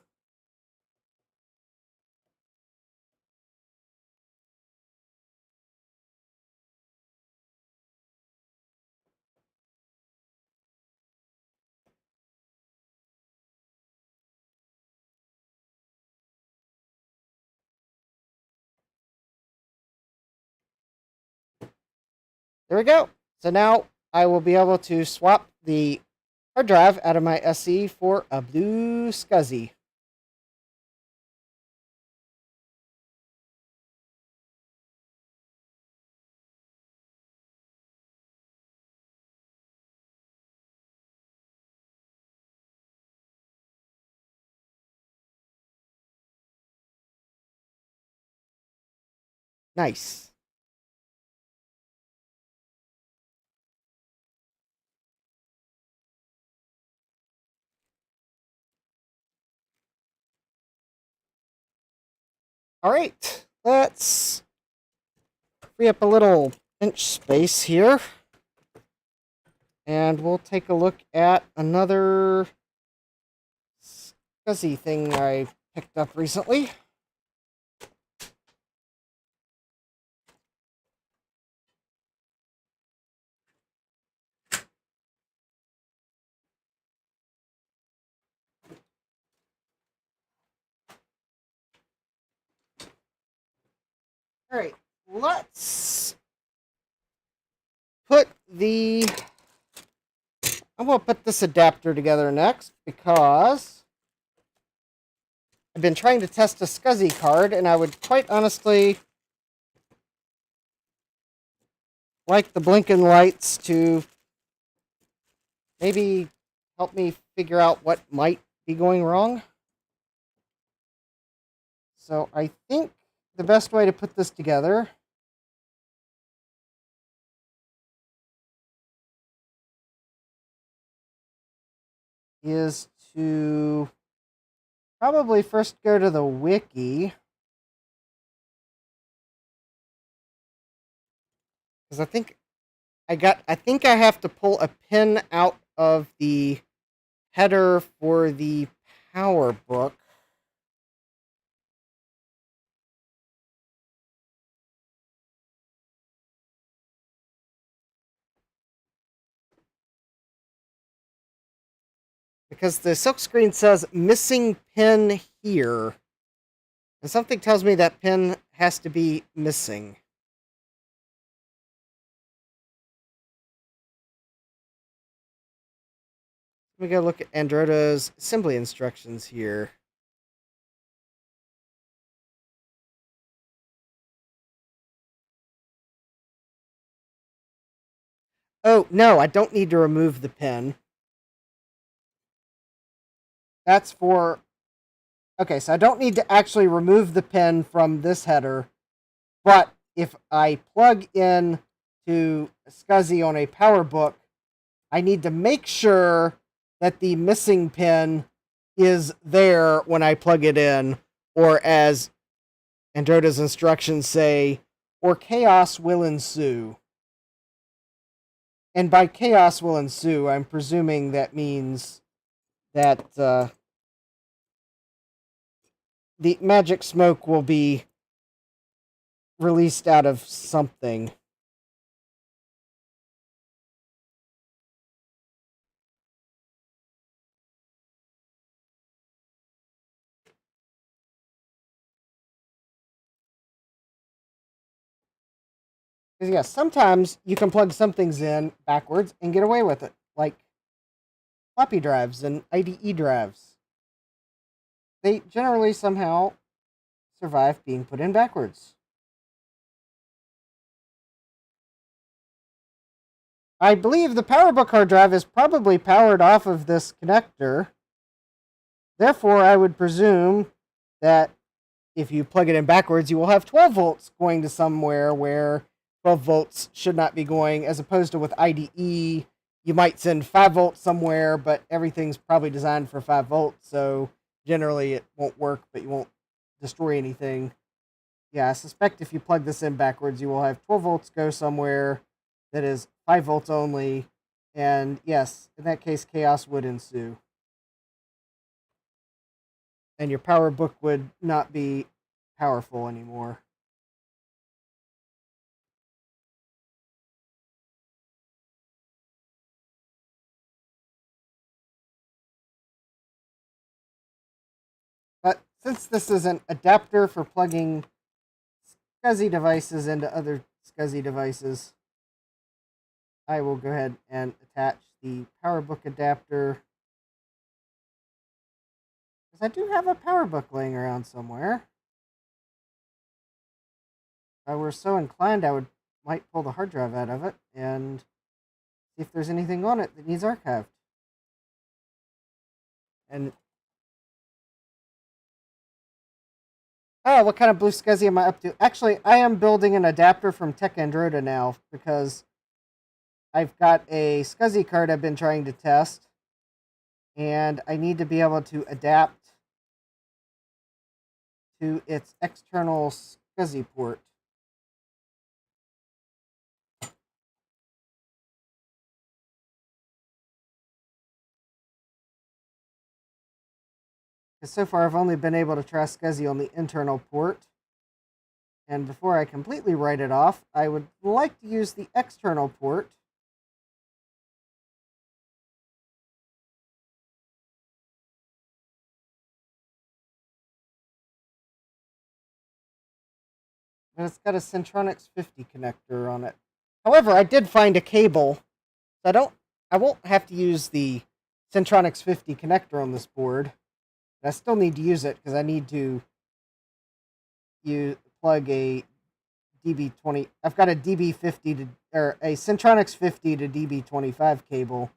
There we go. So now I will be able to swap the hard drive out of my SE for a BlueSCSI. Nice. All right, let's free up a little bench space here, and we'll take a look at another SCSI thing I picked up recently. All right, let's put the... I'm going to put this adapter together next, because I've been trying to test a SCSI card, and I would quite honestly like the Blinkenlights to maybe help me figure out what might be going wrong. So I think the best way to put this together is to probably first go to the wiki, because I think I have to pull a pin out of the header for the power book. Because the silkscreen says missing pin here. And something tells me that pin has to be missing. Let me go look at Androda's assembly instructions here. Oh, no, I don't need to remove the pin. That's for Okay, so I don't need to actually remove the pin from this header, but if I plug in to SCSI on a PowerBook, I need to make sure that the missing pin is there when I plug it in, or as Androda's instructions say, or chaos will ensue. And by chaos will ensue, I'm presuming that means that the magic smoke will be released out of something. Because, yeah, sometimes you can plug some things in backwards and get away with it, like floppy drives and IDE drives. They generally somehow survive being put in backwards. I believe the PowerBook hard drive is probably powered off of this connector. Therefore, I would presume that if you plug it in backwards, you will have 12 volts going to somewhere where 12 volts should not be going, as opposed to with IDE, you might send 5 volts somewhere, but everything's probably designed for 5 volts, so generally it won't work, but you won't destroy anything. Yeah, I suspect if you plug this in backwards, you will have 12 volts go somewhere that is 5 volts only, and yes, in that case, chaos would ensue. And your PowerBook would not be powerful anymore. But since this is an adapter for plugging SCSI devices into other SCSI devices, I will go ahead and attach the PowerBook adapter. Because I do have a PowerBook laying around somewhere. If I were so inclined, I might pull the hard drive out of it and see if there's anything on it that needs archived. And oh, what kind of BlueSCSI am I up to? Actually, I am building an adapter from Tech Androda now because I've got a SCSI card I've been trying to test, and I need to be able to adapt to its external SCSI port. Because so far I've only been able to try SCSI on the internal port. And before I completely write it off, I would like to use the external port. And it's got a Centronics 50 connector on it. However, I did find a cable. So I won't have to use the Centronics 50 connector on this board. But I still need to use it because I need to plug a DB20. I've got a DB50 or a Centronics 50 to DB25 cable,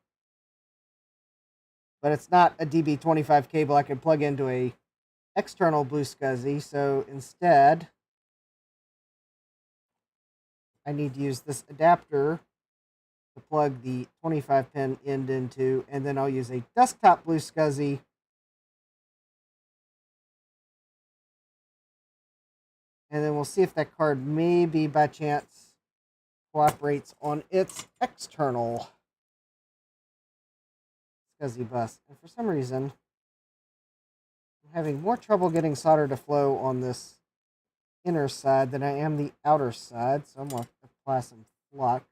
but it's not a DB25 cable I can plug into a external BlueSCSI. So instead, I need to use this adapter to plug the 25 pin end into, and then I'll use a desktop BlueSCSI. And then we'll see if that card maybe by chance cooperates on its external SCSI bus. And for some reason, I'm having more trouble getting solder to flow on this inner side than I am the outer side. So I'm going to apply some flux.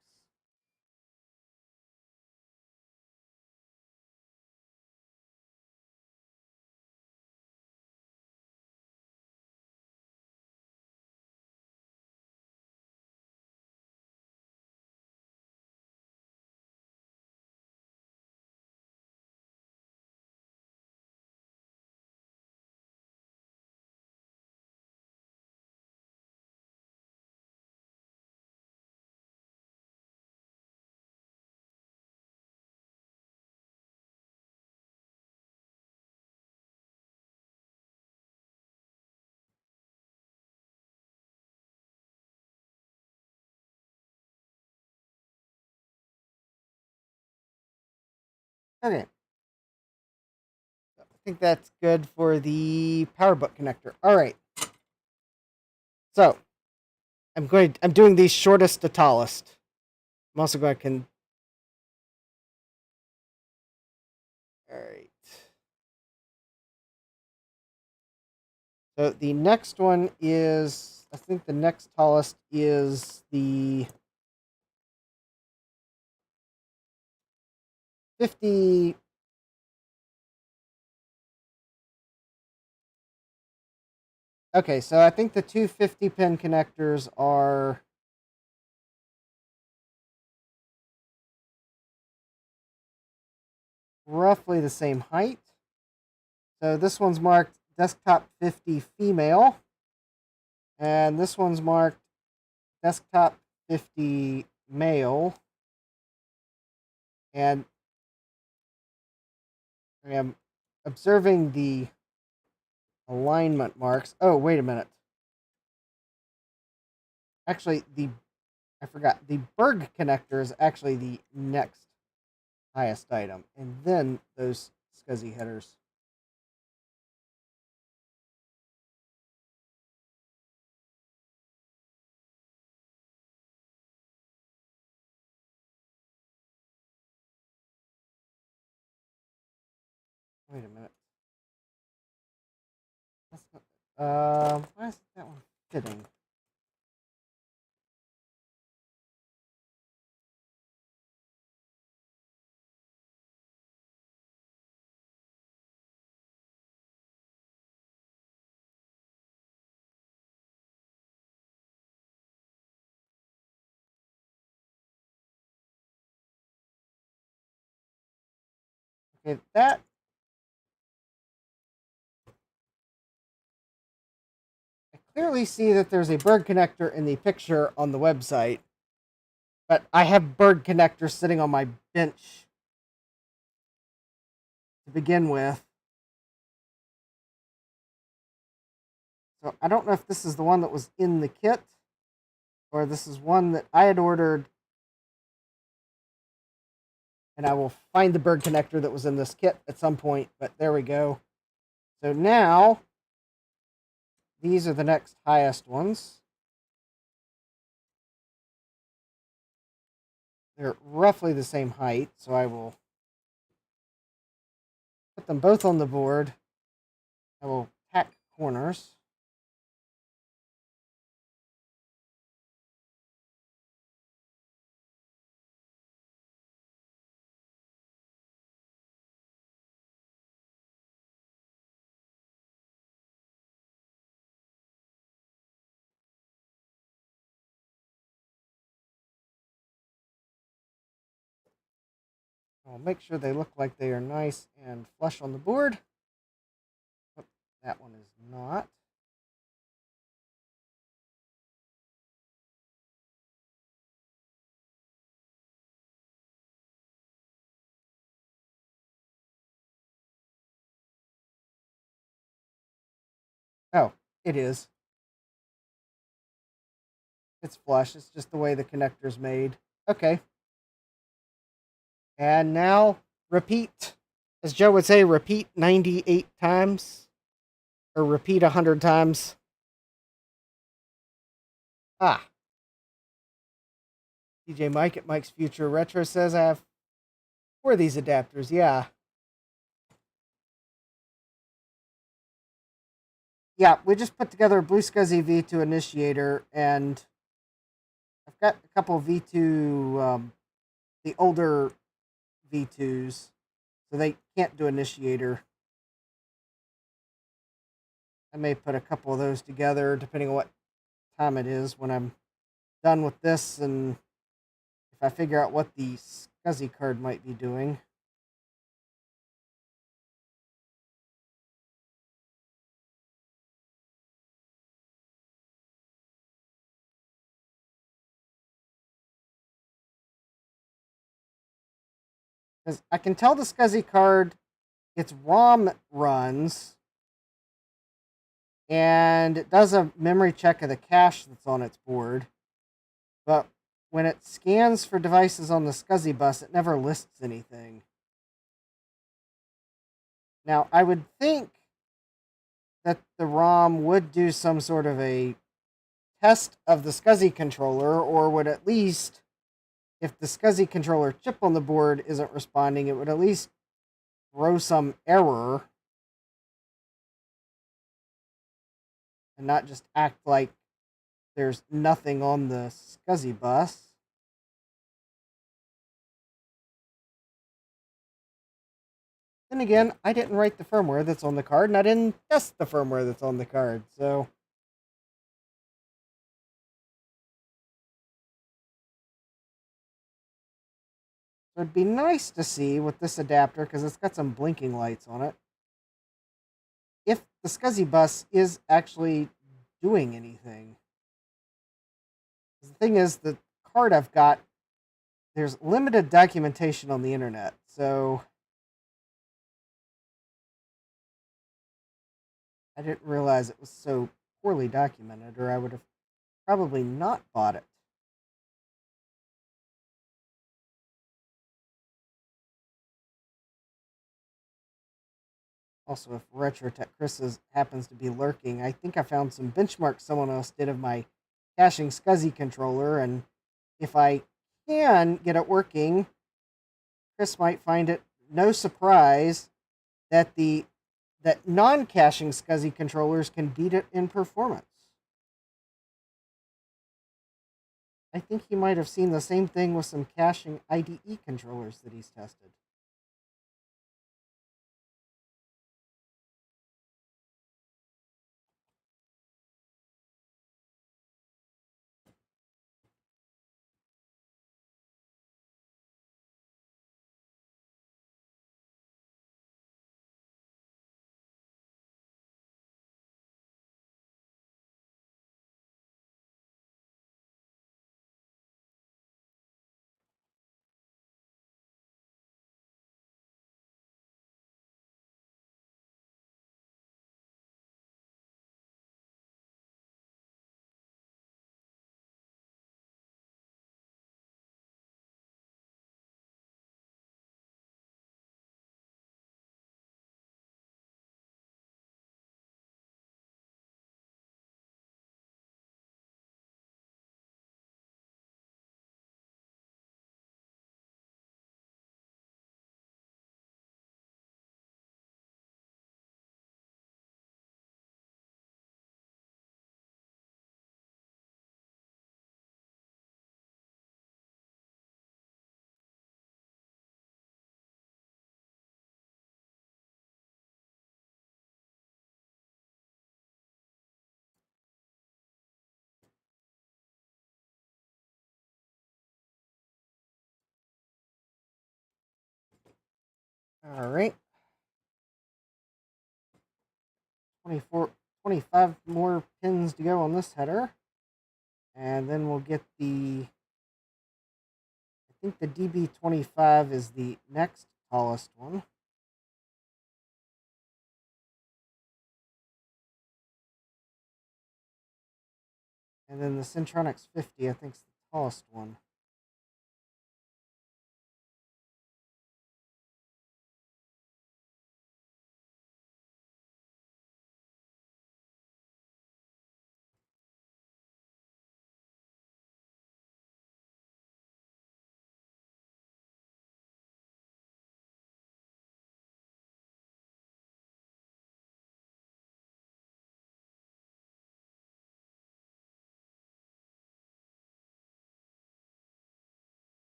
Okay. I think that's good for the PowerBook connector. All right. So I'm doing the shortest to tallest. I'm also going to all right. So the next one is, I think the next tallest is the 50. Okay, so I think the two 50-pin connectors are roughly the same height. So this one's marked desktop 50 female, and this one's marked desktop 50 male. And I am observing the alignment marks. Oh, wait a minute. Actually, I forgot. The Berg connector is actually the next highest item, and then those SCSI headers. Wait a minute. That's not, why isn't that one fitting? Okay, that. I clearly see that there's a Berg connector in the picture on the website, but I have Berg connectors sitting on my bench to begin with. So I don't know if this is the one that was in the kit, or this is one that I had ordered, and I will find the Berg connector that was in this kit at some point, but there we go. So now, these are the next highest ones. They're roughly the same height, so I will put them both on the board. I will tack corners. I'll make sure they look like they are nice and flush on the board. Oh, that one is not. Oh, it is. It's flush. It's just the way the connector's made. Okay. And now, repeat. As Joe would say, repeat 98 times. Or repeat 100 times. Ah. DJ Mike at Mike's Future Retro says I have 4 of these adapters. Yeah. Yeah, we just put together a BlueSCSI V2 initiator, and I've got a couple of V2, the older V2s, so they can't do initiator. I may put a couple of those together, depending on what time it is when I'm done with this, and if I figure out what the SCSI card might be doing. Because I can tell the SCSI card its ROM runs, and it does a memory check of the cache that's on its board. But when it scans for devices on the SCSI bus, it never lists anything. Now, I would think that the ROM would do some sort of a test of the SCSI controller, or would at least, if the SCSI controller chip on the board isn't responding, it would at least throw some error and not just act like there's nothing on the SCSI bus. Then again, I didn't write the firmware that's on the card, and I didn't test the firmware that's on the card, so... It'd be nice to see with this adapter, because it's got some blinking lights on it, if the SCSI bus is actually doing anything. The thing is, the card I've got, there's limited documentation on the internet, so I didn't realize it was so poorly documented, or I would have probably not bought it. Also, if RetroTech Chris happens to be lurking, I think I found some benchmarks someone else did of my caching SCSI controller, and if I can get it working, Chris might find it no surprise that non-caching SCSI controllers can beat it in performance. I think he might have seen the same thing with some caching IDE controllers that he's tested. All right. 25 more pins to go on this header. And then we'll get I think the DB25 is the next tallest one. And then the Centronics 50, I think, is the tallest one.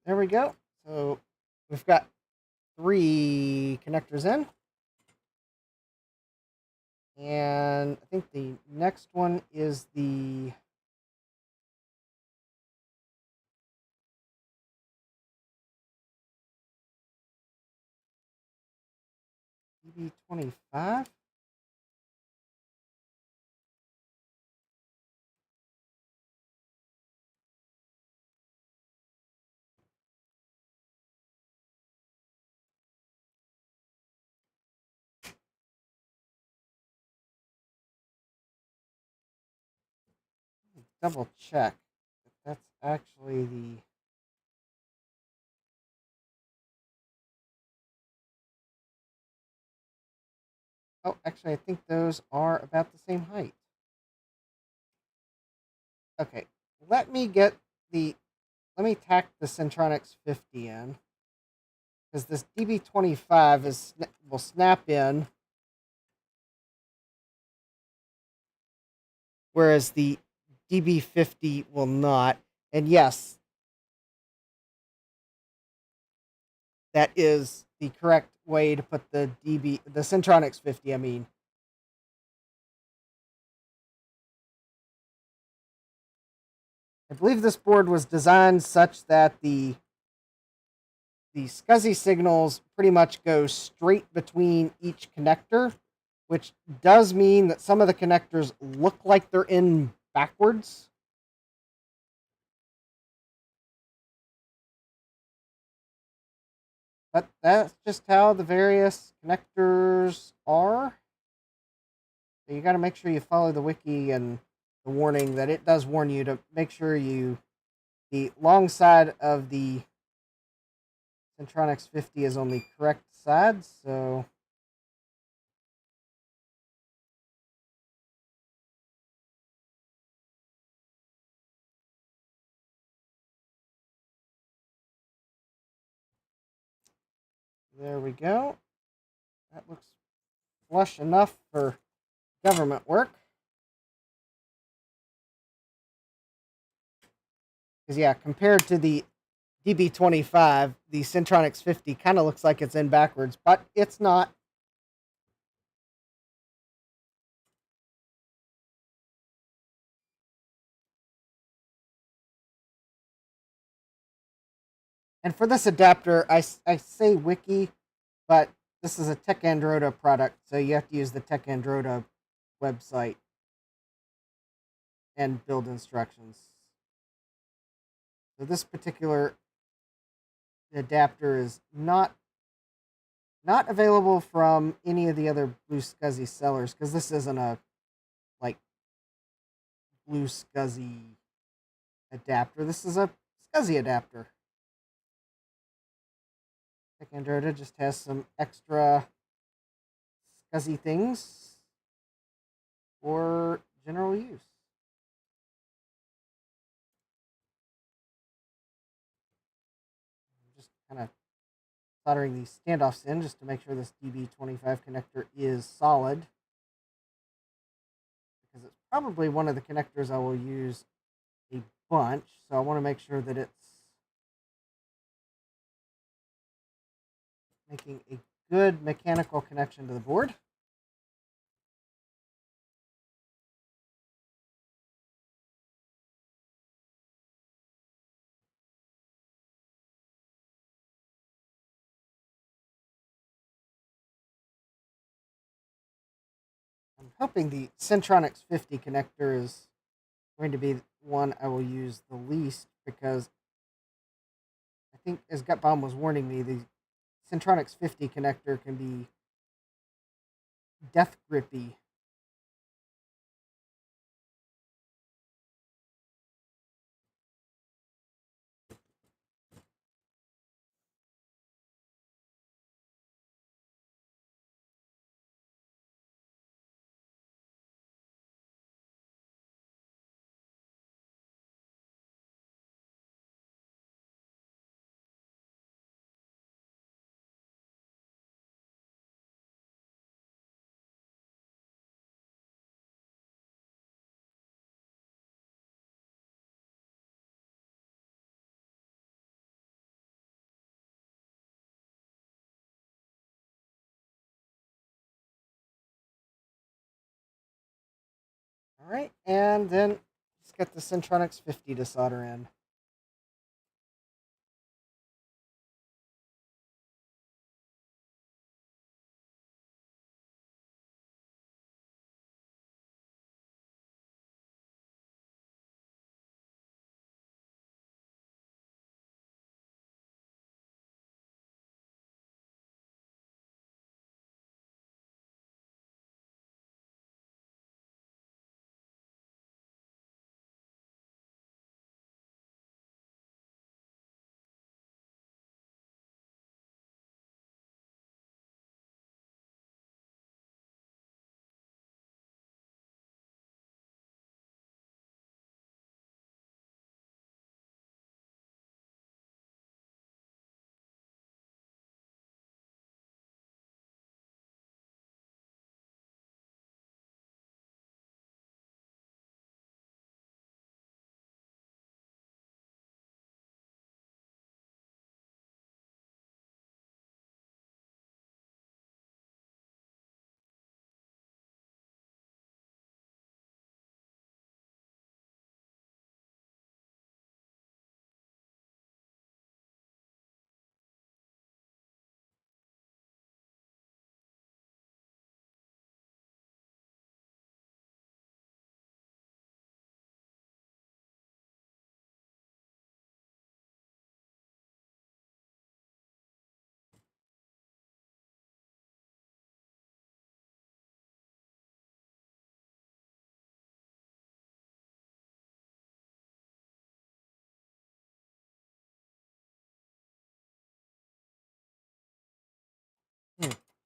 There we go. So we've got 3 connectors in. And I think the next one is the DB25. double check that that's actually the... Oh, actually, I think those are about the same height. Okay, let me tack the Centronics 50 in, because this DB25 will snap in, whereas the DB50 will not. And yes, that is the correct way to put the Centronics 50, I mean. I believe this board was designed such that the SCSI signals pretty much go straight between each connector, which does mean that some of the connectors look like they're in backwards. But that's just how the various connectors are. So you got to make sure you follow the wiki and the warning that it does warn you to make sure the long side of the Centronics 50 is on the correct side, so... There we go. That looks flush enough for government work. Because, yeah, compared to the DB25, the Centronics 50 kind of looks like it's in backwards, but it's not. And for this adapter, I say wiki, but this is a Tech Androda product, so you have to use the Tech Androda website and build instructions. So this particular adapter is not available from any of the other BlueSCSI sellers, because this isn't a like BlueSCSI adapter. This is a SCSI adapter. Tech Androda just has some extra SCSI things for general use. I'm just kind of soldering these standoffs in just to make sure this DB25 connector is solid, because it's probably one of the connectors I will use a bunch, so I want to make sure that it's making a good mechanical connection to the board. I'm hoping the Centronics 50 connector is going to be one I will use the least, because I think, as Gutbaum was warning me, the Centronics 50 connector can be death grippy. All right, and then let's get the Centronics 50 to solder in.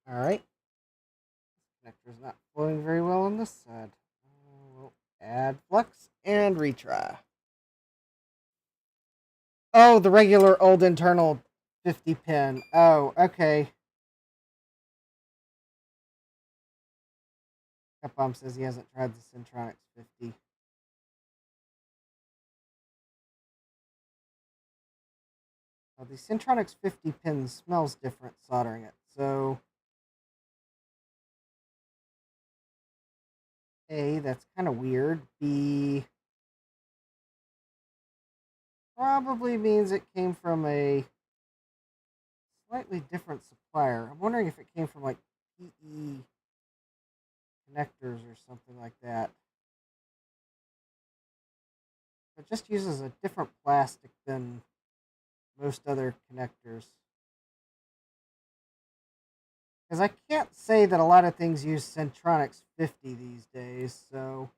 Alright. Connector's not flowing very well on this side. We'll add flux and retry. Oh, the regular old internal 50 pin. Oh, okay. Capcom says he hasn't tried the Centronics 50. Well, the Centronics 50 pin smells different soldering it, so A, that's kind of weird. B, probably means it came from a slightly different supplier. I'm wondering if it came from like PE connectors or something like that. It just uses a different plastic than most other connectors. Because I can't say that a lot of things use Centronics 50 these days, so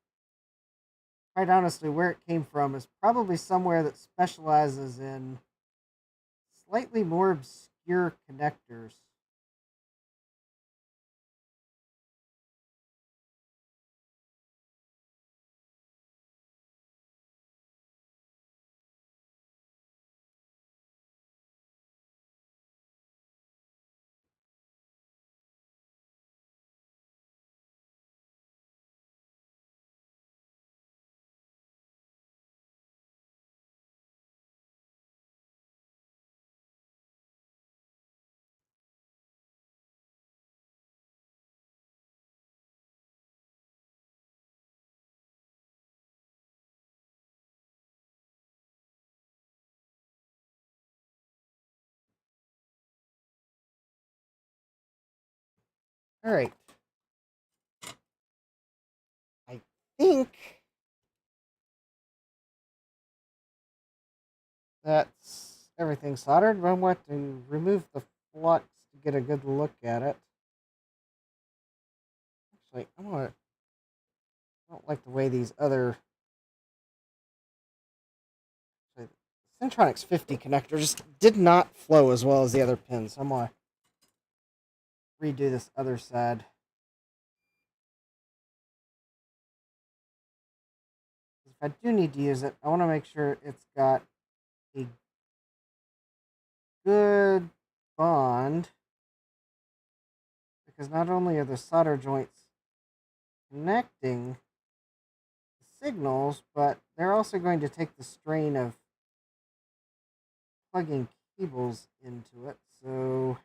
quite honestly, where it came from is probably somewhere that specializes in slightly more obscure connectors. All right. I think that's everything soldered, but I want to remove the flux to get a good look at it. Actually, I don't like the way these other Centronics 50 connector just did not flow as well as the other pins. So I'm going to redo this other side. If I do need to use it, I want to make sure it's got a good bond, because not only are the solder joints connecting the signals, but they're also going to take the strain of plugging cables into it. So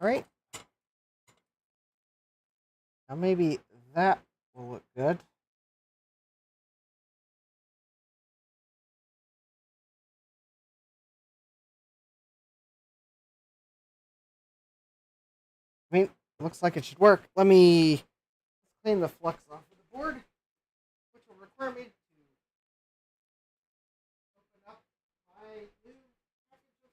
all right. Now maybe that will look good. I mean, looks like it should work. Let me clean the flux off of the board, which will require me to open up my new package of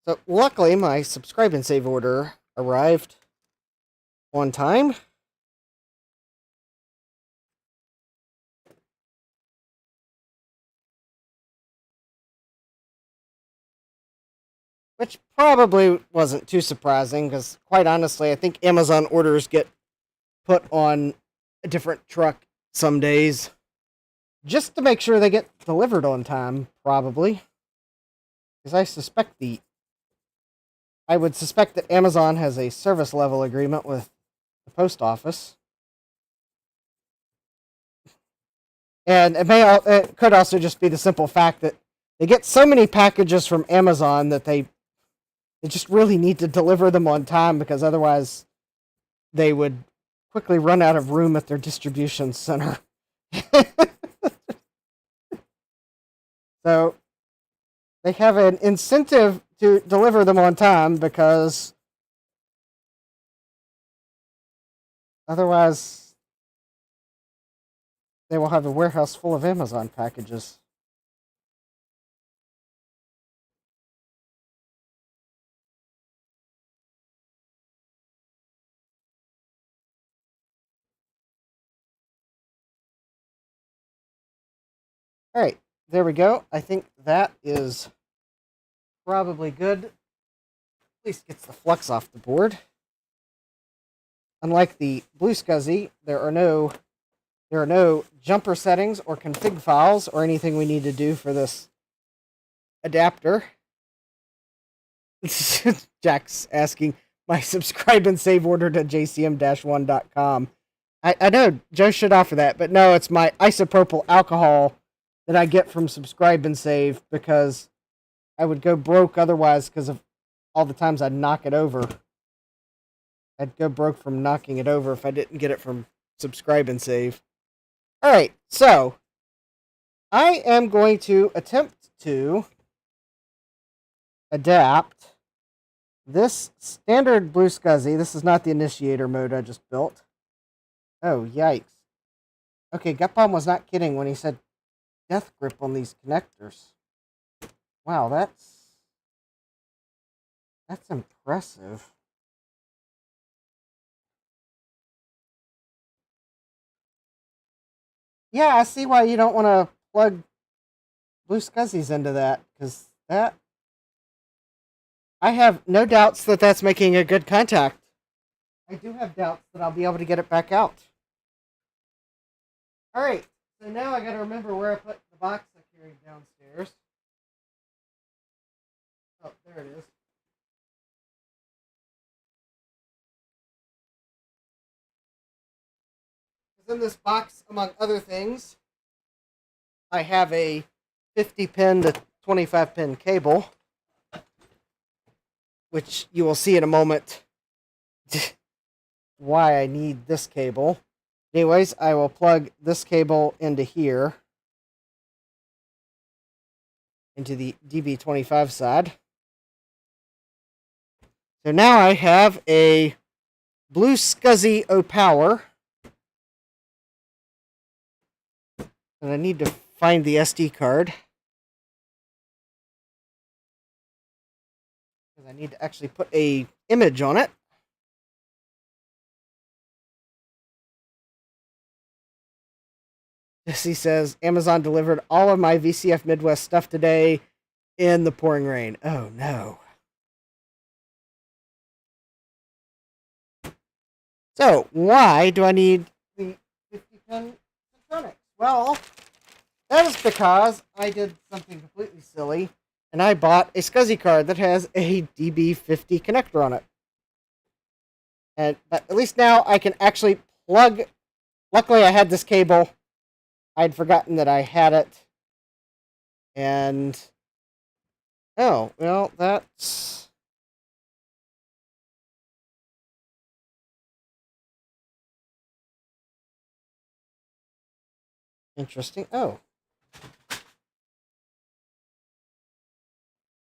So luckily, my subscribe and save order arrived on time. Which probably wasn't too surprising because, quite honestly, I think Amazon orders get put on a different truck some days just to make sure they get delivered on time, probably. Because I would suspect that Amazon has a service level agreement with the post office. And it could also just be the simple fact that they get so many packages from Amazon that they just really need to deliver them on time, because otherwise they would quickly run out of room at their distribution center. So they have an incentive to deliver them on time, because otherwise they will have a warehouse full of Amazon packages. All right, there we go. I think that is probably good. At least gets the flux off the board. Unlike the BlueSCSI, there are no jumper settings or config files or anything we need to do for this adapter. Jack's asking my subscribe and save order to jcm-1.com. I know Joe should offer that, but no, it's my isopropyl alcohol that I get from subscribe and save, because I would go broke otherwise because of all the times I'd knock it over. I'd go broke from knocking it over if I didn't get it from subscribe and save. All right, so I am going to attempt to adapt this standard BlueSCSI. This is not the Initiator Mode I just built. Oh, yikes. Okay, Gutbaum was not kidding when he said death grip on these connectors. Wow, that's impressive. Yeah, I see why you don't want to plug BlueSCSIs into that, because that... I have no doubts that that's making a good contact. I do have doubts that I'll be able to get it back out. Alright, so now I gotta remember where I put the box I carried downstairs. Oh, there it is. In this box, among other things, I have a 50-pin to 25-pin cable, which you will see in a moment why I need this cable. Anyways, I will plug this cable into here, into the DB25 side. So now I have a BlueSCSI O-Power. And I need to find the SD card, because I need to actually put a image on it. Jesse says, Amazon delivered all of my VCF Midwest stuff today in the pouring rain. Oh no. So, why do I need the 50-pin Centronics? Well, that is because I did something completely silly, and I bought a SCSI card that has a DB50 connector on it. But at least now I can actually plug... Luckily I had this cable. I'd forgotten that I had it. And... Oh, well, that's... interesting. Oh.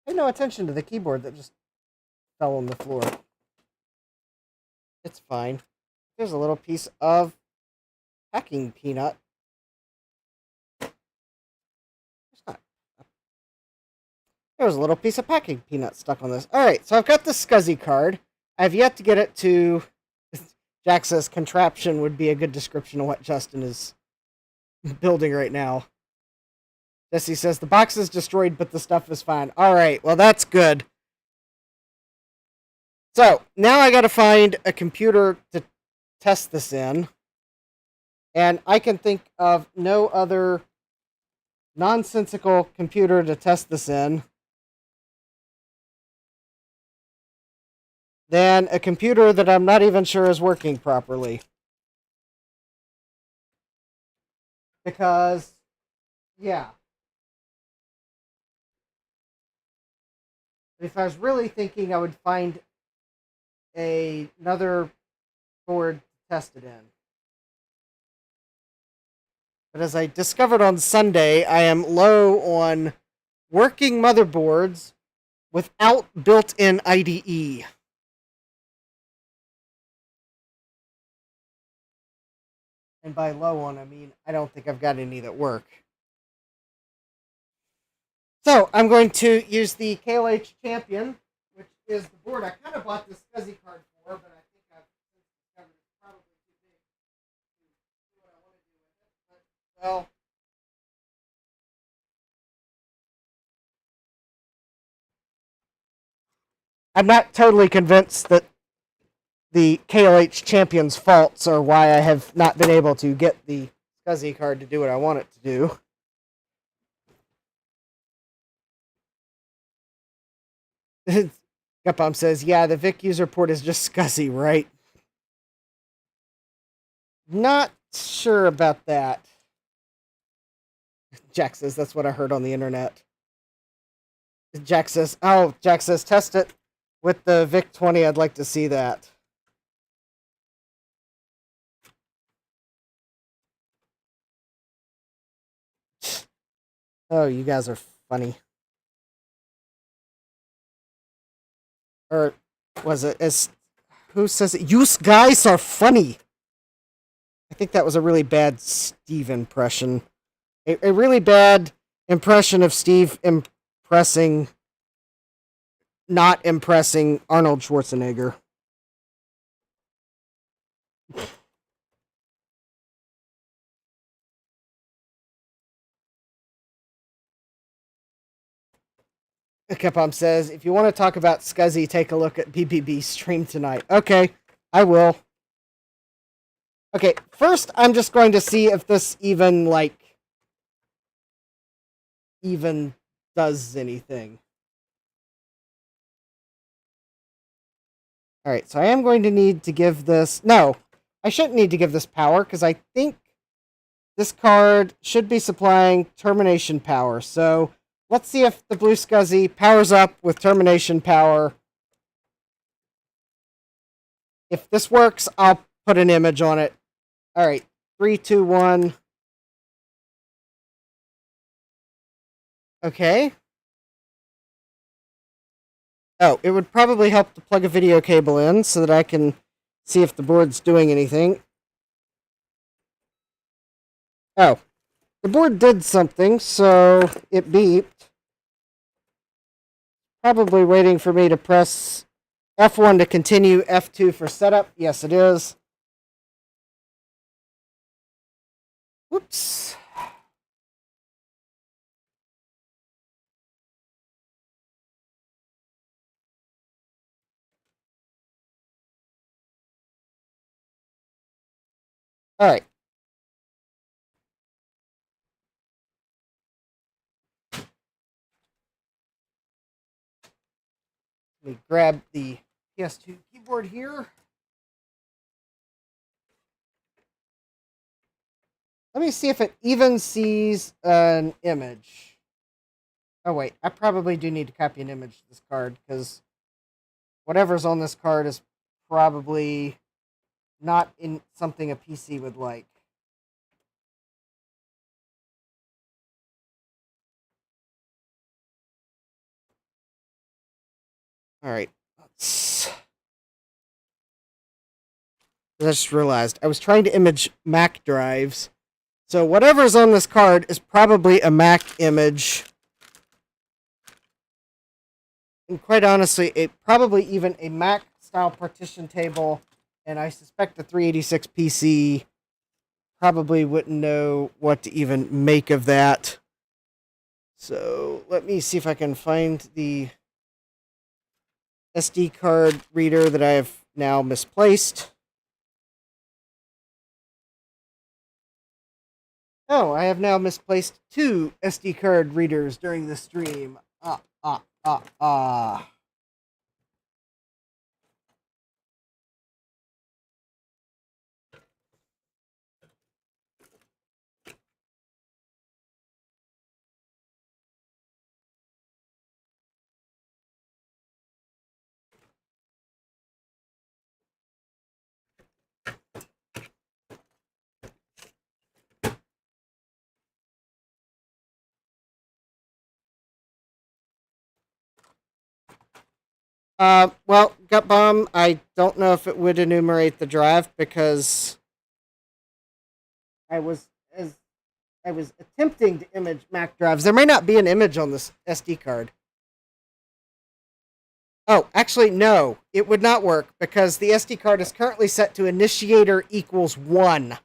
Pay no attention to the keyboard that just fell on the floor. It's fine. There's a little piece of packing peanut. It's not. There's a little piece of packing peanut stuck on this. Alright, so I've got the SCSI card. I've yet to get it to... Jack says contraption would be a good description of what Justin is building right now. Jesse says the box is destroyed, but the stuff is fine. All right, well that's good. So now I got to find a computer to test this in, and I can think of no other nonsensical computer to test this in than a computer that I'm not even sure is working properly. Because, yeah. If I was really thinking, I would find another board to test it in. But as I discovered on Sunday, I am low on working motherboards without built-in IDE. And by low on, I mean I don't think I've got any that work. So I'm going to use the KLH Champion, which is the board I kind of bought this SCSI card for, but I think I've discovered it's probably too big to do what I want to do with it. But, well, I'm not totally convinced that the KLH Champion's faults are why I have not been able to get the SCSI card to do what I want it to do. Gupom says, yeah, the Vic user port is just SCSI, right? Not sure about that. Jack says, that's what I heard on the internet. Jack says, test it with the VIC 20. I'd like to see that. Oh, you guys are funny. Or was it as who says it? You guys are funny. I think that was a really bad Steve impression. A really bad impression of Steve not impressing Arnold Schwarzenegger. Capom says, if you want to talk about SCSI, take a look at BBB's stream tonight. Okay, I will. Okay, first I'm just going to see if this even does anything. Alright, so I am going to need to give this... No, I shouldn't need to give this power, because I think this card should be supplying termination power. So let's see if the BlueSCSI powers up with termination power. If this works, I'll put an image on it. Alright, 3, 2, 1. Okay. Oh, it would probably help to plug a video cable in so that I can see if the board's doing anything. Oh, the board did something, so it beeped. Probably waiting for me to press F1 to continue, F2 for setup. Yes, it is. Whoops. All right. Let me grab the PS2 keyboard here. Let me see if it even sees an image. Oh, wait. I probably do need to copy an image to this card, because whatever's on this card is probably not in something a PC would like. All right. I just realized I was trying to image Mac drives. So whatever's on this card is probably a Mac image. And quite honestly, probably even a Mac style partition table. And I suspect the 386 PC probably wouldn't know what to even make of that. So let me see if I can find the SD card reader that I have now misplaced. Oh, I have now misplaced 2 SD card readers during the stream. Well, Gut Bomb, I don't know if it would enumerate the drive because I was attempting to image Mac drives. There may not be an image on this SD card. Oh, actually, no. It would not work because the SD card is currently set to initiator equals 1.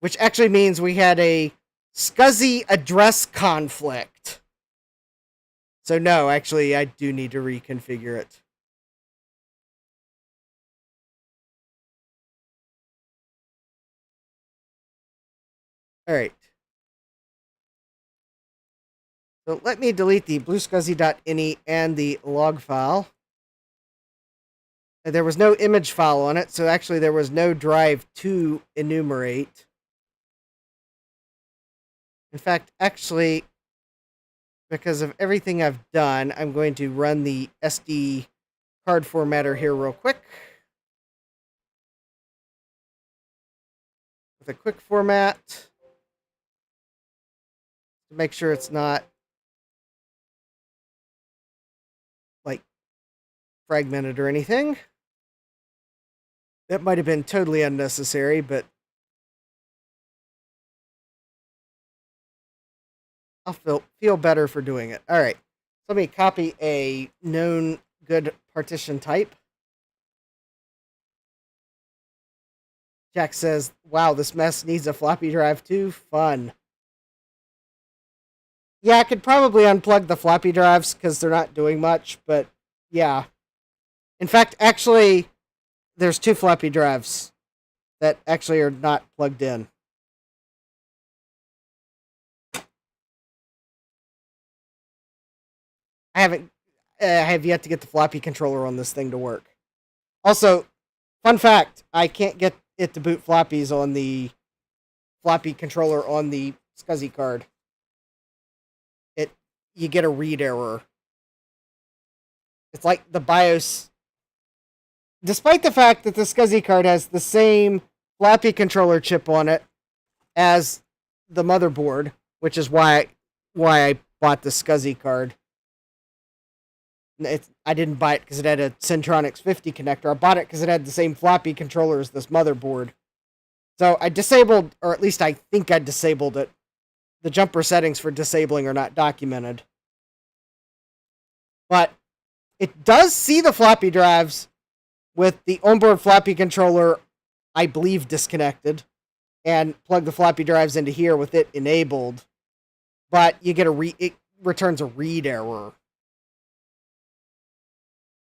Which actually means we had a SCSI address conflict. So no, actually, I do need to reconfigure it. Alright. So let me delete the BlueSCSI.ini and the log file. There was no image file on it, so actually there was no drive to enumerate. In fact, actually, because of everything I've done, I'm going to run the SD card formatter here real quick. With a quick format. To make sure it's not like fragmented or anything. That might have been totally unnecessary, but I'll feel better for doing it. All right. So let me copy a known good partition type. Jack says, wow, this mess needs a floppy drive too. Fun. Yeah, I could probably unplug the floppy drives because they're not doing much, but yeah. In fact, actually, there's 2 floppy drives that actually are not plugged in. I have yet to get the floppy controller on this thing to work. Also, fun fact, I can't get it to boot floppies on the floppy controller on the SCSI card. You get a read error. It's like the BIOS. Despite the fact that the SCSI card has the same floppy controller chip on it as the motherboard, which is why I bought the SCSI card. I didn't buy it because it had a Centronics 50 connector. I bought it because it had the same floppy controller as this motherboard. So I disabled, or at least I think I disabled it. The jumper settings for disabling are not documented. But it does see the floppy drives with the onboard floppy controller, I believe, disconnected, and plug the floppy drives into here with it enabled. But you get it returns a read error.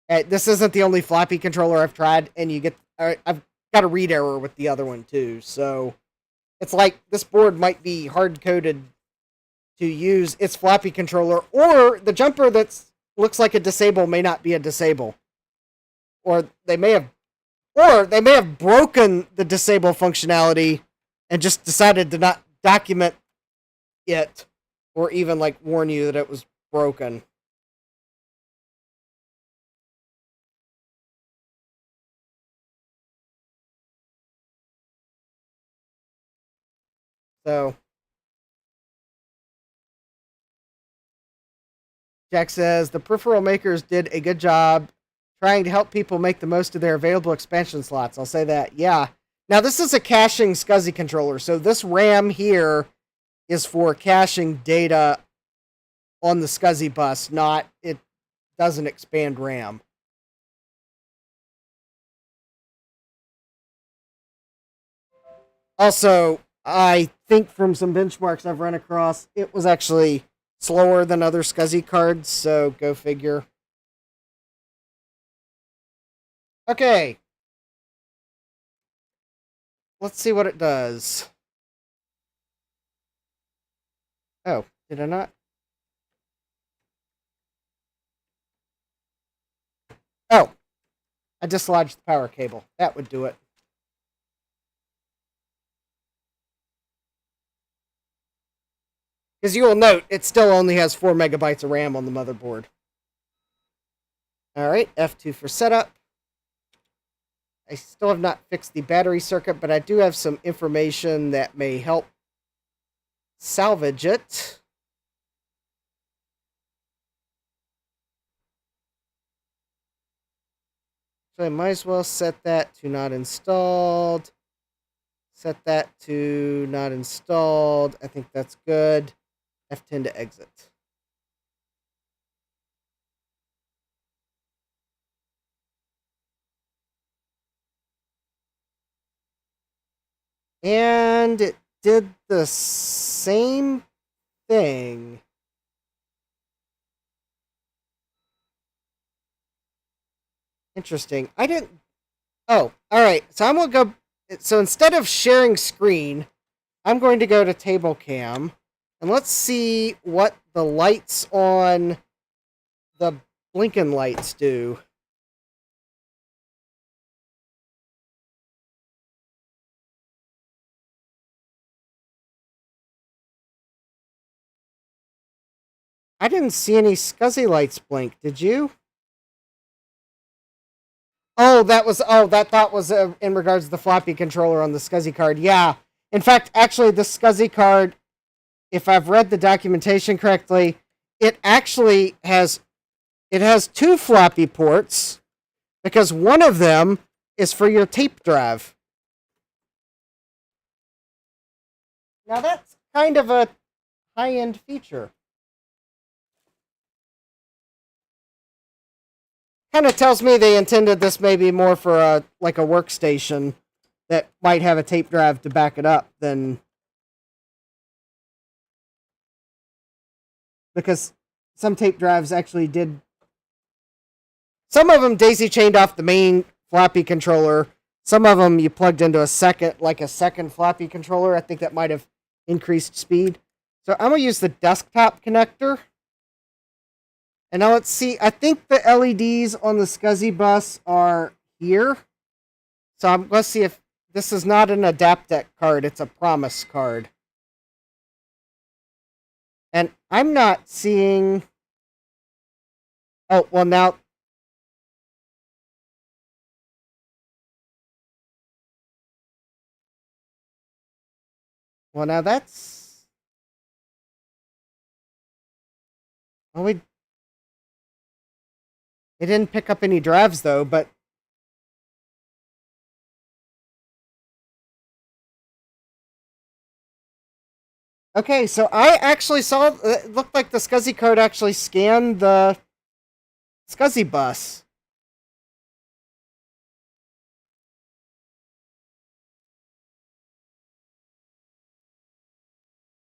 This isn't the only floppy controller I've tried, and I've got a read error with the other one too. So it's like this board might be hard-coded to use its floppy controller, or the jumper that looks like a disable may not be a disable, or they may have broken the disable functionality and just decided to not document it, or even like warn you that it was broken. So Jack says, the peripheral makers did a good job trying to help people make the most of their available expansion slots. I'll say that. Yeah. Now, this is a caching SCSI controller, so this RAM here is for caching data on the SCSI bus, it doesn't expand RAM. Also, I think from some benchmarks I've run across, it was actually slower than other SCSI cards, so go figure. Okay. Let's see what it does. Oh, did I not? Oh, I dislodged the power cable. That would do it. Because you will note, it still only has 4 megabytes of RAM on the motherboard. Alright, F2 for setup. I still have not fixed the battery circuit, but I do have some information that may help salvage it. So I might as well set that to not installed. Set that to not installed. I think that's good. F10 to exit. And it did the same thing. Interesting. I didn't... Oh, alright. So I'm going to go... So instead of sharing screen, I'm going to go to table cam. And let's see what the lights on the Blinkenlights do. I didn't see any SCSI lights blink. Did you? Oh, that thought was in regards to the floppy controller on the SCSI card. Yeah. In fact, actually, the SCSI card, if I've read the documentation correctly, it actually has 2 floppy ports, because one of them is for your tape drive. Now that's kind of a high-end feature. Kind of tells me they intended this maybe more for a workstation that might have a tape drive to back it up than... Because some tape drives actually did... Some of them daisy-chained off the main floppy controller. Some of them you plugged into a second floppy controller. I think that might have increased speed. So I'm going to use the desktop connector. And now let's see. I think the LEDs on the SCSI bus are here. So I'm going to see if this is not an Adaptec card. It's a Promise card. And I'm not seeing... Oh, well now... Well, now that's... Well, it didn't pick up any drives, though, but... Okay, so I actually saw... It looked like the SCSI card actually scanned the SCSI bus.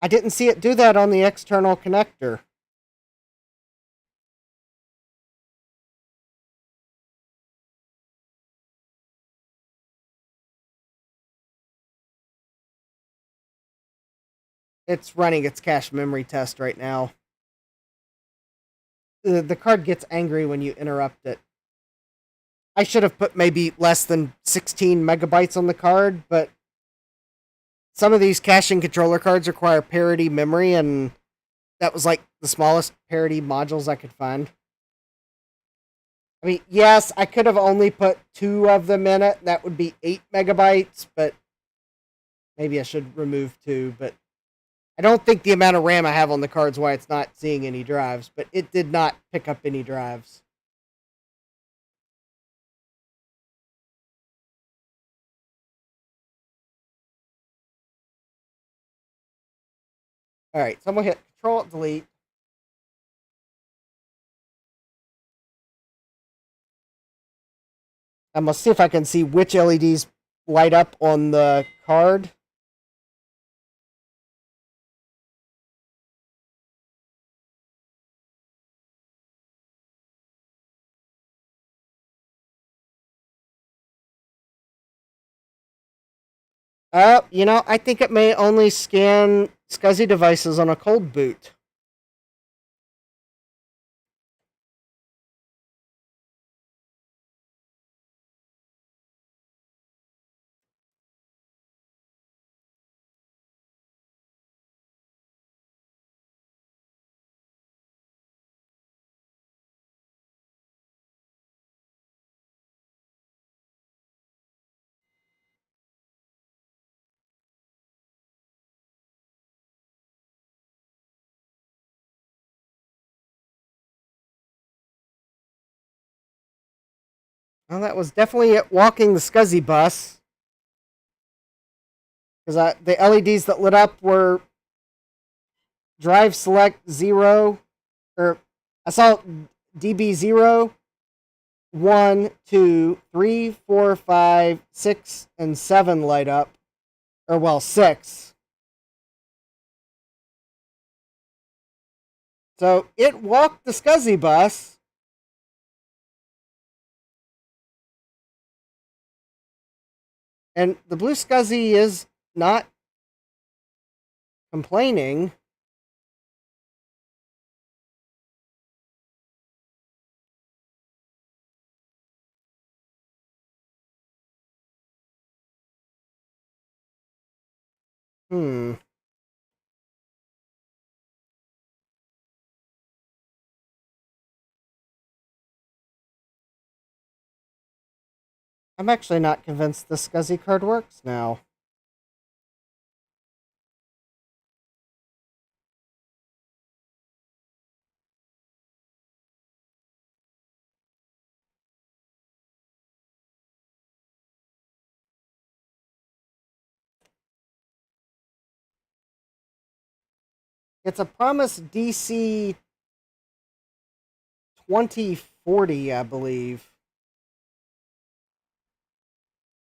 I didn't see it do that on the external connector. It's running its cache memory test right now. The card gets angry when you interrupt it. I should have put maybe less than 16 megabytes on the card, but some of these caching controller cards require parity memory, and that was like the smallest parity modules I could find. I mean, yes, I could have only put 2 of them in it. That would be 8 megabytes, but maybe I should remove 2, but I don't think the amount of RAM I have on the card is why it's not seeing any drives, but it did not pick up any drives. Alright, so I'm going to hit Control-Delete. I'm going to see if I can see which LEDs light up on the card. I think it may only scan SCSI devices on a cold boot. Well, that was definitely it walking the SCSI bus. Because the LEDs that lit up were drive select 0, or I saw DB 0, 1, 2, 3, 4, 5, 6, and 7 light up. Or, well, 6. So it walked the SCSI bus. And the BlueSCSI is not complaining. I'm actually not convinced the SCSI card works now. It's a Promise DC 2040, I believe.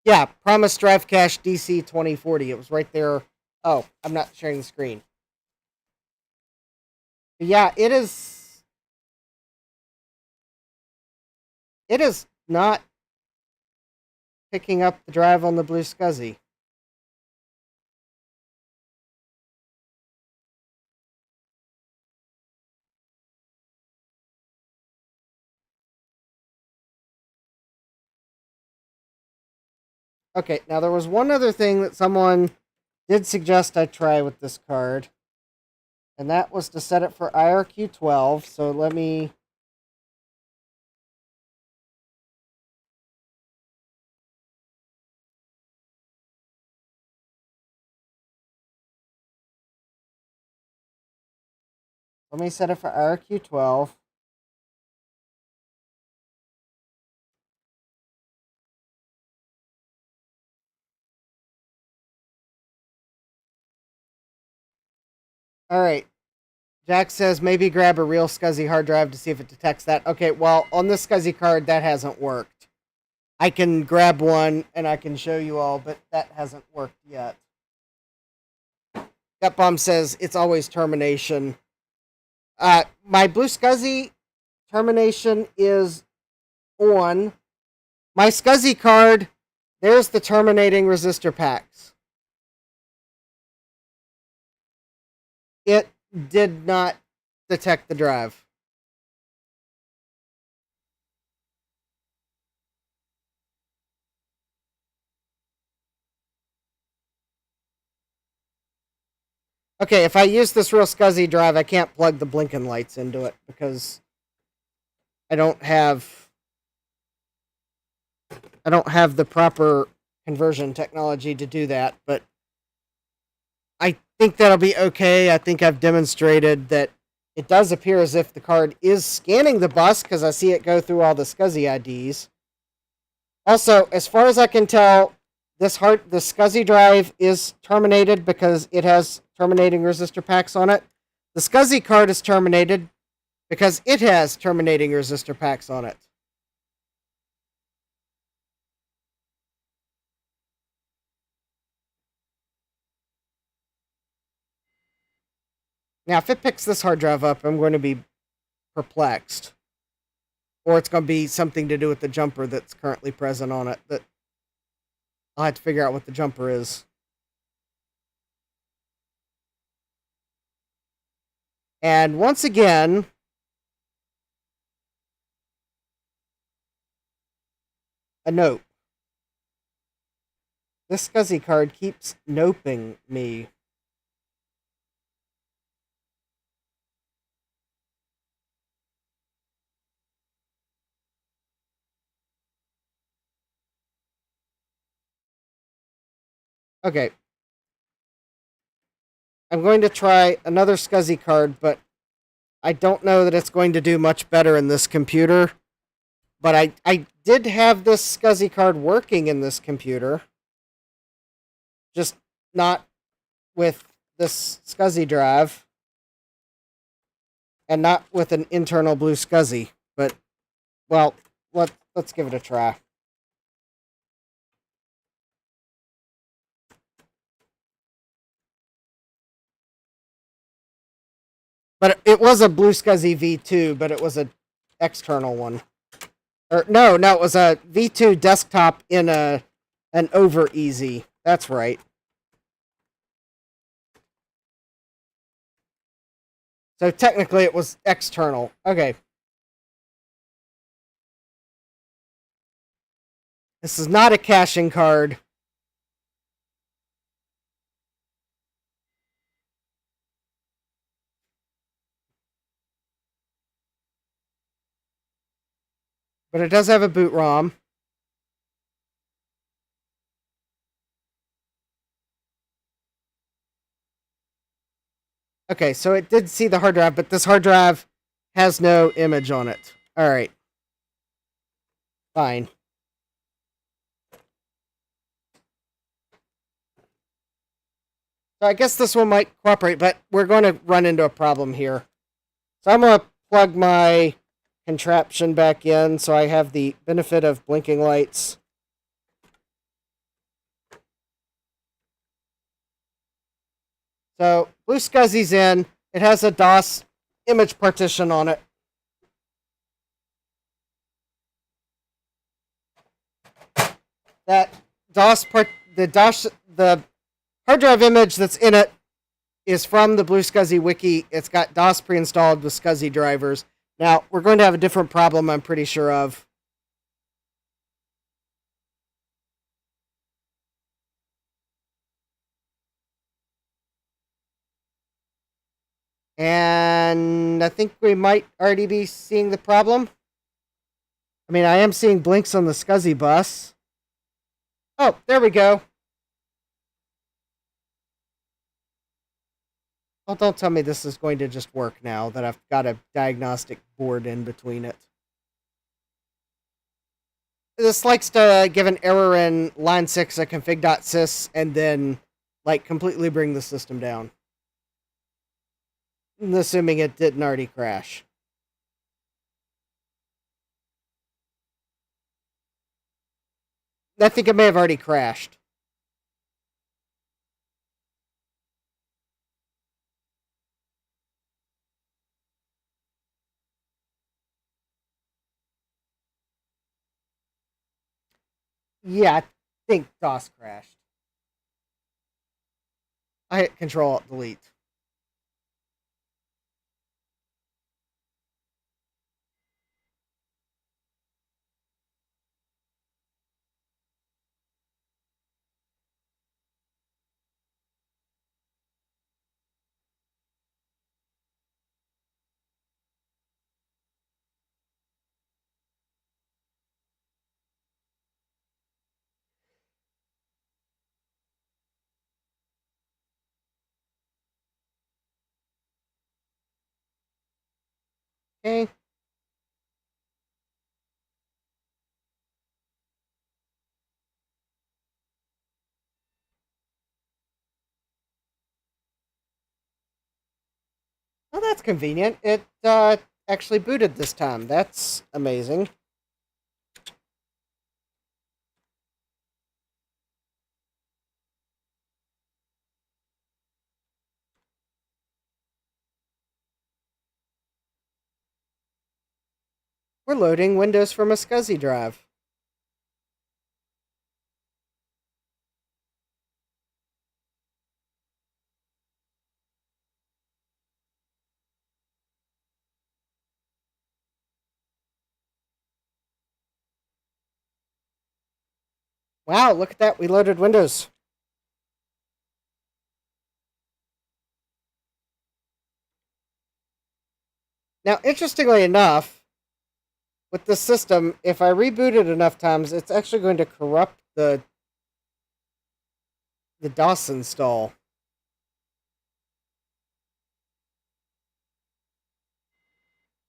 Yeah, Promise Drive Cache DC 2040. It was right there. Oh, I'm not sharing the screen. But yeah, it is. It is not picking up the drive on the BlueSCSI. Okay, now there was one other thing that someone did suggest I try with this card, and that was to set it for IRQ12. So let me set it for IRQ12. All right. Jack says maybe grab a real SCSI hard drive to see if it detects that. Okay, well, on this SCSI card, that hasn't worked. I can grab one and I can show you all, but that hasn't worked yet. That bomb says it's always termination. My BlueSCSI termination is on. My SCSI card, there's the terminating resistor packs. It did not detect the drive. Okay, if I use this real SCSI drive, I can't plug the Blinkenlights into it because I don't have the proper conversion technology to do that, but I think that'll be okay. I think I've demonstrated that it does appear as if the card is scanning the bus because I see it go through all the SCSI IDs. Also, as far as I can tell, the SCSI drive is terminated because it has terminating resistor packs on it. The SCSI card is terminated because it has terminating resistor packs on it. Now, if it picks this hard drive up, I'm going to be perplexed. Or it's going to be something to do with the jumper that's currently present on it. That I'll have to figure out what the jumper is. And once again, a nope. This SCSI card keeps noping me. Okay. I'm going to try another SCSI card, but I don't know that it's going to do much better in this computer. But I did have this SCSI card working in this computer. Just not with this SCSI drive. And not with an internal BlueSCSI. But, well, let's give it a try. But it was a BlueSCSI V2, but it was an external one. Or no, it was a V2 desktop in an over easy. That's right. So technically it was external. Okay. This is not a caching card. But it does have a boot ROM. Okay, so it did see the hard drive, but this hard drive has no image on it. Alright. Fine. So I guess this one might cooperate, but we're going to run into a problem here. So I'm going to plug my contraption back in so I have the benefit of blinking lights. So BlueSCSI's in. It has a DOS image partition on it. That the hard drive image that's in it is from the BlueSCSI wiki. It's got DOS pre-installed with SCSI drivers. Now, we're going to have a different problem, I'm pretty sure of. And I think we might already be seeing the problem. I mean, I am seeing blinks on the SCSI bus. Oh, there we go. Oh, don't tell me this is going to just work now that I've got a diagnostic board in between it. This likes to give an error in line 6 at config.sys and then, like, completely bring the system down. Assuming it didn't already crash. I think it may have already crashed. Yeah, I think DOS crashed. I hit Control-Alt-Delete. Okay. Well, that's convenient. It actually booted this time. That's amazing. We're loading Windows from a SCSI drive. Wow, look at that. We loaded Windows. Now, interestingly enough, with this system, if I reboot it enough times, it's actually going to corrupt the DOS install.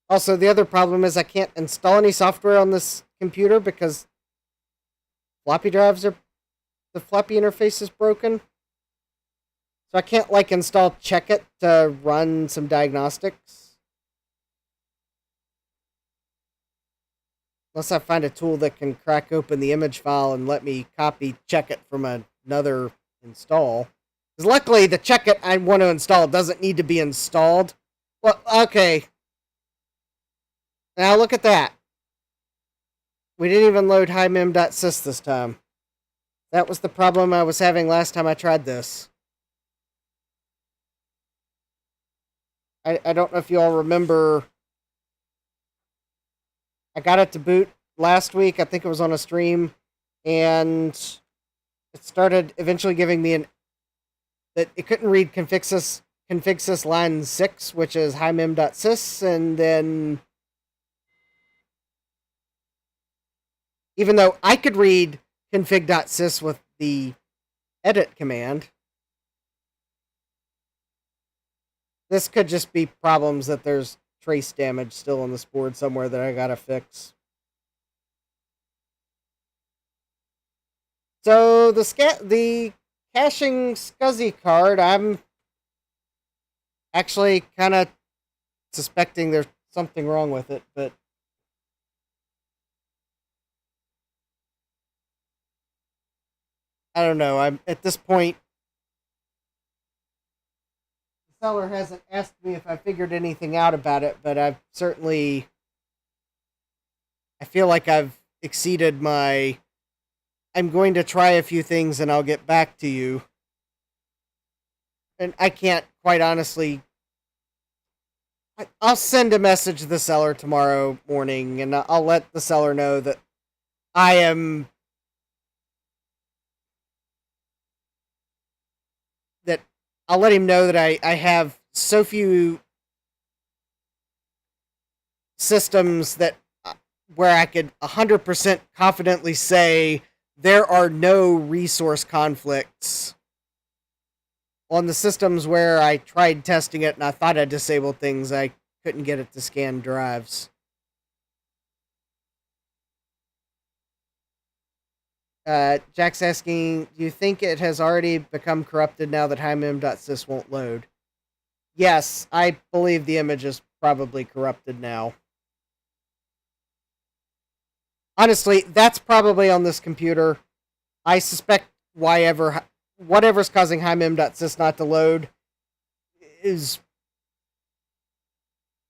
Also, the other problem is I can't install any software on this computer because the floppy interface is broken. So I can't, like, install Checkit to run some diagnostics. Unless I find a tool that can crack open the image file and let me copy Checkit from another install. Because luckily, the Checkit I want to install doesn't need to be installed. Well, okay. Now look at that. We didn't even load himem.sys this time. That was the problem I was having last time I tried this. I don't know if you all remember. I got it to boot last week. I think it was on a stream. And it started eventually giving me that it couldn't read config.sys line 6, which is himem.sys, and then even though I could read config.sys with the edit command, this could just be problems that there's trace damage still on this board somewhere that I gotta fix. So the caching SCSI card, I'm actually kind of suspecting there's something wrong with it, but I don't know. I'm at this point. The seller hasn't asked me if I figured anything out about it, but I've certainly. I feel like I've exceeded my. I'm going to try a few things and I'll get back to you. And I can't quite honestly. I'll send a message to the seller tomorrow morning and I'll let the seller know that I am. I'll let him know that I have so few systems that where I could 100% confidently say there are no resource conflicts on the systems where I tried testing it and I thought I disabled things. I couldn't get it to scan drives. Jack's asking, do you think it has already become corrupted now that himem.sys won't load? Yes, I believe the image is probably corrupted now. Honestly, that's probably on this computer. I suspect whatever's causing himem.sys not to load is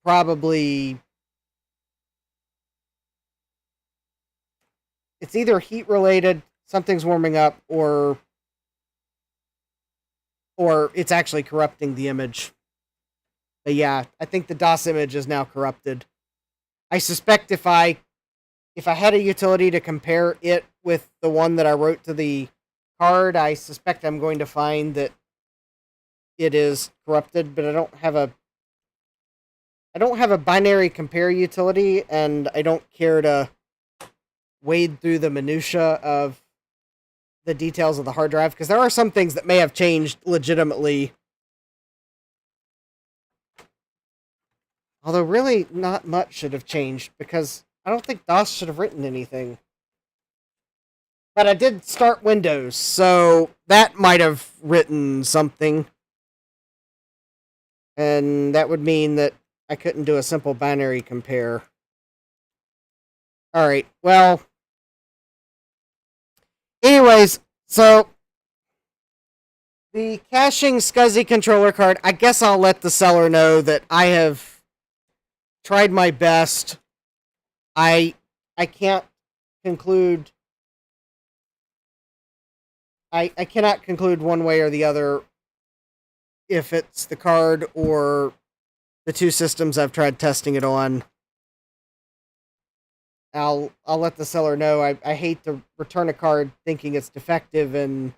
probably... It's either heat related, something's warming up, or it's actually corrupting the image. But yeah, I think the DOS image is now corrupted. I suspect if I had a utility to compare it with the one that I wrote to the card, I suspect I'm going to find that it is corrupted, but I don't have a binary compare utility, and I don't care to wade through the minutia of the details of the hard drive, because there are some things that may have changed legitimately. Although really not much should have changed, because I don't think DOS should have written anything. But I did start Windows, so that might have written something. And that would mean that I couldn't do a simple binary compare. Alright, well... Anyways, so... The caching SCSI controller card, I guess I'll let the seller know that I have tried my best. I can't conclude... I cannot conclude one way or the other if it's the card or the two systems I've tried testing it on. I'll let the seller know. I hate to return a card thinking it's defective and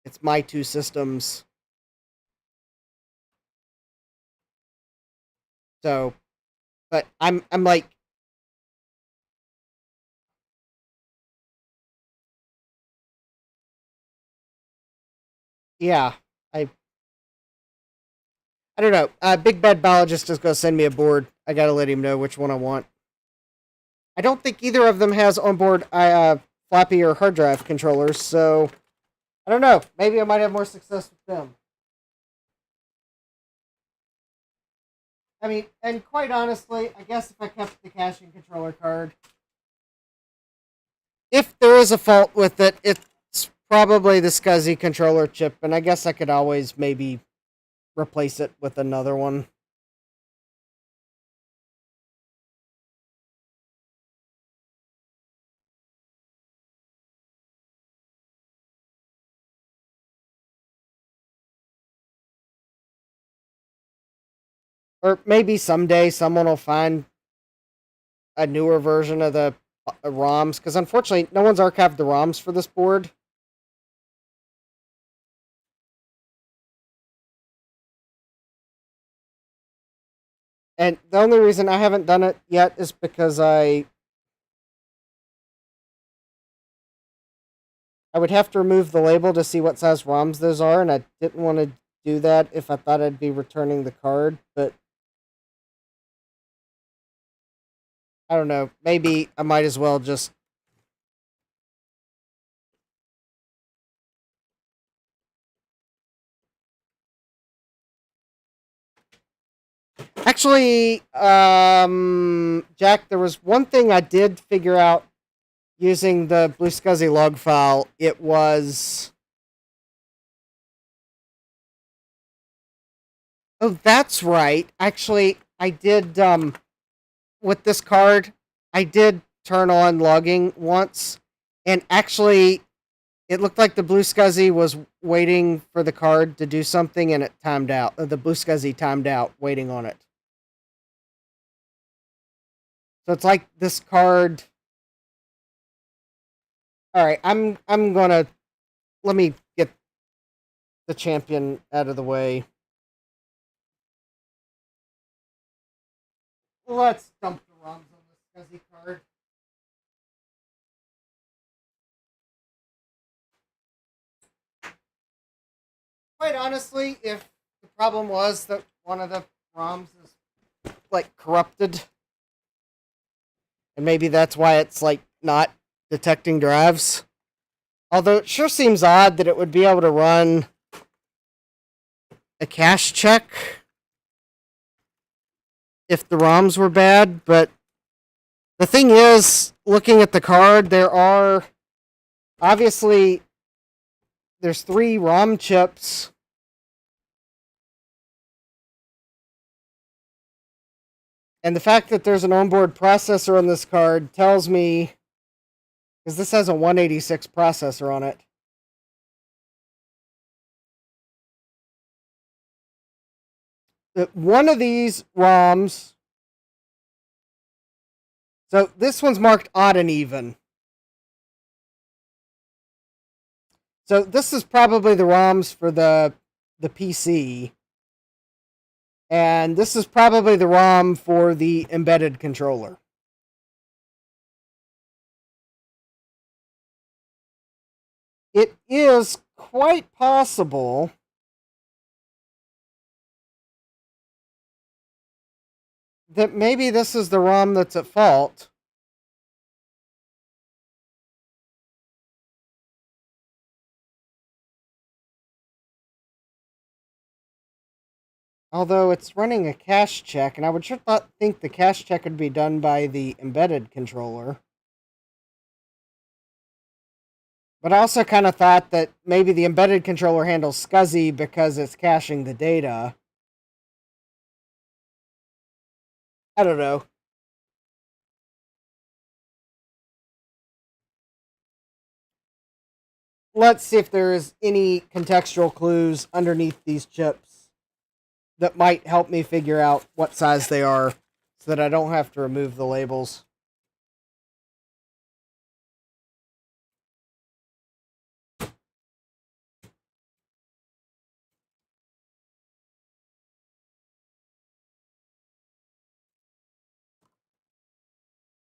it's my two systems. So, but I'm like, yeah, I don't know. Big Bad Biologist is gonna send me a board. I gotta let him know which one I want. I don't think either of them has onboard floppy or hard drive controllers, so I don't know. Maybe I might have more success with them. I mean, and quite honestly, I guess if I kept the caching controller card, if there is a fault with it, it's probably the SCSI controller chip, and I guess I could always maybe replace it with another one. Or maybe someday someone will find a newer version of the ROMs, because unfortunately no one's archived the ROMs for this board. And the only reason I haven't done it yet is because I would have to remove the label to see what size ROMs those are, and I didn't want to do that if I thought I'd be returning the card, but I don't know. Maybe I might as well just... Actually, Jack, there was one thing I did figure out using the BlueSCSI log file. It was... Oh, that's right. Actually, I did, with this card, I did turn on logging once, and actually, it looked like the BlueSCSI was waiting for the card to do something, and it timed out. The BlueSCSI timed out waiting on it. So it's like this card... Alright, I'm gonna... Let me get the champion out of the way. Let's dump the ROMs on this SCSI card. Quite honestly, if the problem was that one of the ROMs is, like, corrupted, and maybe that's why it's, like, not detecting drives. Although it sure seems odd that it would be able to run a cache check if the ROMs were bad, but the thing is, looking at the card, there are obviously there's 3 ROM chips. And the fact that there's an onboard processor on this card tells me, because this has a 186 processor on it, that one of these ROMs... So this one's marked odd and even. So this is probably the ROMs for the PC. And this is probably the ROM for the embedded controller. It is quite possible that maybe this is the ROM that's at fault. Although it's running a cache check, and I would sure think the cache check would be done by the embedded controller. But I also kind of thought that maybe the embedded controller handles SCSI because it's caching the data. I don't know. Let's see if there is any contextual clues underneath these chips that might help me figure out what size they are so that I don't have to remove the labels.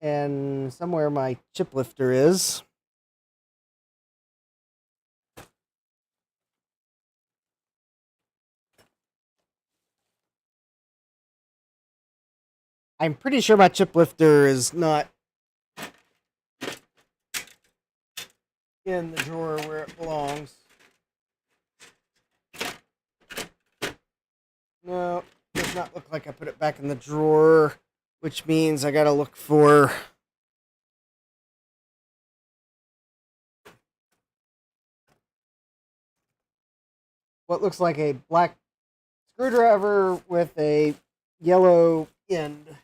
and somewhere my chip lifter is. I'm pretty sure my chip lifter is not in the drawer where it belongs. No, does not look like I put it back in the drawer, which means I gotta look for what looks like a black screwdriver with a yellow end.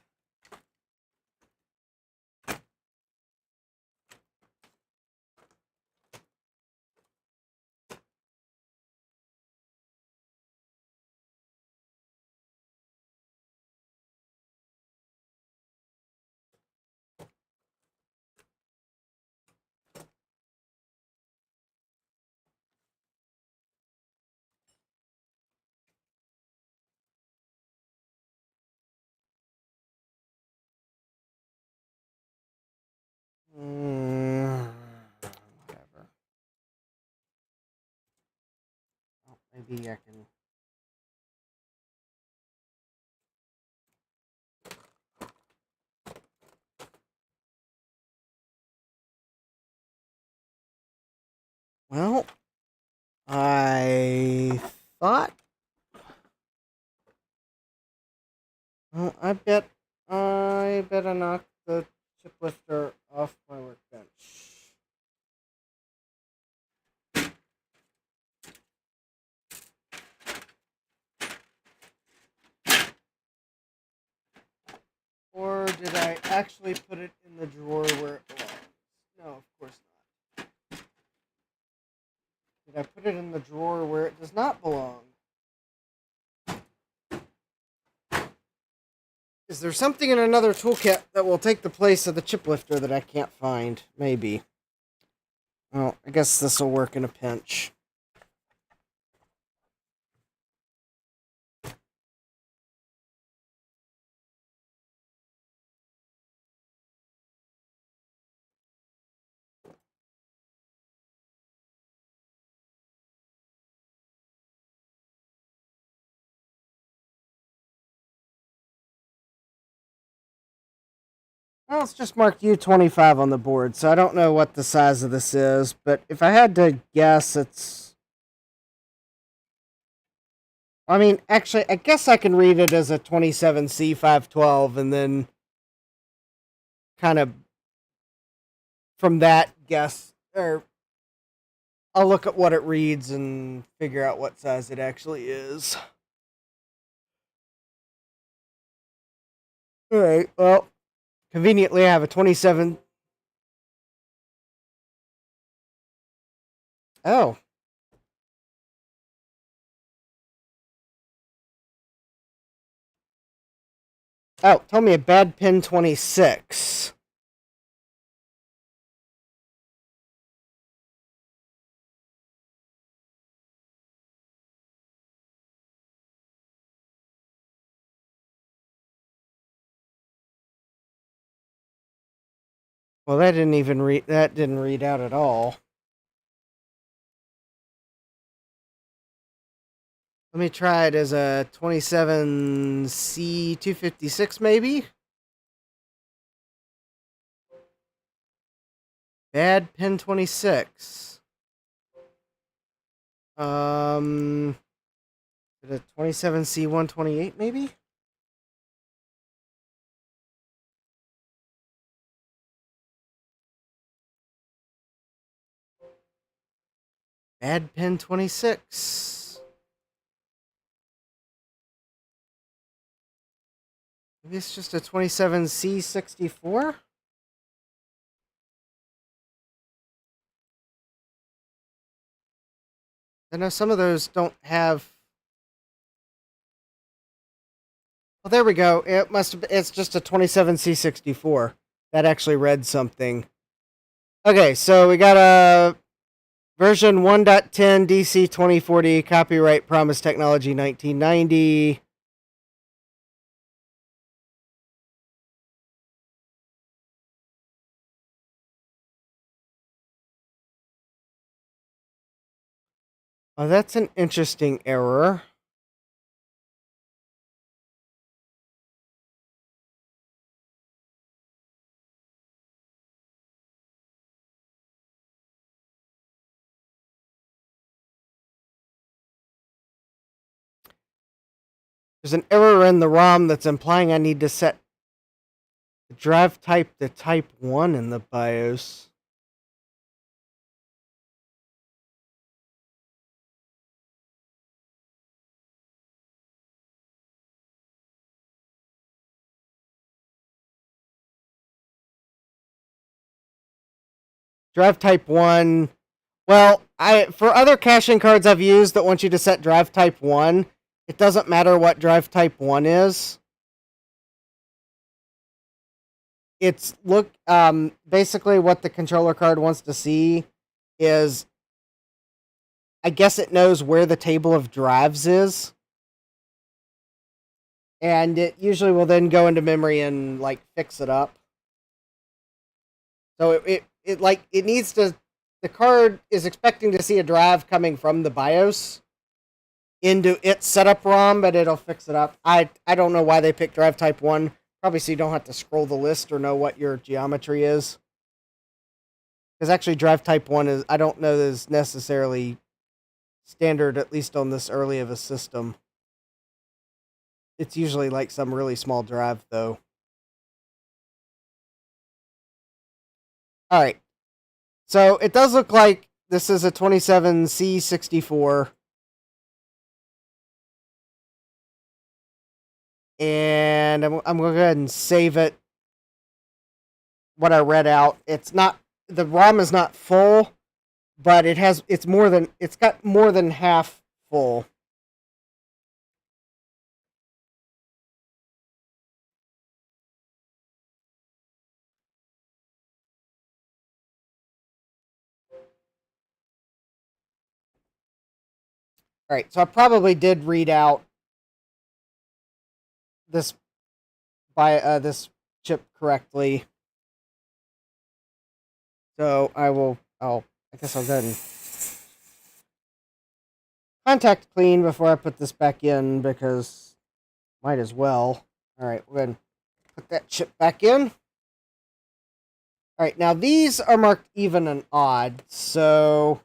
Whatever. Oh, maybe I can. Well, I thought. Well, I bet I knock the chip lifter off my workbench. Or did I actually put it in the drawer where it belongs? No, of course not. Did I put it in the drawer where it does not belong? Is there something in another toolkit that will take the place of the chip lifter that I can't find? Maybe. Well, I guess this will work in a pinch. Well, it's just marked U25 on the board, so I don't know what the size of this is, but if I had to guess, it's... I mean, actually, I guess I can read it as a 27C512, and then kind of from that guess, or I'll look at what it reads and figure out what size it actually is. Alright, well, conveniently I have a 27... Oh. Oh, tell me a bad pin 26. Well, that didn't read out at all. Let me try it as a 27C256 maybe? Bad pin 26. Is it a 27C128 maybe? Bad pin 26. Maybe it's just a 27C64? I know some of those don't have... Well, there we go. It must have... It's just a 27C64. That actually read something. Okay, so we got a version 1.10 DC 2040, copyright Promise Technology 1990. Oh, that's an interesting error. There's an error in the ROM that's implying I need to set the drive type to type 1 in the BIOS. Drive type 1. Well, for other caching cards I've used that want you to set drive type 1, it doesn't matter what drive type 1 is. It's basically what the controller card wants to see is, I guess it knows where the table of drives is. And it usually will then go into memory and like fix it up. So it needs to, the card is expecting to see a drive coming from the BIOS into its setup ROM, but it'll fix it up. I don't know why they picked drive type 1. Probably so you don't have to scroll the list or know what your geometry is. Because actually drive type 1 is, I don't know that is necessarily standard, at least on this early of a system. It's usually like some really small drive, though. Alright. So it does look like this is a 27C64. And I'm going to go ahead and save it. What I read out. It's not, the ROM is not full, but it's got more than half full. Alright, so I probably did read out this this chip correctly. So I guess I'll go ahead and contact clean before I put this back in, because might as well. Alright, we're going to put that chip back in. Alright, now these are marked even and odd, so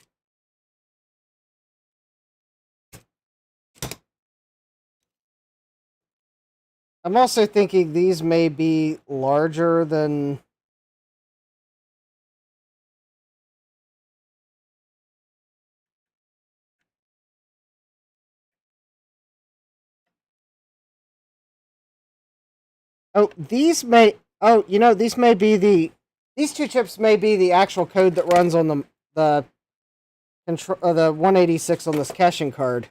I'm also thinking these may be larger than... Oh, these may... Oh, these may be the... These two chips may be the actual code that runs on the 186 on this caching card.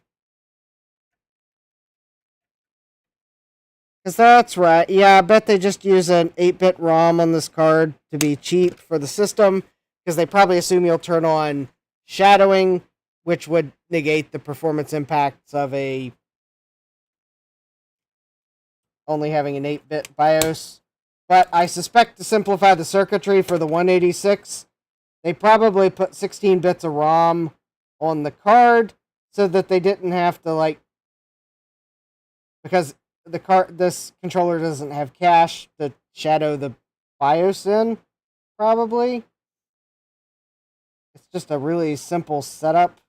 Because that's right. Yeah, I bet they just use an 8-bit ROM on this card to be cheap for the system, because they probably assume you'll turn on shadowing, which would negate the performance impacts of only having an 8-bit BIOS. But I suspect to simplify the circuitry for the 186, they probably put 16 bits of ROM on the card so that they didn't have to, because this controller doesn't have cache to shadow the BIOS in, probably. It's just a really simple setup.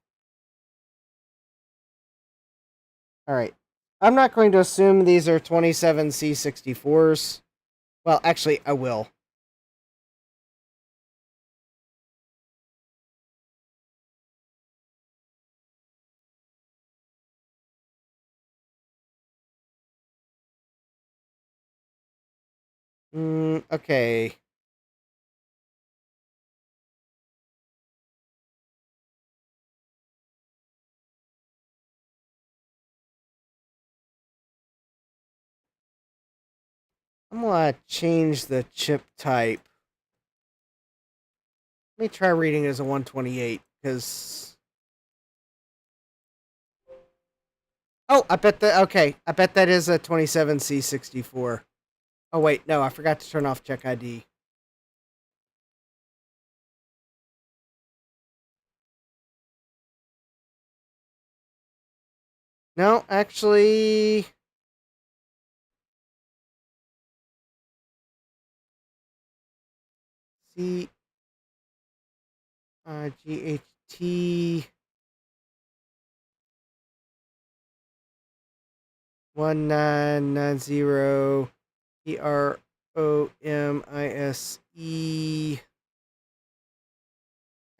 Alright. I'm not going to assume these are 27C64s. Well, actually, I will. Okay. I'm going to change the chip type. Let me try reading it as a 128, because... Oh, I bet that is a 27C64. Oh, wait, no, I forgot to turn off check ID. No, actually... C... GHT... 1990 PROMISE.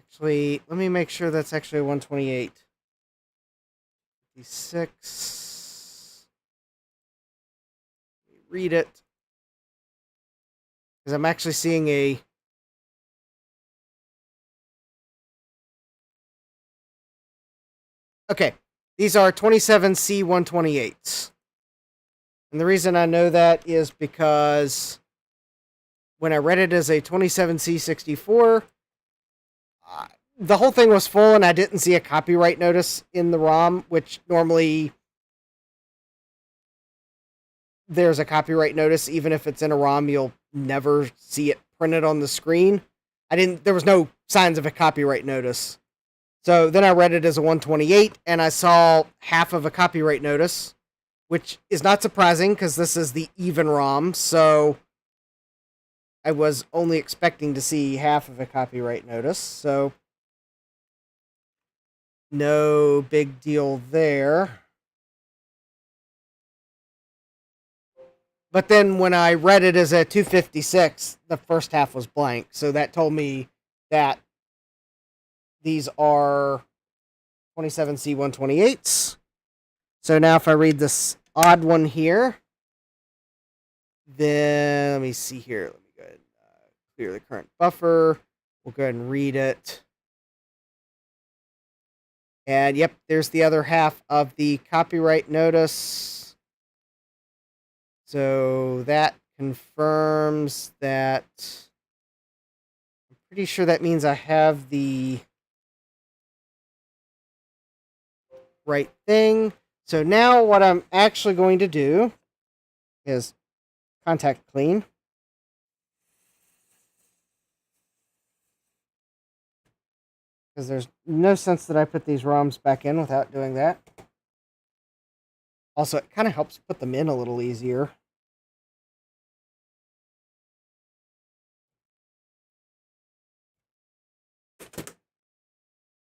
Actually, let me make sure that's actually 128. 56. Read it. Because I'm actually seeing a... Okay, these are 27C128s. And the reason I know that is because when I read it as a 27C64, the whole thing was full and I didn't see a copyright notice in the ROM, which normally there's a copyright notice. Even if it's in a ROM, you'll never see it printed on the screen. There was no signs of a copyright notice. So then I read it as a 128 and I saw half of a copyright notice, which is not surprising because this is the even ROM. So I was only expecting to see half of a copyright notice. So no big deal there. But then when I read it as a 256, the first half was blank. So that told me that these are 27C128s. So now if I read this odd one here, then let me see here. Let me go ahead and clear the current buffer. We'll go ahead and read it. And yep, there's the other half of the copyright notice. So that confirms that. I'm pretty sure that means I have the right thing. So now what I'm actually going to do is contact clean. Because there's no sense that I put these ROMs back in without doing that. Also, it kind of helps put them in a little easier.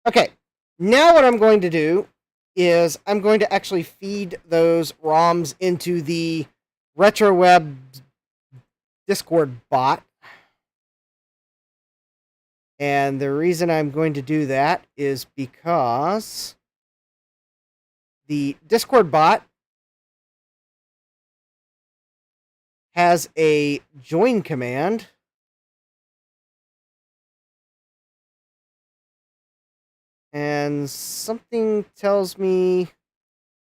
Okay, now what I'm going to do is I'm going to actually feed those ROMs into the RetroWeb Discord bot. And the reason I'm going to do that is because the Discord bot has a join command. And something tells me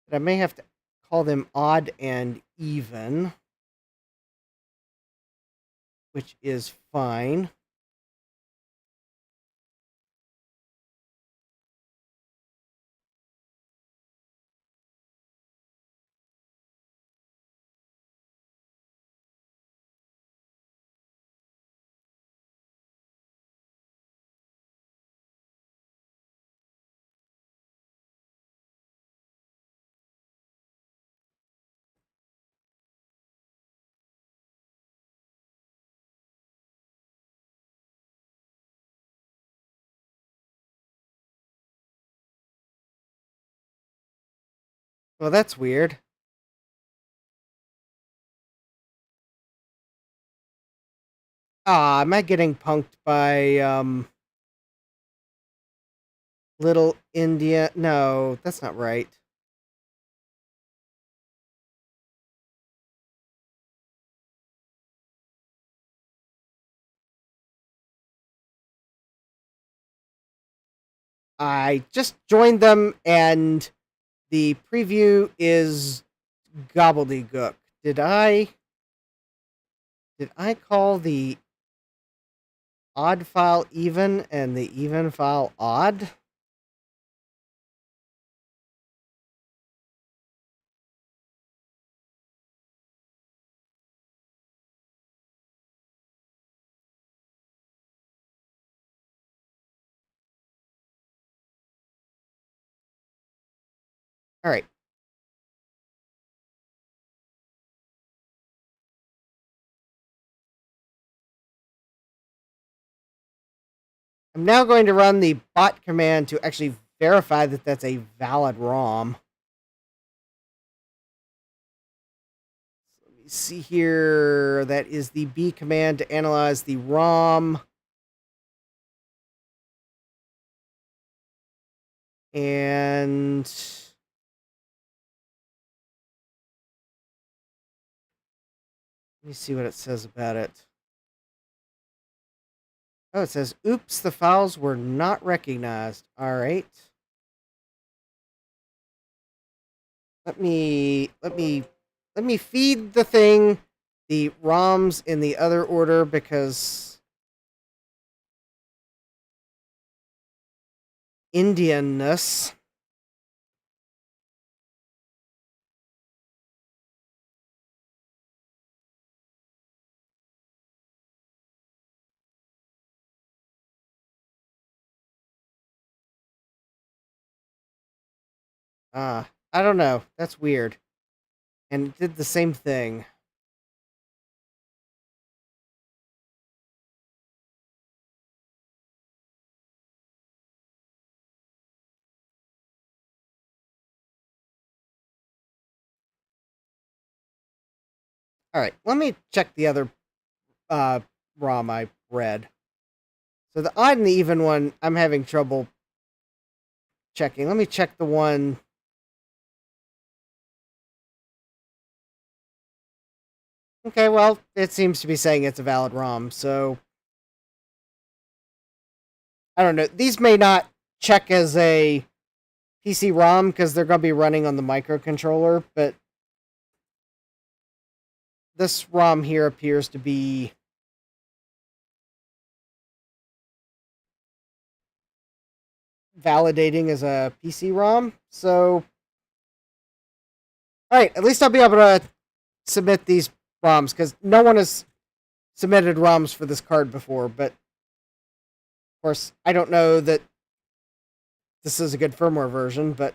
that I may have to call them odd and even, which is fine. Well, that's weird. Am I getting punked by, Little India? No, that's not right. I just joined them, and the preview is gobbledygook. Did I call the odd file even and the even file odd? All right. I'm now going to run the bot command to actually verify that that's a valid ROM. Let me see here. That is the B command to analyze the ROM. And let me see what it says about it. Oh, it says, oops, the files were not recognized. All right. Let me feed the thing the ROMs in the other order because Indianness. I don't know. That's weird. And it did the same thing. All right, let me check the other ROM I read. So the odd and the even one, I'm having trouble checking. Let me check the one. Okay, well, it seems to be saying it's a valid ROM, so I don't know. These may not check as a PC ROM because they're going to be running on the microcontroller, but this ROM here appears to be validating as a PC ROM. So, all right, at least I'll be able to submit these ROMs because no one has submitted ROMs for this card before, but of course, I don't know that this is a good firmware version, but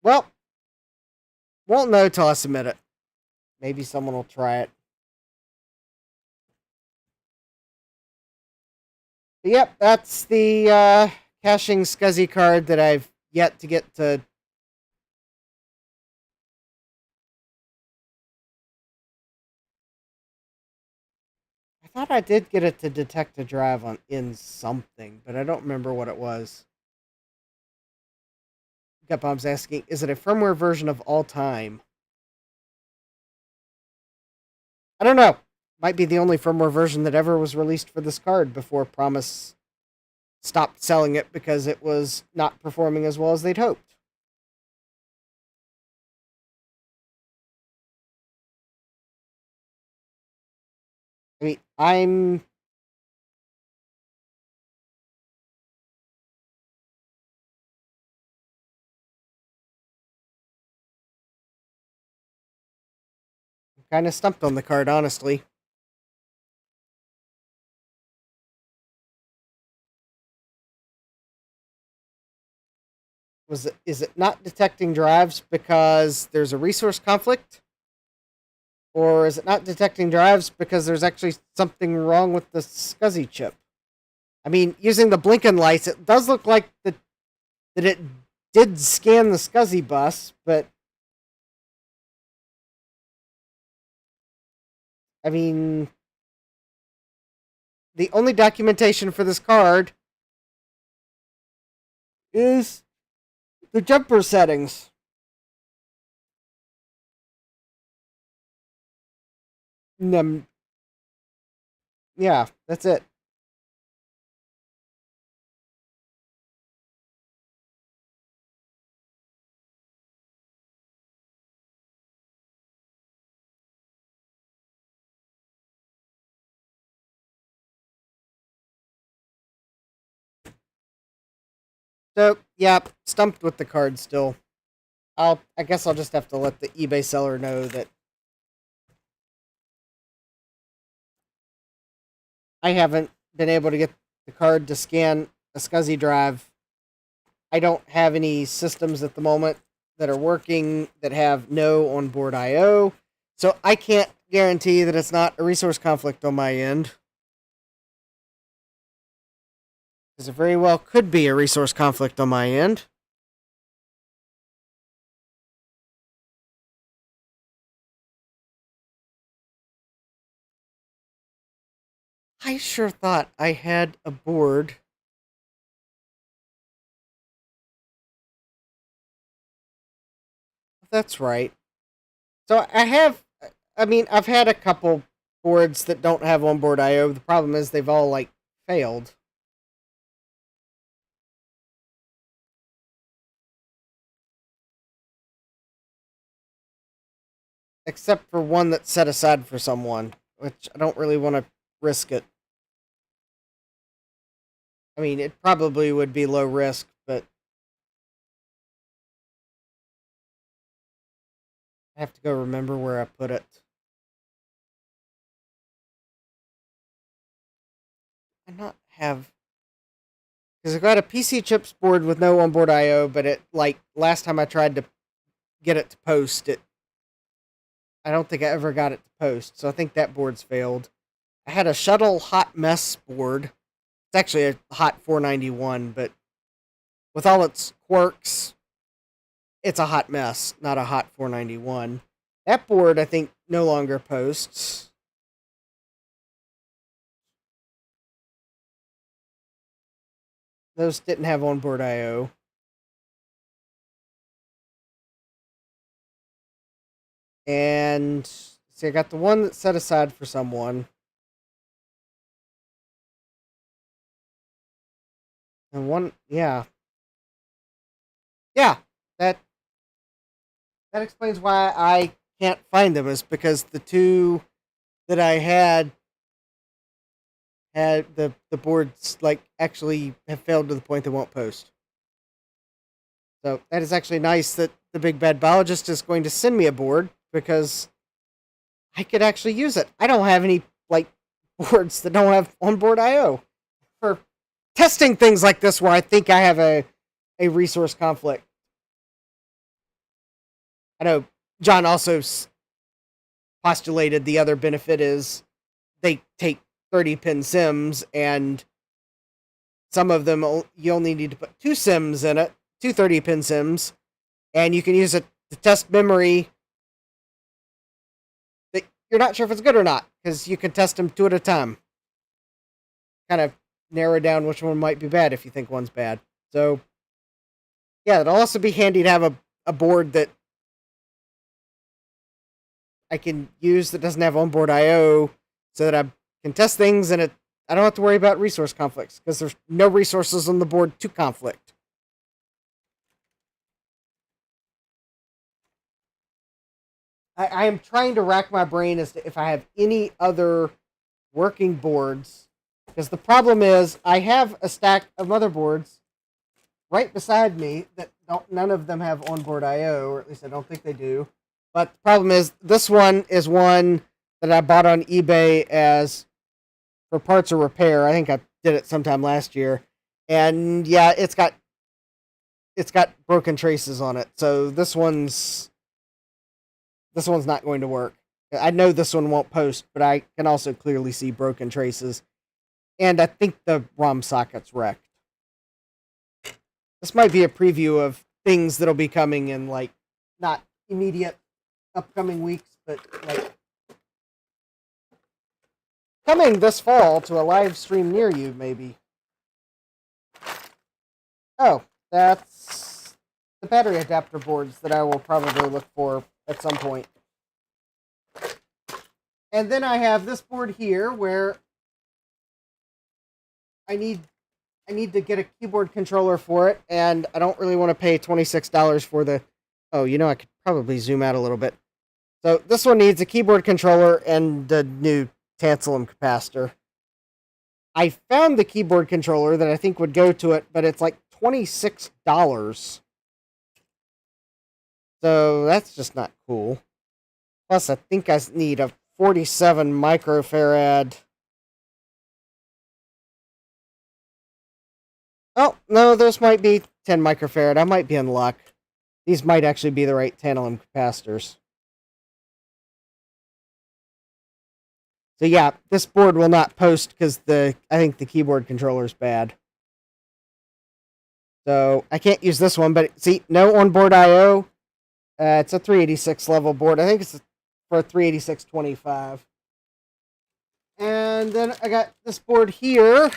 well, won't know till I submit it. Maybe someone will try it. But yep, that's the caching SCSI card that I've yet to get to. I thought I did get it to detect a drive in something, but I don't remember what it was. Gutbomb's asking, is it a firmware version of all time? I don't know. Might be the only firmware version that ever was released for this card before Promise stopped selling it because it was not performing as well as they'd hoped. I mean, I'm kind of stumped on the card, honestly. Is it not detecting drives because there's a resource conflict? Or is it not detecting drives because there's actually something wrong with the SCSI chip? I mean, using the Blinkenlights, it does look like that it did scan the SCSI bus, but I mean, the only documentation for this card is the jumper settings. Yeah, that's it. So, yeah, stumped with the card still. I guess I'll just have to let the eBay seller know that I haven't been able to get the card to scan a SCSI drive. I don't have any systems at the moment that are working that have no onboard I/O, so I can't guarantee that it's not a resource conflict on my end. Because it very well could be a resource conflict on my end. I sure thought I had a board. That's right. So I've had a couple boards that don't have onboard I/O. The problem is they've all like failed. Except for one that's set aside for someone, which I don't really want to risk it. I mean, it probably would be low risk, but I have to go remember where I put it. I not have, because I've got a PC chips board with no onboard I/O, but it like last time I tried to get it to post, I don't think I ever got it to post, so I think that board's failed. I had a shuttle hot mess board. It's actually a hot 491, but with all its quirks, it's a hot mess, not a hot 491. That board, I think, no longer posts. Those didn't have onboard I/O. And see, I got the one that's set aside for someone. And one, yeah. Yeah, that explains why I can't find them, is because the two that I had the boards like actually have failed to the point they won't post. So that is actually nice that the big bad biologist is going to send me a board, because I could actually use it. I don't have any like boards that don't have onboard I/O for testing things like this where I think I have a resource conflict. I know John also postulated the other benefit is they take 30-pin SIMs, and some of them you only need to put 2 SIMs in it, 2 30-pin SIMs, and you can use it to test memory that you're not sure if it's good or not, because you can test them 2 at a time. Kind of narrow down which one might be bad if you think one's bad. So, yeah, it'll also be handy to have a board that I can use that doesn't have onboard I/O, so that I can test things and I don't have to worry about resource conflicts, because there's no resources on the board to conflict. I am trying to rack my brain as to if I have any other working boards, because the problem is I have a stack of motherboards right beside me that none of them have onboard I/O, or at least I don't think they do. But the problem is this one is one that I bought on eBay as for parts or repair. I think I did it sometime last year, and yeah, it's got broken traces on it. So this one's not going to work. I know this one won't post, but I can also clearly see broken traces, and I think the ROM socket's wrecked. This might be a preview of things that'll be coming in like not immediate upcoming weeks, but like coming this fall to a live stream near you, maybe. Oh, that's the battery adapter boards that I will probably look for at some point. And then I have this board here where I need to get a keyboard controller for it, and I don't really want to pay $26 for the... Oh, I could probably zoom out a little bit. So this one needs a keyboard controller and a new tantalum capacitor. I found the keyboard controller that I think would go to it, but it's like $26. So that's just not cool. Plus, I think I need a 47 microfarad. Oh, no, those might be 10 microfarad. I might be in luck. These might actually be the right tantalum capacitors. So yeah, this board will not post because I think the keyboard controller is bad. So I can't use this one, but see, no onboard I/O. It's a 386 level board. I think it's for 386.25. And then I got this board here.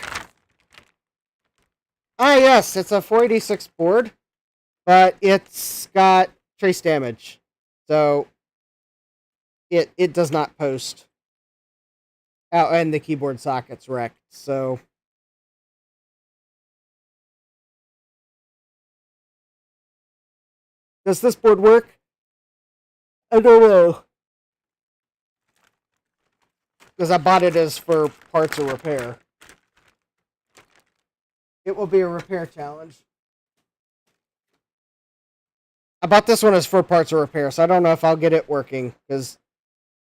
Ah, yes, it's a 486 board, but it's got trace damage. So it does not post. Oh, and the keyboard socket's wrecked. So does this board work? I don't know. Because I bought it as for parts or repair. It will be a repair challenge. I bought this one as for parts or repair, so I don't know if I'll get it working, because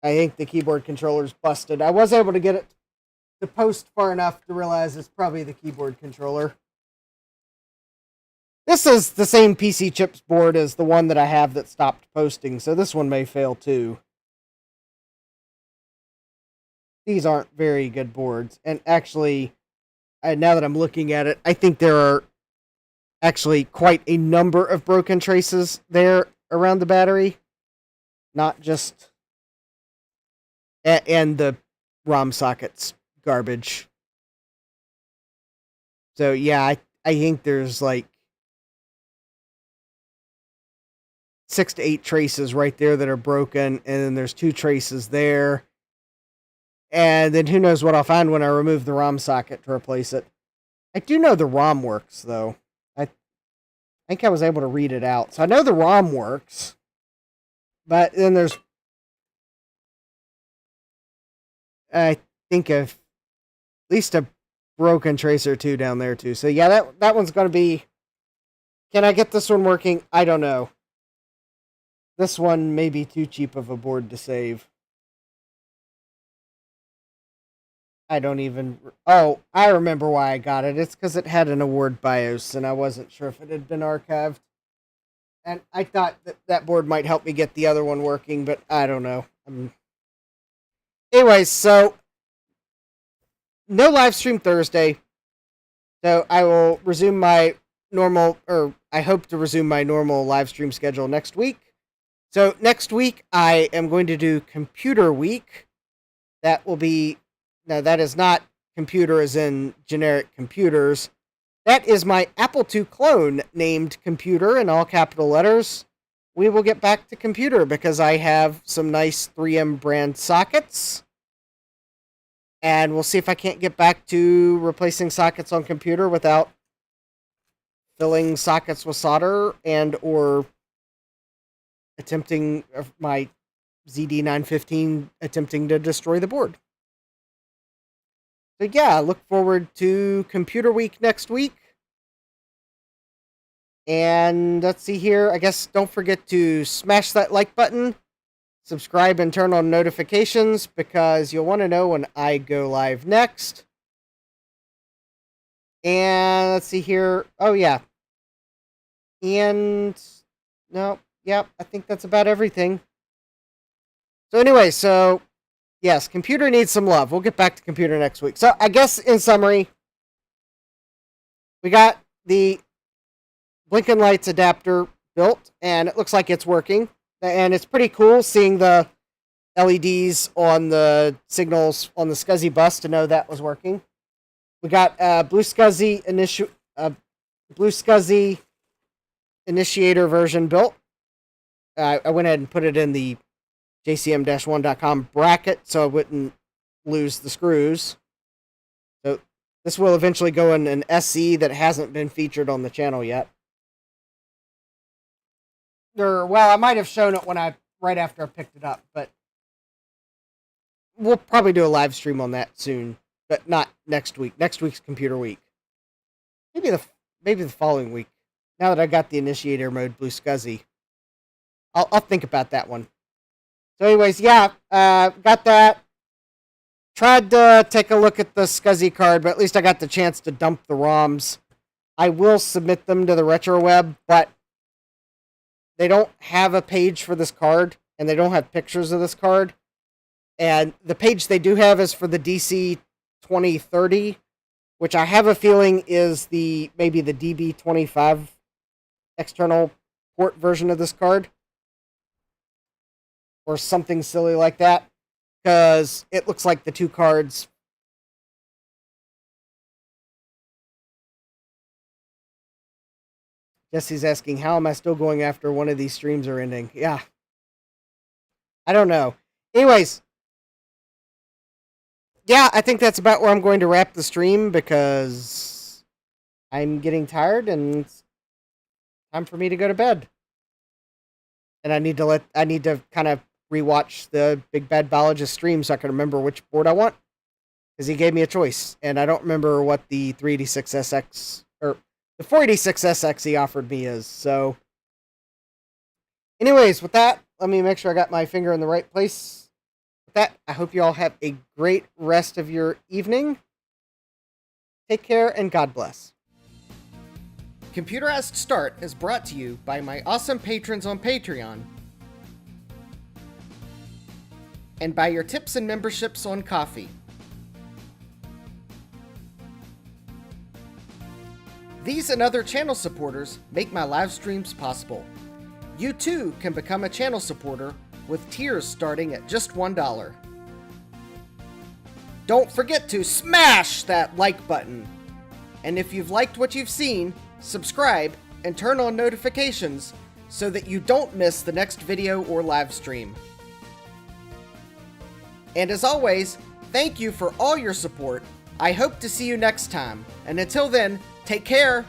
I think the keyboard controller's busted. I was able to get it to post far enough to realize it's probably the keyboard controller. This is the same PC chips board as the one that I have that stopped posting, so this one may fail too. These aren't very good boards, and actually, now that I'm looking at it, I think there are actually quite a number of broken traces there around the battery. Not just... And the ROM socket's garbage. So yeah, I think there's like 6 to 8 traces right there that are broken, and then there's 2 traces there. And then who knows what I'll find when I remove the ROM socket to replace it. I do know the ROM works, though. I think I was able to read it out. So I know the ROM works. But then there's... I think of at least a broken trace or 2 down there, too. So yeah, that one's going to be... Can I get this one working? I don't know. This one may be too cheap of a board to save. I don't even... Oh, I remember why I got it. It's because it had an award BIOS, and I wasn't sure if it had been archived. And I thought that board might help me get the other one working, but I don't know. Anyways, so... No live stream Thursday. So I will resume my normal... Or I hope to resume my normal live stream schedule next week. So next week, I am going to do Computer Week. That will be... Now, that is not computer as in generic computers. That is my Apple II clone named Computer in all capital letters. We will get back to computer because I have some nice 3M brand sockets. And we'll see if I can't get back to replacing sockets on computer without filling sockets with solder and or attempting my ZD915 attempting to destroy the board. So yeah, look forward to Computer Week next week. And let's see here. I guess don't forget to smash that like button, subscribe and turn on notifications because you'll want to know when I go live next. And let's see here. Oh yeah. And no, yep, I think that's about everything. So anyway, yes, computer needs some love. We'll get back to computer next week. So I guess in summary, we got the Blinkenlights adapter built, and it looks like it's working. And it's pretty cool seeing the LEDs on the signals on the SCSI bus to know that was working. We got BlueSCSI Initiator version built. I went ahead and put it in the jcm-1.com bracket so I wouldn't lose the screws. So this will eventually go in an SE that hasn't been featured on the channel yet. Well, I might have shown it right after I picked it up, but we'll probably do a live stream on that soon, but not next week. Next week's Computer Week. Maybe the following week. Now that I got the Initiator Mode BlueSCSI, I'll think about that one. So anyways, yeah, got that. Tried to take a look at the SCSI card, but at least I got the chance to dump the ROMs. I will submit them to the RetroWeb, but they don't have a page for this card, and they don't have pictures of this card. And the page they do have is for the DC 2030, which I have a feeling is maybe the DB25 external port version of this card, or something silly like that, because it looks like the two cards. Jesse's asking, how am I still going after one of these streams are ending? Yeah. I don't know. Anyways, yeah, I think that's about where I'm going to wrap the stream, because I'm getting tired and it's time for me to go to bed. And I need to kind of rewatch the Big Bad Biologist stream so I can remember which board I want, because he gave me a choice, and I don't remember what the 386SX or the 486SX he offered me is. So, anyways, with that, let me make sure I got my finger in the right place. With that, I hope you all have a great rest of your evening. Take care, and God bless. Computerized Start is brought to you by my awesome patrons on Patreon, and by your tips and memberships on Ko-fi. These and other channel supporters make my live streams possible. You too can become a channel supporter with tiers starting at just $1. Don't forget to smash that like button. And if you've liked what you've seen, subscribe and turn on notifications so that you don't miss the next video or live stream. And as always, thank you for all your support. I hope to see you next time. And until then, take care.